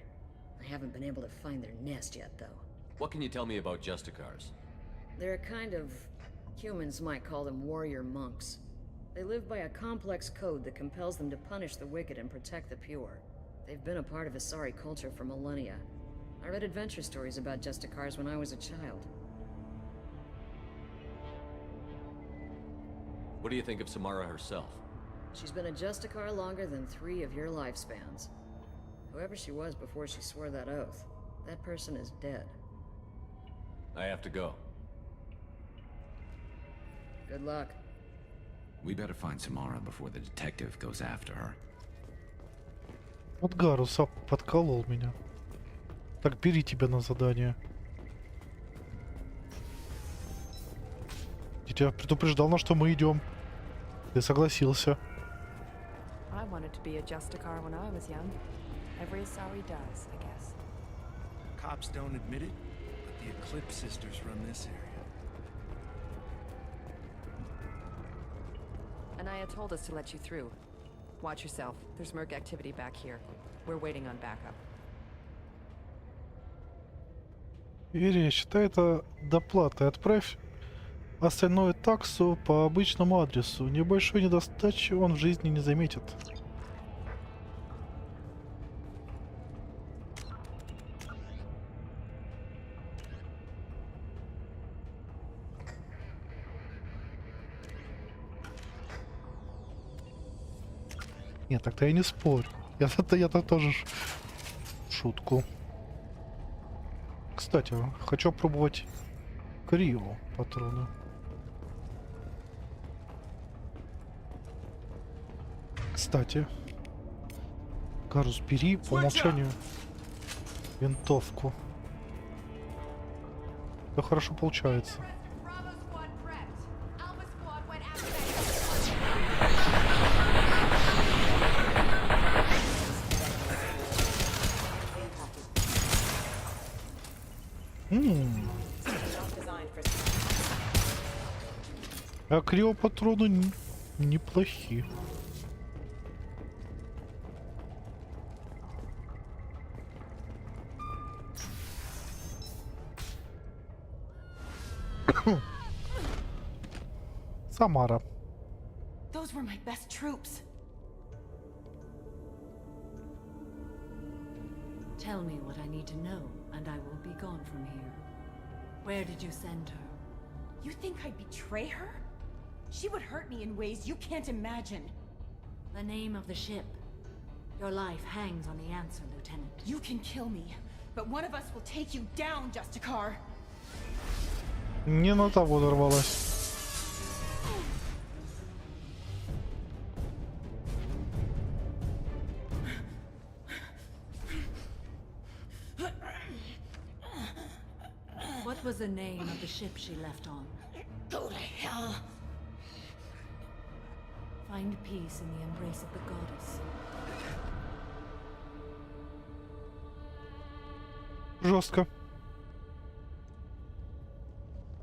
I haven't been able to find their nest yet, though. What can you tell me about Justicars? They're a kind of... humans might call them warrior monks. They live by a complex code that compels them to punish the wicked and protect the pure. They've been a part of Asari culture for millennia. I read adventure stories about Justicars when I was a child. What do you think of Samara herself? She's been a Justicar longer than 3 of your lifespans. Whoever she was before she swore that oath, that person is dead. I have to go. Good luck. We better find Samara before the detective goes after her. Вот Гарус подколол меня. Так, бери тебя на задание. Я тебя предупреждал, на что мы идем. Ты согласился. I wanted to be a Justicar when I was young. Every Asari does, I guess. Cops don't admit it, but the Eclipse sisters run this area. Anaya told us to let you through. Watch yourself. There's merc activity back here. We're waiting on backup. Ирия, считай это доплатой. Отправь остальную таксу по обычному адресу. Небольшой недостачи он в жизни не заметит. Нет, так-то я не спорю. Я-то тоже шутку. Кстати, хочу пробовать крио патроны. Кстати, Гарус, бери по умолчанию винтовку. Это хорошо получается. А криопатроны неплохие. Самара. Those were my best troops. Tell me what I need to know, and I will be gone from here. Where did you send her? You think I'd betray her? She would hurt me in ways you can't imagine. The name of the ship. Your life hangs on the answer, Lieutenant. You can kill me, but one of us will take you down, Justicar. Не на того дорвалась. What was the name of the ship she left on? Go to hell. Find peace in the embrace of the goddess. Жестко.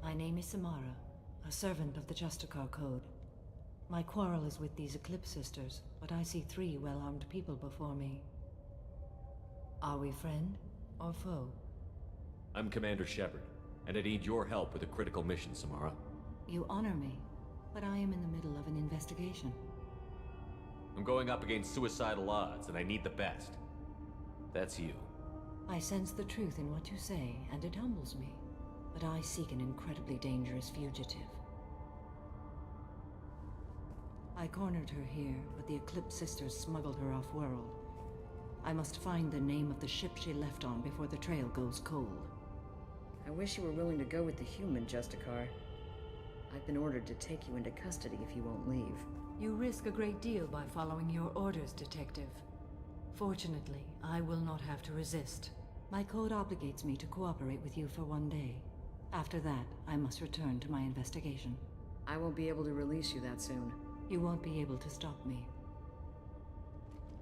My name is Samara, a servant of the Justicar Code. My quarrel is with these Eclipse Sisters, but I see 3 well-armed people before me. Are we friend or foe? I'm Commander Shepard, and I need your help with a critical mission, Samara. You honor me, but I am in the middle of an investigation. I'm going up against suicidal odds, and I need the best. That's you. I sense the truth in what you say, and it humbles me. But I seek an incredibly dangerous fugitive. I cornered her here, but the Eclipse Sisters smuggled her off-world. I must find the name of the ship she left on before the trail goes cold. I wish you were willing to go with the human, Justicar. I've been ordered to take you into custody if you won't leave. You risk a great deal by following your orders, Detective. Fortunately, I will not have to resist. My code obligates me to cooperate with you for 1 day. After that, I must return to my investigation. I won't be able to release you that soon. You won't be able to stop me.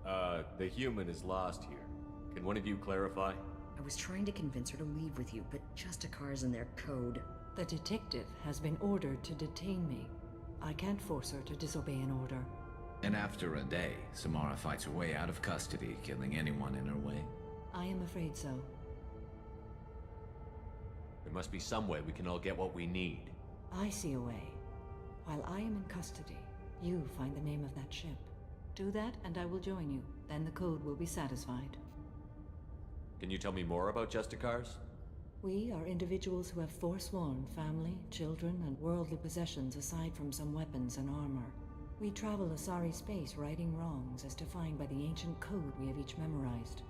The human is lost here. Can one of you clarify? I was trying to convince her to leave with you, but Justicar's in their code. The detective has been ordered to detain me. I can't force her to disobey an order. And after a day, Samara fights her way out of custody, killing anyone in her way. I am afraid so. There must be some way we can all get what we need. I see a way. While I am in custody, you find the name of that ship. Do that and I will join you. Then the code will be satisfied. Can you tell me more about Justicars? We are individuals who have forsworn family, children, and worldly possessions aside from some weapons and armor. We travel Asari space righting wrongs as defined by the ancient code we have each memorized.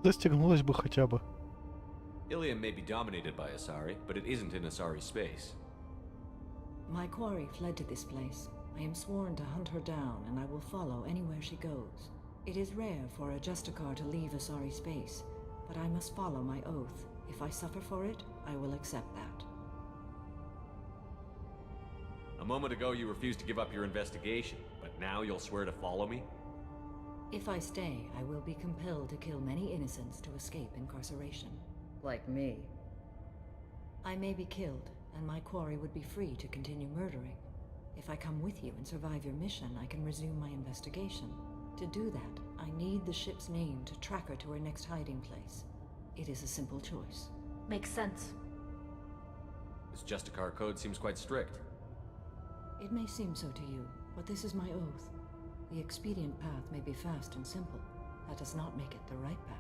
Достигнулось бы хотя бы. Ilium may be dominated by Asari, but it isn't in Asari space. My quarry fled to this place. I am sworn to hunt her down, and I will follow anywhere she goes. It is rare for a Justicar to leave Asari space, but I must follow my oath. If I suffer for it, I will accept that. A moment ago you refused to give up your investigation, but now you'll swear to follow me? If I stay, I will be compelled to kill many innocents to escape incarceration. Like me. I may be killed, and my quarry would be free to continue murdering. If I come with you and survive your mission, I can resume my investigation. To do that, I need the ship's name to track her to her next hiding place. It is a simple choice. Makes sense. This Justicar code seems quite strict. It may seem so to you, but this is my oath. The expedient path may be fast and simple. That does not make it the right path.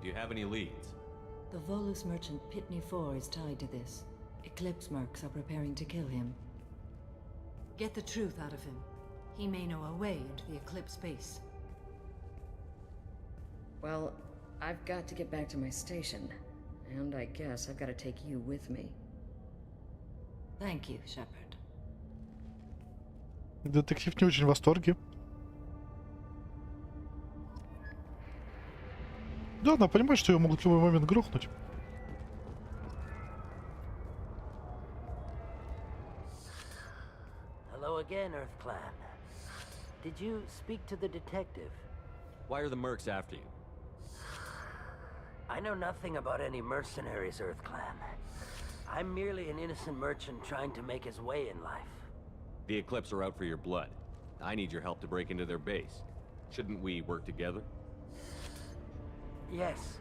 Do you have any leads? The Volus merchant Pitney 4 is tied to this. Eclipse mercs are preparing to kill him. Get the truth out of him. He may know a way into the Eclipse base. Well, I've got to get back to my station. And I guess I've got to take you with me. Thank you, Shepard. Детектив не очень в восторге. Да, она понимает, что ее могут в любой момент грохнуть. Hello again, Earth Clan. Did you speak to the detective? Why are the mercs after you? I know nothing about any mercenaries, Earth Clan. I'm merely an innocent merchant trying to make his way in life. The Eclipse are out for your blood. I need your help to break into their base. Shouldn't we work together? Yes,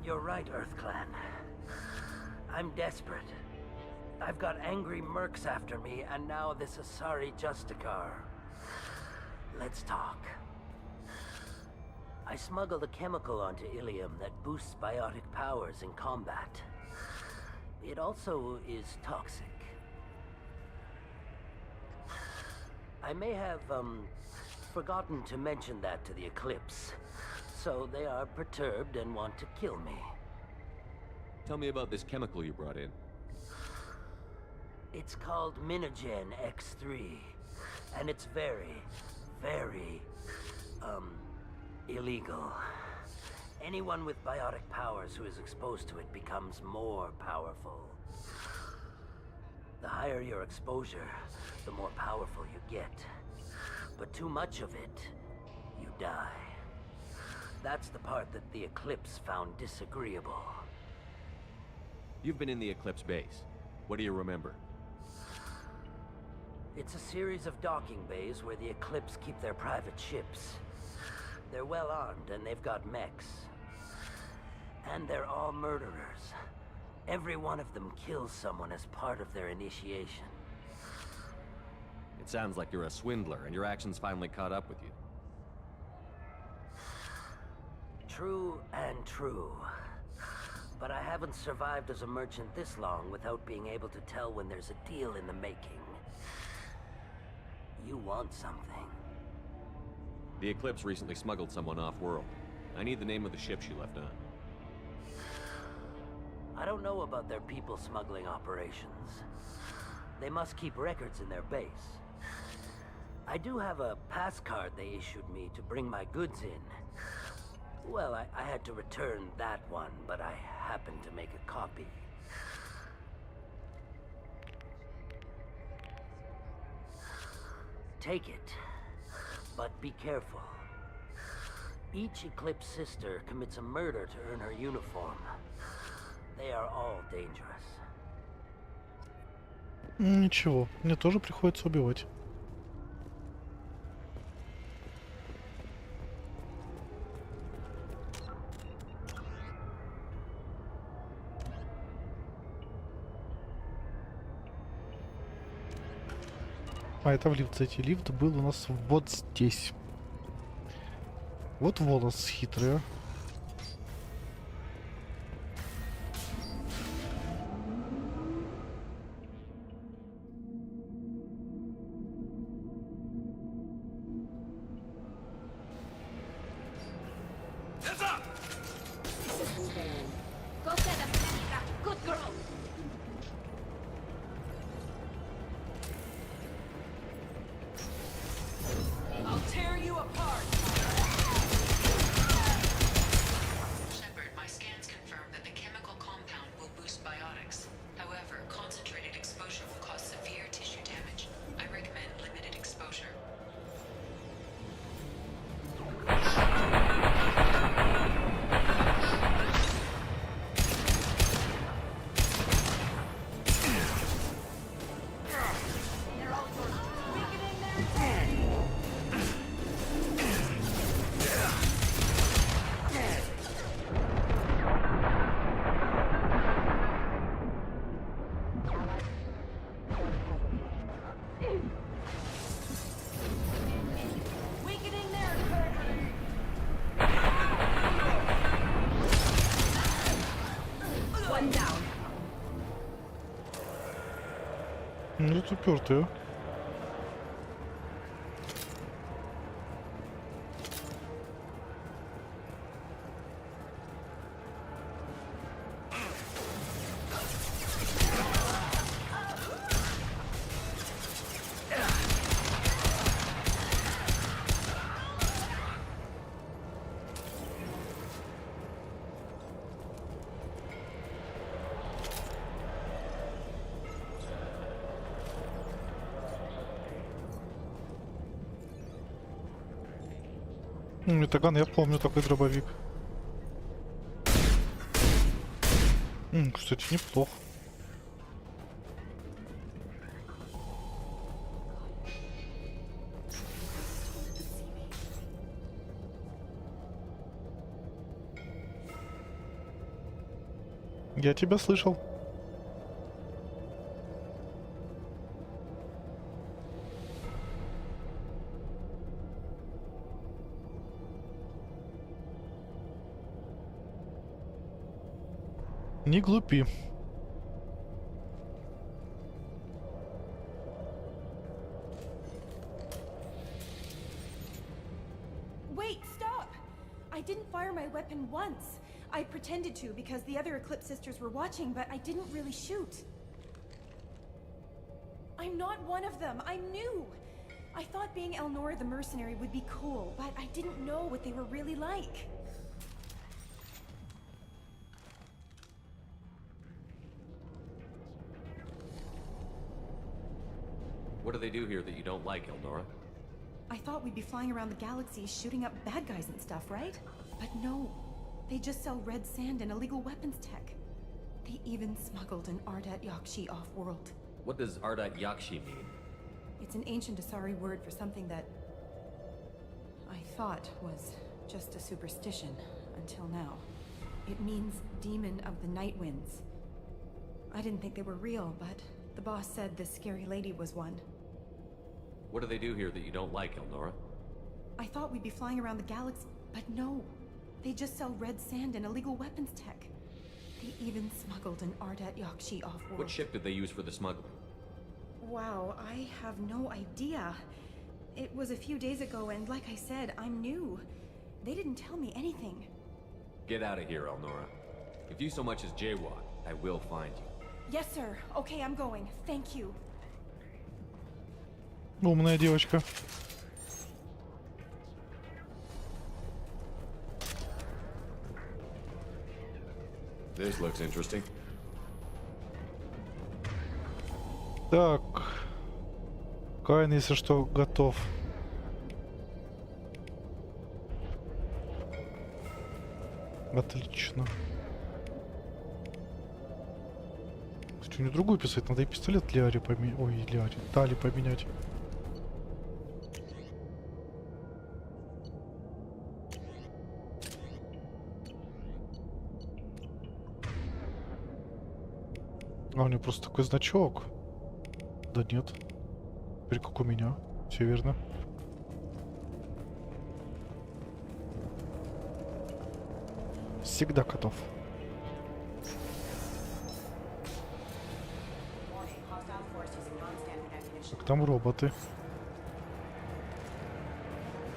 you're right, Earth Clan. I'm desperate. I've got angry mercs after me, and now this Asari Justicar. Let's talk. I smuggled a chemical onto Ilium that boosts biotic powers in combat. It also is toxic. I may have, forgotten to mention that to the Eclipse, so they are perturbed and want to kill me. Tell me about this chemical you brought in. It's called Minogen X3, and it's very, very, illegal. Anyone with biotic powers who is exposed to it becomes more powerful. The higher your exposure, the more powerful you get. But too much of it, you die. That's the part that the Eclipse found disagreeable. You've been in the Eclipse base. What do you remember? It's a series of docking bays where the Eclipse keep their private ships. They're well armed and they've got mechs. And they're all murderers. Every one of them kills someone as part of their initiation. It sounds like you're a swindler and your actions finally caught up with you. True and true. But I haven't survived as a merchant this long without being able to tell when there's a deal in the making. You want something. The Eclipse recently smuggled someone off-world. I need the name of the ship she left on. I don't know about their people smuggling operations. They must keep records in their base. I do have a pass card they issued me to bring my goods in. Well, I had to return that one, but I happened to make a copy. Take it, but be careful. Each Eclipse sister commits a murder to earn her uniform. They are all dangerous. Ничего, мне тоже приходится убивать. А, это в лифт зайти. Лифт был у нас вот здесь. Вот волос хитрый. Shepard, my scans confirm that the chemical compound will boost biotics. However, concentrated exposure will cause severe tissue damage. I recommend limited exposure. Ну, тут упертый. Метаган, я помню такой дробовик. Кстати, неплохо. Я тебя слышал. Не глупи. Wait, stop! I didn't fire my weapon once. I pretended to because the other Eclipse sisters were watching, but I didn't really shoot. I'm not one of them. I'm new. I thought being Elnora the mercenary would be cool, but I didn't know what they were really like. What do they do here that you don't like, Elnora? I thought we'd be flying around the galaxy shooting up bad guys and stuff, right? But no. They just sell red sand and illegal weapons tech. They even smuggled an Ardat Yakshi off-world. What does Ardat Yakshi mean? It's an ancient Asari word for something that I thought was just a superstition until now. It means demon of the night winds. I didn't think they were real, but the boss said this scary lady was one. What do they do here that you don't like, Elnora? I thought we'd be flying around the galaxy, but no. They just sell red sand and illegal weapons tech. They even smuggled an Ardat Yakshi off-world. What ship did they use for the smuggling? Wow, I have no idea. It was a few days ago, and like I said, I'm new. They didn't tell me anything. Get out of here, Elnora. If you so much as jaywalk, I will find you. Yes, sir. Okay, I'm going. Thank you. Умная девочка. This looks interesting. Так. Каин, если что, готов. Отлично. Что-нибудь другую писать? Надо и пистолет Лиари поменять. Ой, Лиари. Тали поменять. А у него просто такой значок. Да нет. Теперь как у меня. Все верно. Всегда готов. Как там роботы?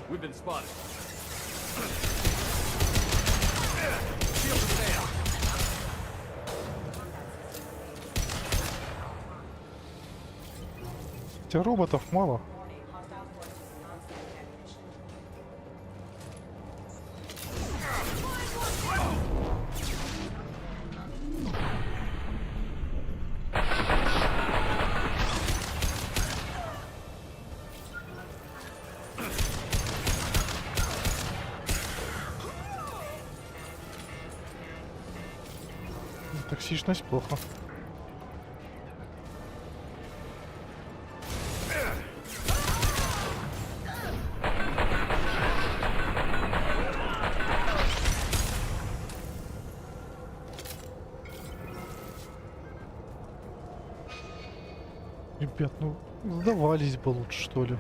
We've been spotted. Хотя роботов мало. Токсичность плохо. Ребят, ну сдавались бы лучше, что ли.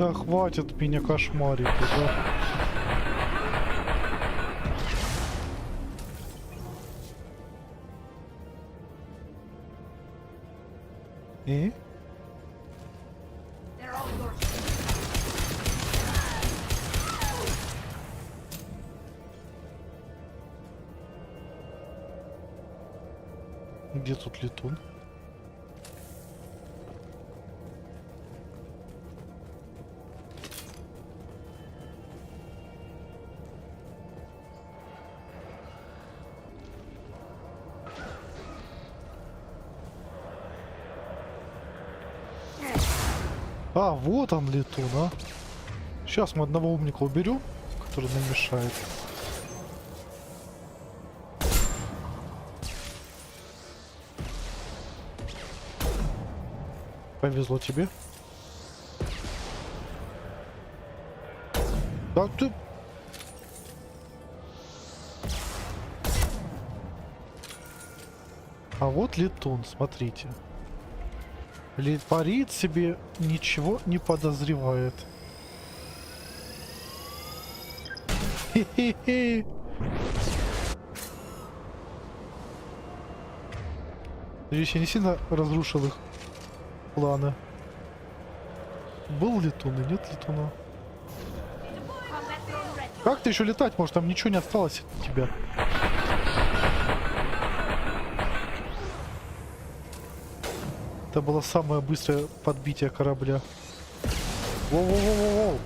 Да хватит меня кошмарить уже. И? Где тут летун? А, вот он летун, а. Сейчас мы одного умника уберем, который нам мешает. Повезло тебе. Да ты... А вот летун, смотрите. Парит себе, ничего не подозревает. Хе-хе-хе. Надеюсь, я не сильно разрушил их планы. Был летун и нет летуна. Как ты еще летать можешь? Там ничего не осталось от тебя. Это было самое быстрое подбитие корабля. Воу-воу-воу-воу-воу.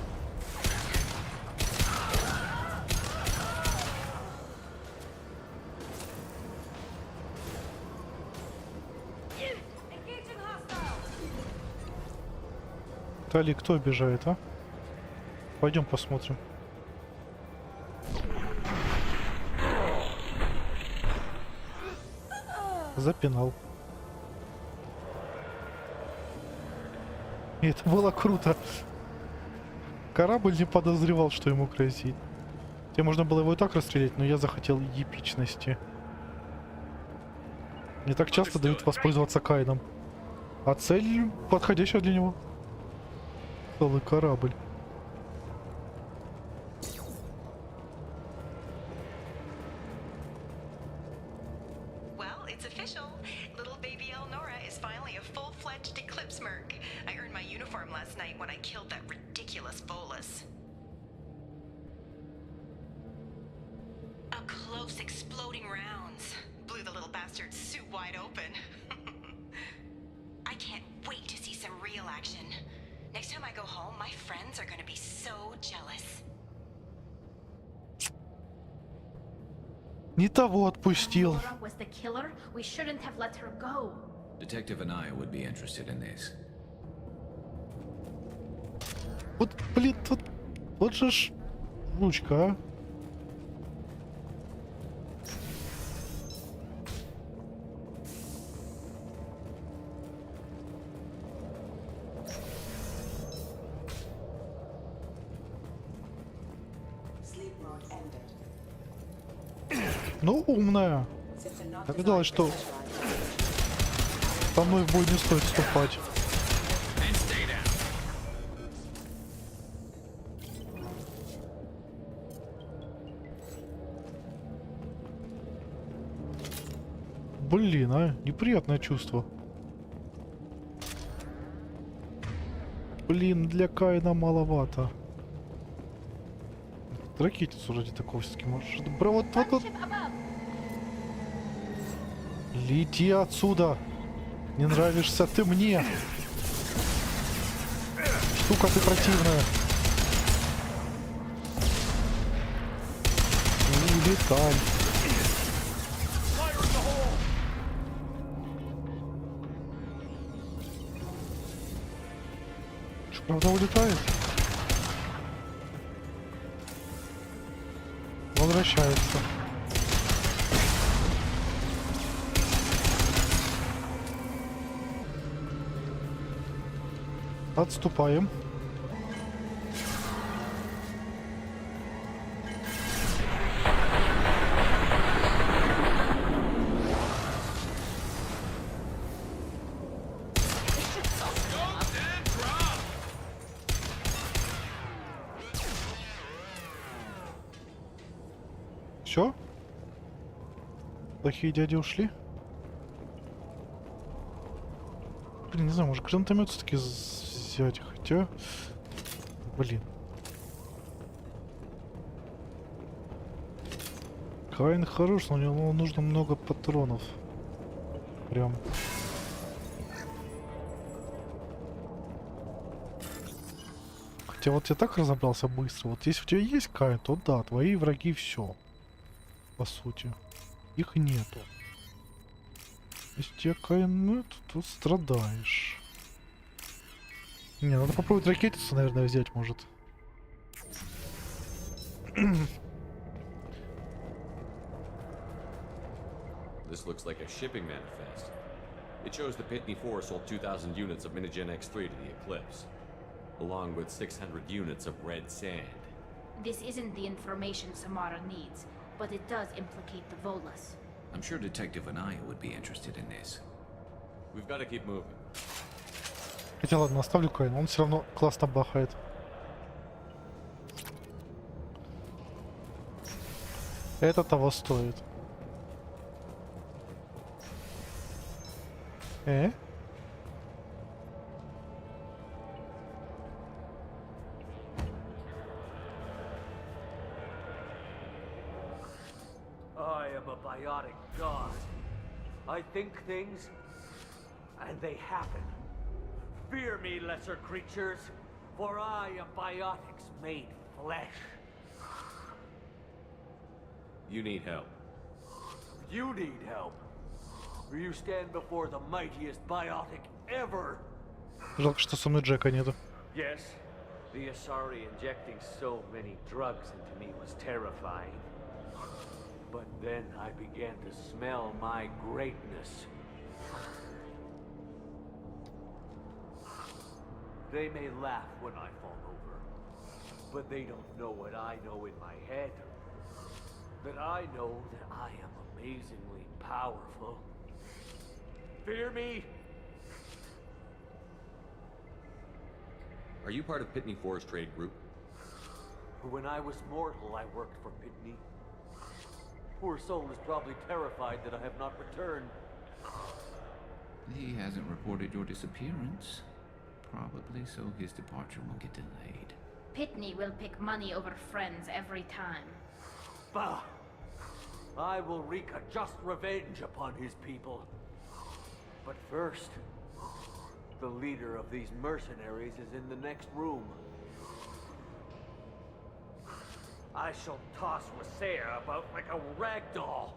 Тали, кто обижает, а? Пойдем посмотрим. Запинал. И это было круто. Корабль не подозревал, что ему грозит. Тебе можно было его и так расстрелять, но я захотел эпичности. Не так часто дают воспользоваться Кайном. А цель подходящая для него. Целый корабль. Не того отпустил. Detective Anaya would be interested in this. Вот, блин, вот же ж ручка, а. Ну, умная. Догадалась, что со мной в бой не стоит вступать. Блин, а, неприятное чувство. Блин, для Каина маловато. Ракетицу ради такого все-таки можешь. Бро, вот. Лети отсюда. Не нравишься ты мне. Штука ты противная. Улетай. Что, правда улетает? Возвращается. Отступаем. Все? Плохие дяди ушли? Блин, не знаю, может гранатомет все-таки взять, хотя... Блин. Кайн хорош, но у него нужно много патронов. Прям. Хотя вот я так разобрался быстро. Вот если у тебя есть Кайн, то да, твои враги все. По сути. Их нету. Если у тебя Кайн нет, то страдаешь. Не, надо попробовать ракетицу, наверное, взять, может. This looks like a shipping manifest. It shows the Pitney 4 sold 2,000 units of Minigen X3 to the Eclipse, along with 600 units of red sand. This isn't the information Samara needs, but it does implicate the Volas. I'm sure Detective Anaya would be interested in this. We've got to keep moving. Хотя ладно, оставлю Кайн, он все равно классно бахает. Это того стоит. I am a biotic god. I think things, and they happen. Fear me, lesser creatures, for I am biotics made flesh. You need help. You need help. For you stand before the mightiest biotic ever. Жалко, что со мной Джека нету. Yes, the Asari injecting so many drugs into me was terrifying. But then I began to smell my greatness. They may laugh when I fall over, but they don't know what I know in my head. That I know that I am amazingly powerful. Fear me? Are you part of Pitney 4's trade group? When I was mortal, I worked for Pitney. Poor soul is probably terrified that I have not returned. He hasn't reported your disappearance. Probably so his departure won't get delayed. Pitney will pick money over friends every time. Bah! I will wreak a just revenge upon his people. But first, the leader of these mercenaries is in the next room. I shall toss Wasea about like a rag doll.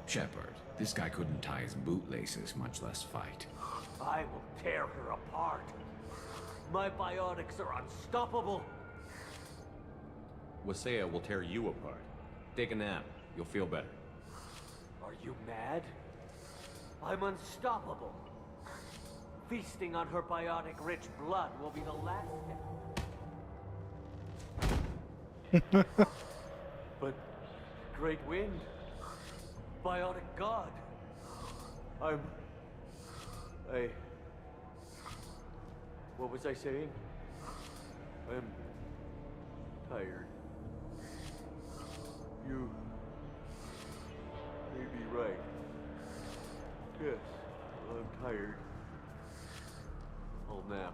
Shepard, this guy couldn't tie his bootlaces, much less fight. I will tear her apart. My biotics are unstoppable. Wasea will tear you apart. Take a nap. You'll feel better. Are you mad? I'm unstoppable. Feasting on her biotic-rich blood will be the last step. But Great Wind, biotic god, what was I saying? I'm tired. You may be right. Yes, I'm tired. I'll nap.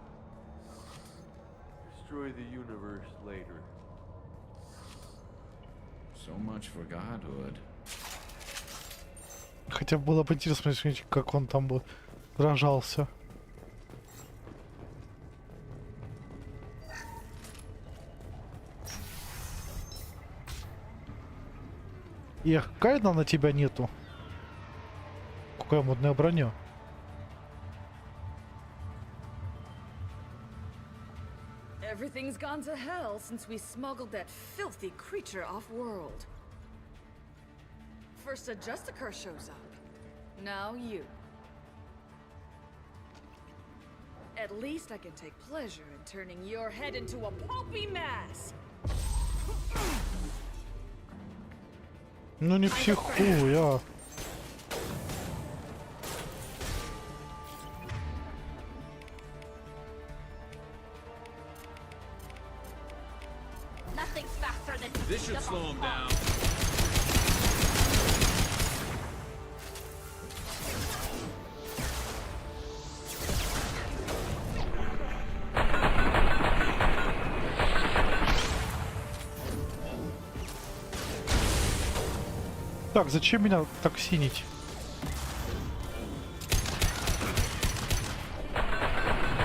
Destroy the universe later. So much for godhood. Хотя было бы интересно посмотреть, как он там бы сражался. Эх, Кайна на тебя нету. Какая модная броня. Everything's gone to hell since we smuggled that filthy creature off-world. First a Justicar shows up. Now you. At least I can take pleasure in turning your head into a pulpy mass. Ну не психуй, а. Nothing faster than This should slow him down. Так, зачем меня так синить?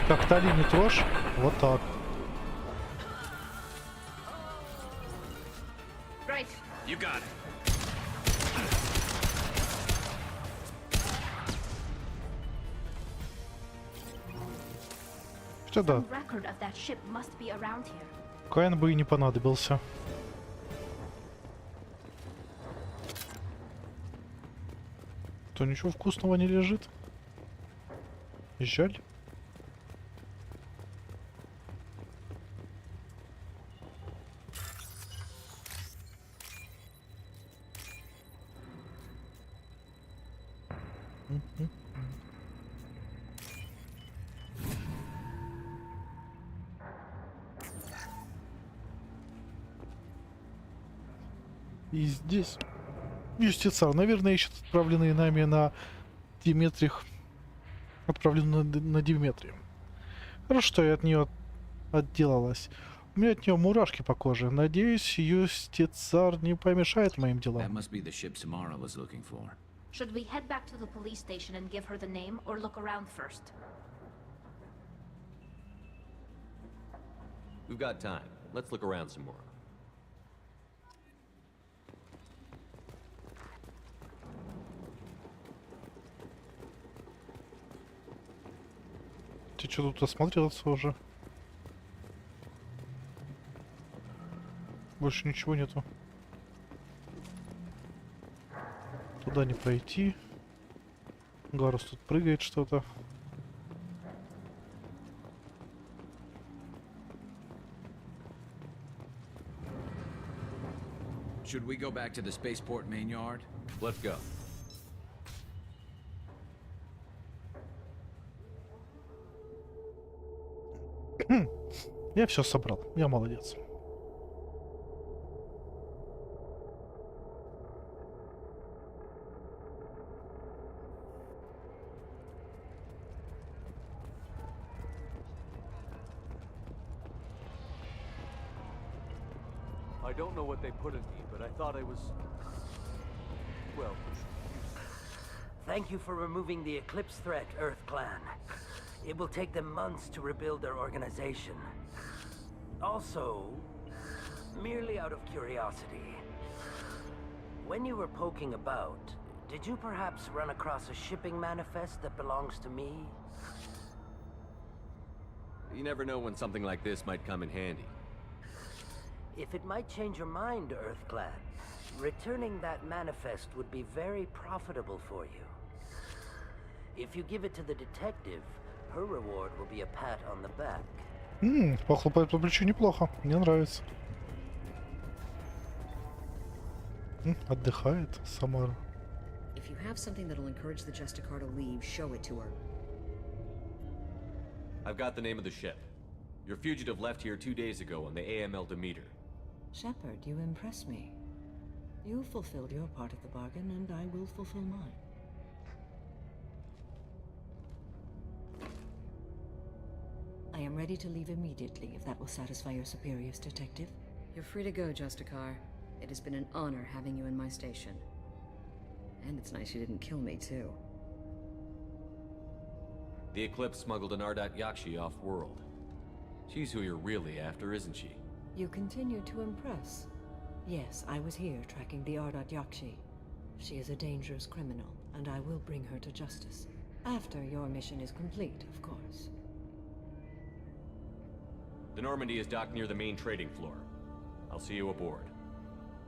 Так, Тали не трожь. Вот так. Right. You got it. Что да? Some record of that ship must be around here. Каин бы и не понадобился. То ничего вкусного не лежит. Жаль. И здесь юстициар, наверное, ищет отправленные нами на Диметриях. Отправленные на Диметрию. Хорошо, что я от нее отделалась. У меня от нее мурашки по коже. Надеюсь, юстициар не помешает моим делам. Should we head back to the police station and give her the name, or look around first? We've got time. Let's look around some more. Ты что тут осмотрелся уже? Больше ничего нету. Туда не пройти. Гарус тут прыгает что-то. Should we go back to the spaceport main yard? Let's go. Я все собрал. Я молодец. I don't know what they put in me, but I thought I was... well... Thank you for removing the Eclipse threat, Earth Clan. It will take them months to rebuild their organization. Also, merely out of curiosity, when you were poking about, did you perhaps run across a shipping manifest that belongs to me? You never know when something like this might come in handy. If it might change your mind, Earth Clan, returning that manifest would be very profitable for you. If you give it to the detective, her reward will be a pat on the back. Похлопать по плечу неплохо. Мне нравится. Отдыхает Самара. If you have something that'll encourage the Justicar to leave, show it to her. I've got the name of the ship. Your fugitive left here 2 days ago on the AML Demeter. Shepard, you impress me. You fulfilled your part of the bargain, and I will fulfill mine. I am ready to leave immediately, if that will satisfy your superiors, Detective. You're free to go, Justicar. It has been an honor having you in my station. And it's nice you didn't kill me, too. The Eclipse smuggled an Ardat Yakshi off-world. She's who you're really after, isn't she? You continue to impress. Yes, I was here tracking the Ardat Yakshi. She is a dangerous criminal, and I will bring her to justice. After your mission is complete, of course. The Normandy is docked near the main trading floor. I'll see you aboard.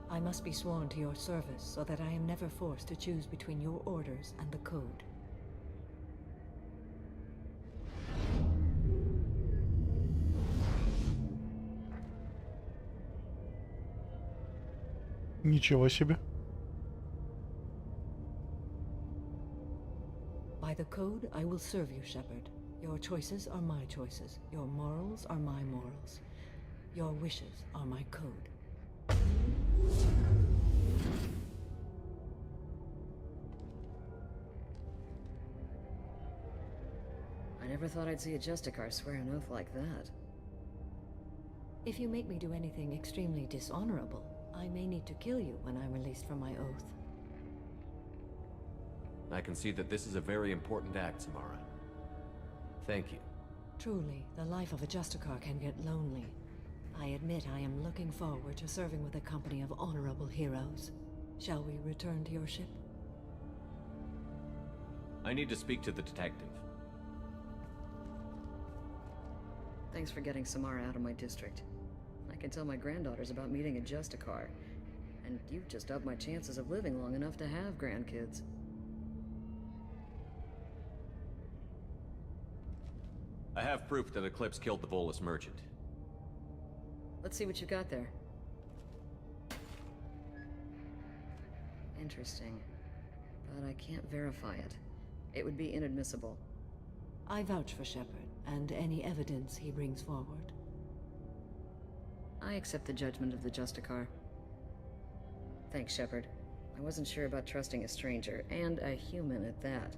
I must be sworn to your service so that I am never forced to choose between your orders and the code. Ничего себе. By the code, I will serve you, Shepard. Your choices are my choices. Your morals are my morals. Your wishes are my code. Never thought I'd see a Justicar swear an oath like that. If you make me do anything extremely dishonorable, I may need to kill you when I'm released from my oath. I can see that this is a very important act, Samara. Thank you. Truly, the life of a Justicar can get lonely. I admit I am looking forward to serving with a company of honorable heroes. Shall we return to your ship? I need to speak to the detective. Thanks for getting Samara out of my district. I can tell my granddaughters about meeting a Justicar, and you've just upped my chances of living long enough to have grandkids. I have proof that Eclipse killed the Volus merchant. Let's see what you got there. Interesting. But I can't verify it. It would be inadmissible. I vouch for Shepard, and any evidence he brings forward. I accept the judgment of the Justicar. Thanks, Shepard. I wasn't sure about trusting a stranger, and a human at that.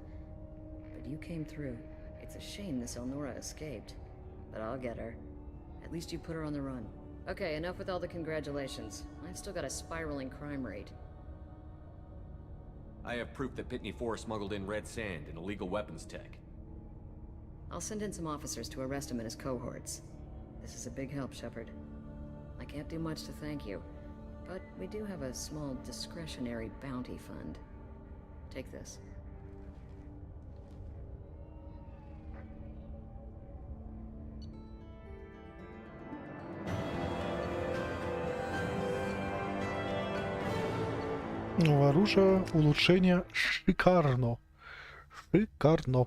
But you came through. It's a shame this Elnora escaped. But I'll get her. At least you put her on the run. Okay, enough with all the congratulations. I've still got a spiraling crime rate. I have proof that Pitney 4 smuggled in red sand and illegal weapons tech. I'll send in some officers to arrest him and his cohorts. This is a big help, Shepard. I can't do much to thank you, but we do have a small discretionary bounty fund. Take this. Оружие, улучшение, шикарно. Шикарно.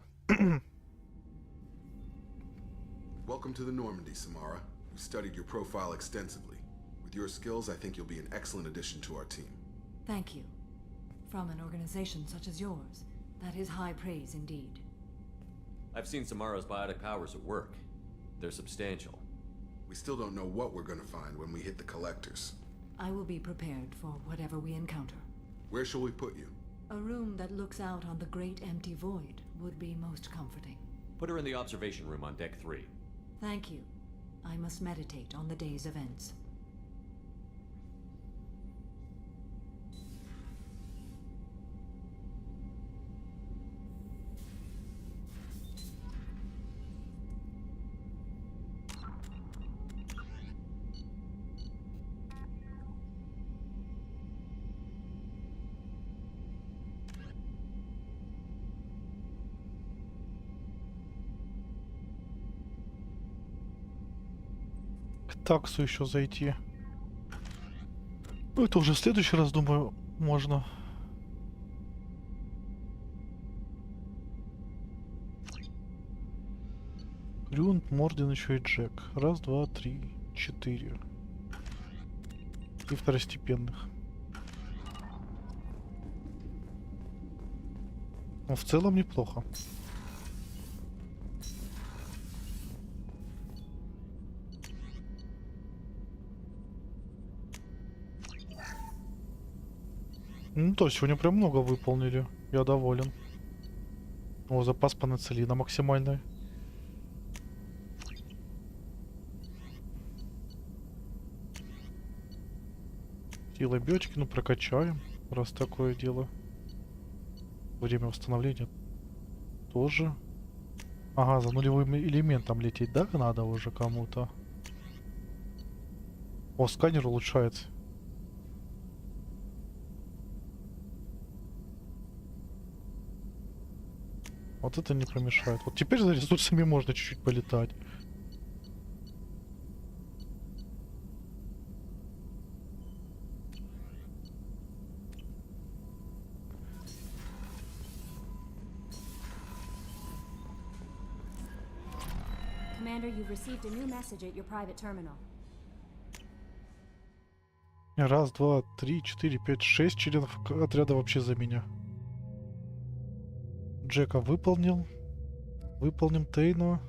Welcome to the Normandy, Samara. We studied your profile extensively. With your skills, I think you'll be an excellent addition to our team. Thank you. From an organization such as yours, that is high praise indeed. I've seen Samara's biotic powers at work. They're substantial. We still don't know what we're gonna find when we hit the collectors. I will be prepared for whatever we encounter. Where shall we put you? A room that looks out on the great empty void would be most comforting. Put her in the observation room on deck 3. Thank you. I must meditate on the day's events. Таксу еще зайти. Ну, это уже в следующий раз, думаю, можно. Крюнт, Морден, еще и Джек. Раз, два, три, 4. И второстепенных. Но в целом неплохо. Ну то, сегодня прям много выполнили. Я доволен. О, запас панацелина максимальный. Сила биотики, ну прокачаем, раз такое дело. Время восстановления тоже. Ага, за нулевым элементом лететь, да, надо уже кому-то. О, сканер улучшается. Вот это не помешает. Вот теперь за ресурсами можно чуть-чуть полетать. Commander, you've received a new message at your private terminal. Раз, два, три, 4, 5, 6 членов отряда вообще за меня. Джека выполнил. Выполним Тейна,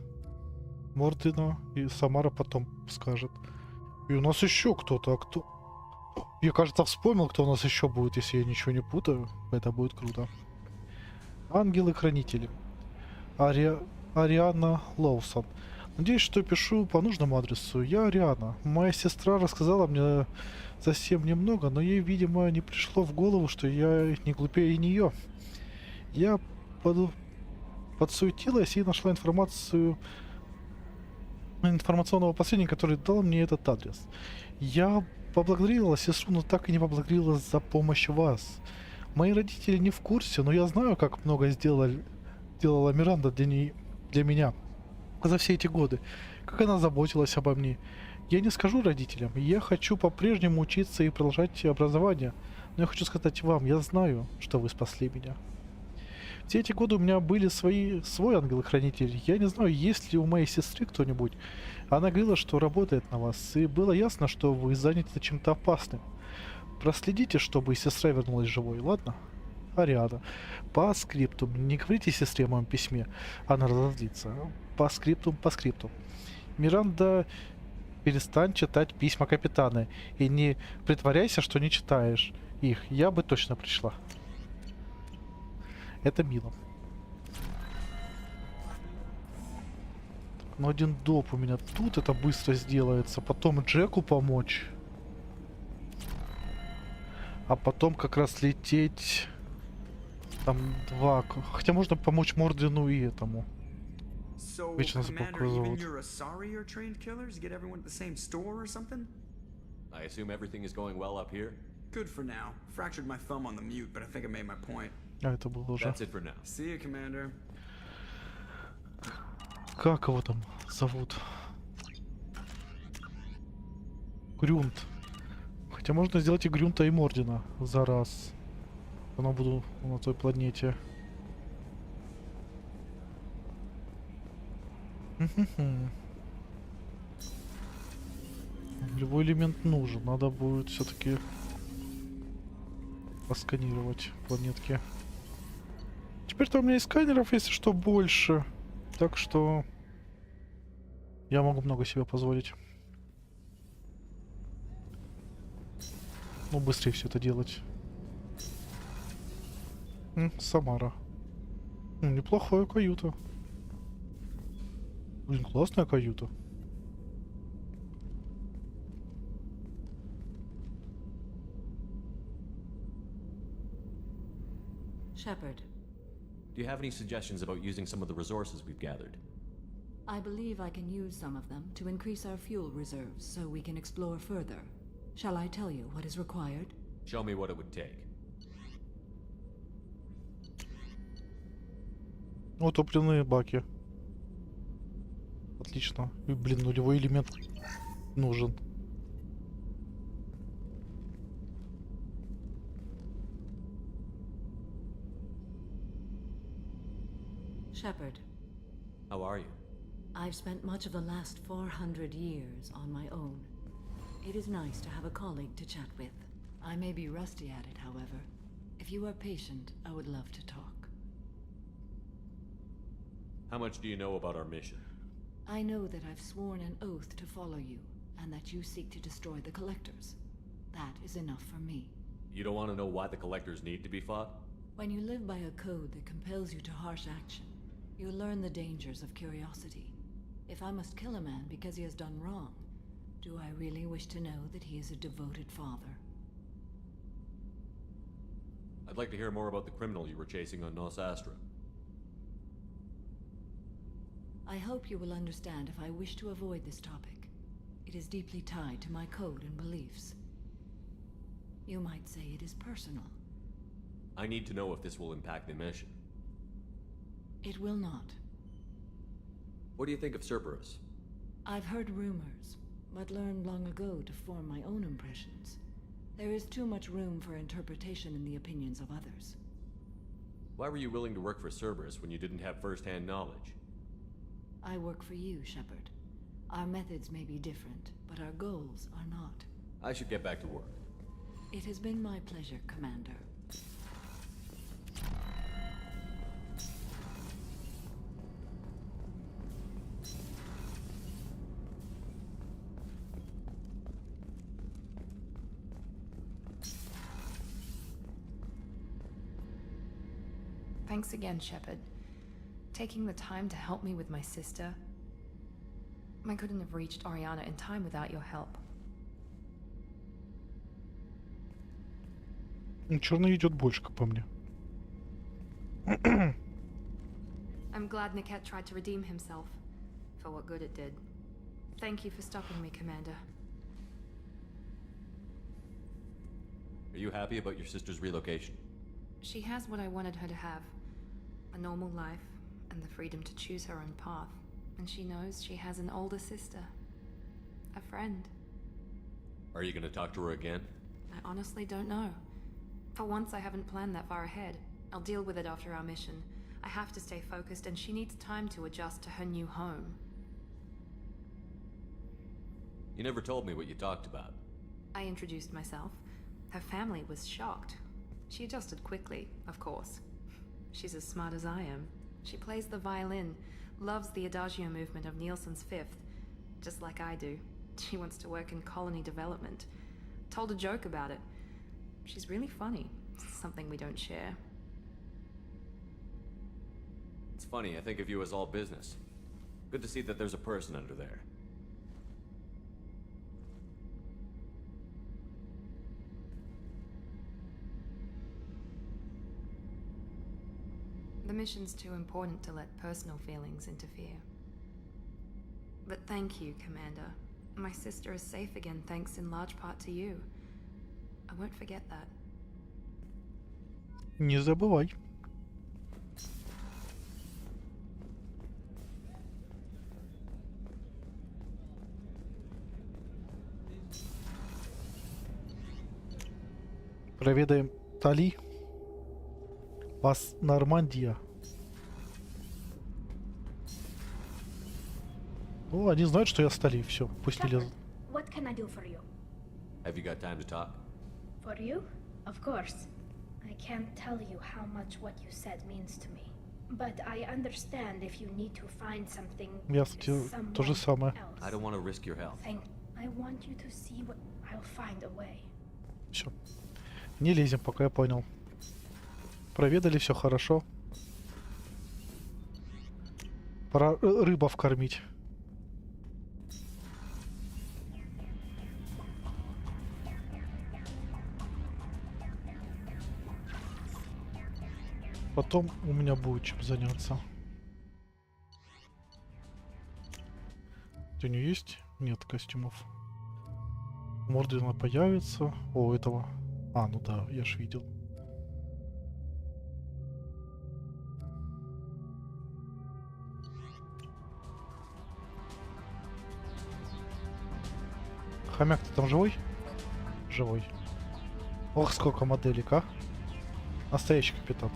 Мордена и Самара потом скажет. И у нас еще кто-то. А кто? Я, кажется, вспомнил, кто у нас еще будет, если я ничего не путаю. Это будет круто. Ангелы-хранители. Ариана Лоусон. Надеюсь, что пишу по нужному адресу. Я Ариана. Моя сестра рассказала мне совсем немного, но ей, видимо, не пришло в голову, что я не глупее нее. Я подсуетилась и нашла информационного посредника, который дал мне этот адрес. Я поблагодарила сестру, но так и не поблагодарила за помощь вас. Мои родители не в курсе, но я знаю, как много сделала Миранда для меня за все эти годы, как она заботилась обо мне. Я не скажу родителям, я хочу по-прежнему учиться и продолжать образование, но я хочу сказать вам, я знаю, что вы спасли меня. Все эти годы у меня были свой ангел-хранитель. Я не знаю, есть ли у моей сестры кто-нибудь. Она говорила, что работает на вас, и было ясно, что вы заняты чем-то опасным. Проследите, чтобы сестра вернулась живой, ладно? Ариана. По скрипту. Не говорите сестре о моем письме. Она разозлится. По скрипту. Миранда, перестань читать письма капитана. И не притворяйся, что не читаешь их. Я бы точно пришла. Это мило. Но один доп у меня тут, это быстро сделается. Потом Джеку помочь. А потом как раз лететь... Там два... Хотя можно помочь Мордину и этому. Вечно забыл, как его зовут. I assume everything is going well up here? Good for now. Fractured my thumb on the mute, but I think I made my point. А это было уже. That's it for now. See you, Commander. Как его там зовут? Грюнт. Хотя можно сделать и Грюнта, и Мордина за раз. Я буду на той планете. Любой элемент нужен. Надо будет все-таки посканировать планетки. Теперь-то у меня и сканеров, если что, больше. Так что я могу много себе позволить. Ну, быстрее все это делать. Самара. Неплохая каюта. Блин, классная каюта. Shepard. Do you have any suggestions about using some of the resources we've gathered? I believe I can use some of them to increase our fuel reserves so we can explore further. Shall I tell you what is required? Show me what it would take. Утопленные баки. Отлично. И, блин, нулевой элемент нужен. Shepard. How are you? I've spent much of the last 400 years on my own. It is nice to have a colleague to chat with. I may be rusty at it, however. If you are patient, I would love to talk. How much do you know about our mission? I know that I've sworn an oath to follow you, and that you seek to destroy the Collectors. That is enough for me. You don't want to know why the Collectors need to be fought? When you live by a code that compels you to harsh action, you learn the dangers of curiosity. If I must kill a man because he has done wrong, do I really wish to know that he is a devoted father? I'd like to hear more about the criminal you were chasing on Nos Astra. I hope you will understand if I wish to avoid this topic. It is deeply tied to my code and beliefs. You might say it is personal. I need to know if this will impact the mission. It will not. What do you think of Cerberus? I've heard rumors, but learned long ago to form my own impressions. There is too much room for interpretation in the opinions of others. Why were you willing to work for Cerberus when you didn't have first-hand knowledge? I work for you, Shepard. Our methods may be different, but our goals are not. I should get back to work. It has been my pleasure, Commander. Thanks again, Shepard. Taking the time to help me with my sister. I couldn't have reached Oriana in time without your help. Черный идет больше, как по мне. I'm glad Niket tried to redeem himself, for what good it did. Thank you for stopping me, Commander. Are you happy about your sister's relocation? She has what I wanted her to have. A normal life, and the freedom to choose her own path. And she knows she has an older sister. A friend. Are you gonna talk to her again? I honestly don't know. For once, I haven't planned that far ahead. I'll deal with it after our mission. I have to stay focused, and she needs time to adjust to her new home. You never told me what you talked about. I introduced myself. Her family was shocked. She adjusted quickly, of course. She's as smart as I am. She plays the violin, loves the adagio movement of Nielsen's Fifth, just like I do. She wants to work in colony development. Told a joke about it. She's really funny. Something we don't share. It's funny, I think of you as all business. Good to see that there's a person under there. The mission's too important to let personal feelings interfere. But thank you, Commander. My sister is safe again thanks in large part to you. I won't forget that. Не забывай. Проведаем Тали. Вас Нормандия. О, они знают, что я с Тали. Все, пусть не лезут. What can I do for you? Have you got time to talk? For you? Of course. I can't tell you how much what you said means to me. But I understand if you need to find something. Я, кстати, то же самое. I don't want to risk your health. I want you to see what I'll find a way. Все. Не лезем, пока я понял. Проведали, все хорошо. Пора рыбов кормить. Потом у меня будет чем заняться. У нее есть? Нет костюмов. Мордина появится. О, этого. А, ну да, я ж видел. Хомяк, ты там живой? Живой. Ох, сколько моделек, а? Настоящий капитан.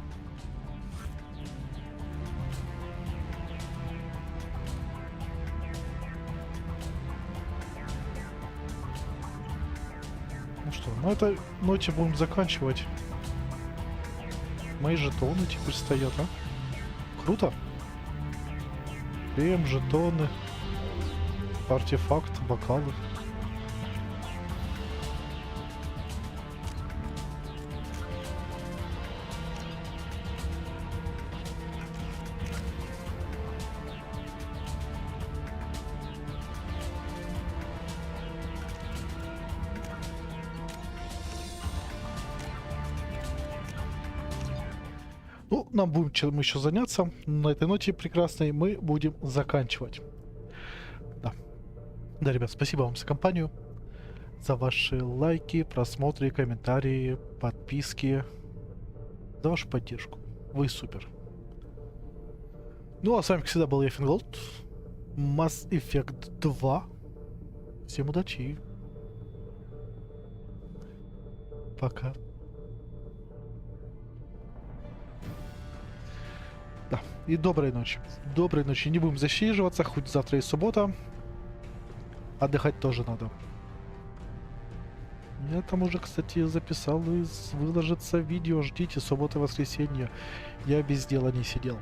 Ну что, на этой ноте будем заканчивать. Мои жетоны теперь стоят, а? Круто. Крем, жетоны, артефакт, бокалы. Ну, нам будем чем еще заняться. На этой ноте прекрасной мы будем заканчивать. Да. Да, ребят, спасибо вам за компанию. За ваши лайки, просмотры, комментарии, подписки. За вашу поддержку. Вы супер. Ну, а с вами, как всегда, был я, Fingolt. Mass Effect 2. Всем удачи. Пока. Да, и доброй ночи. Доброй ночи. Не будем засиживаться, хоть завтра и суббота. Отдыхать тоже надо. Я там уже, кстати, записал и выложится видео. Ждите субботы и воскресенья. Я без дела не сидел.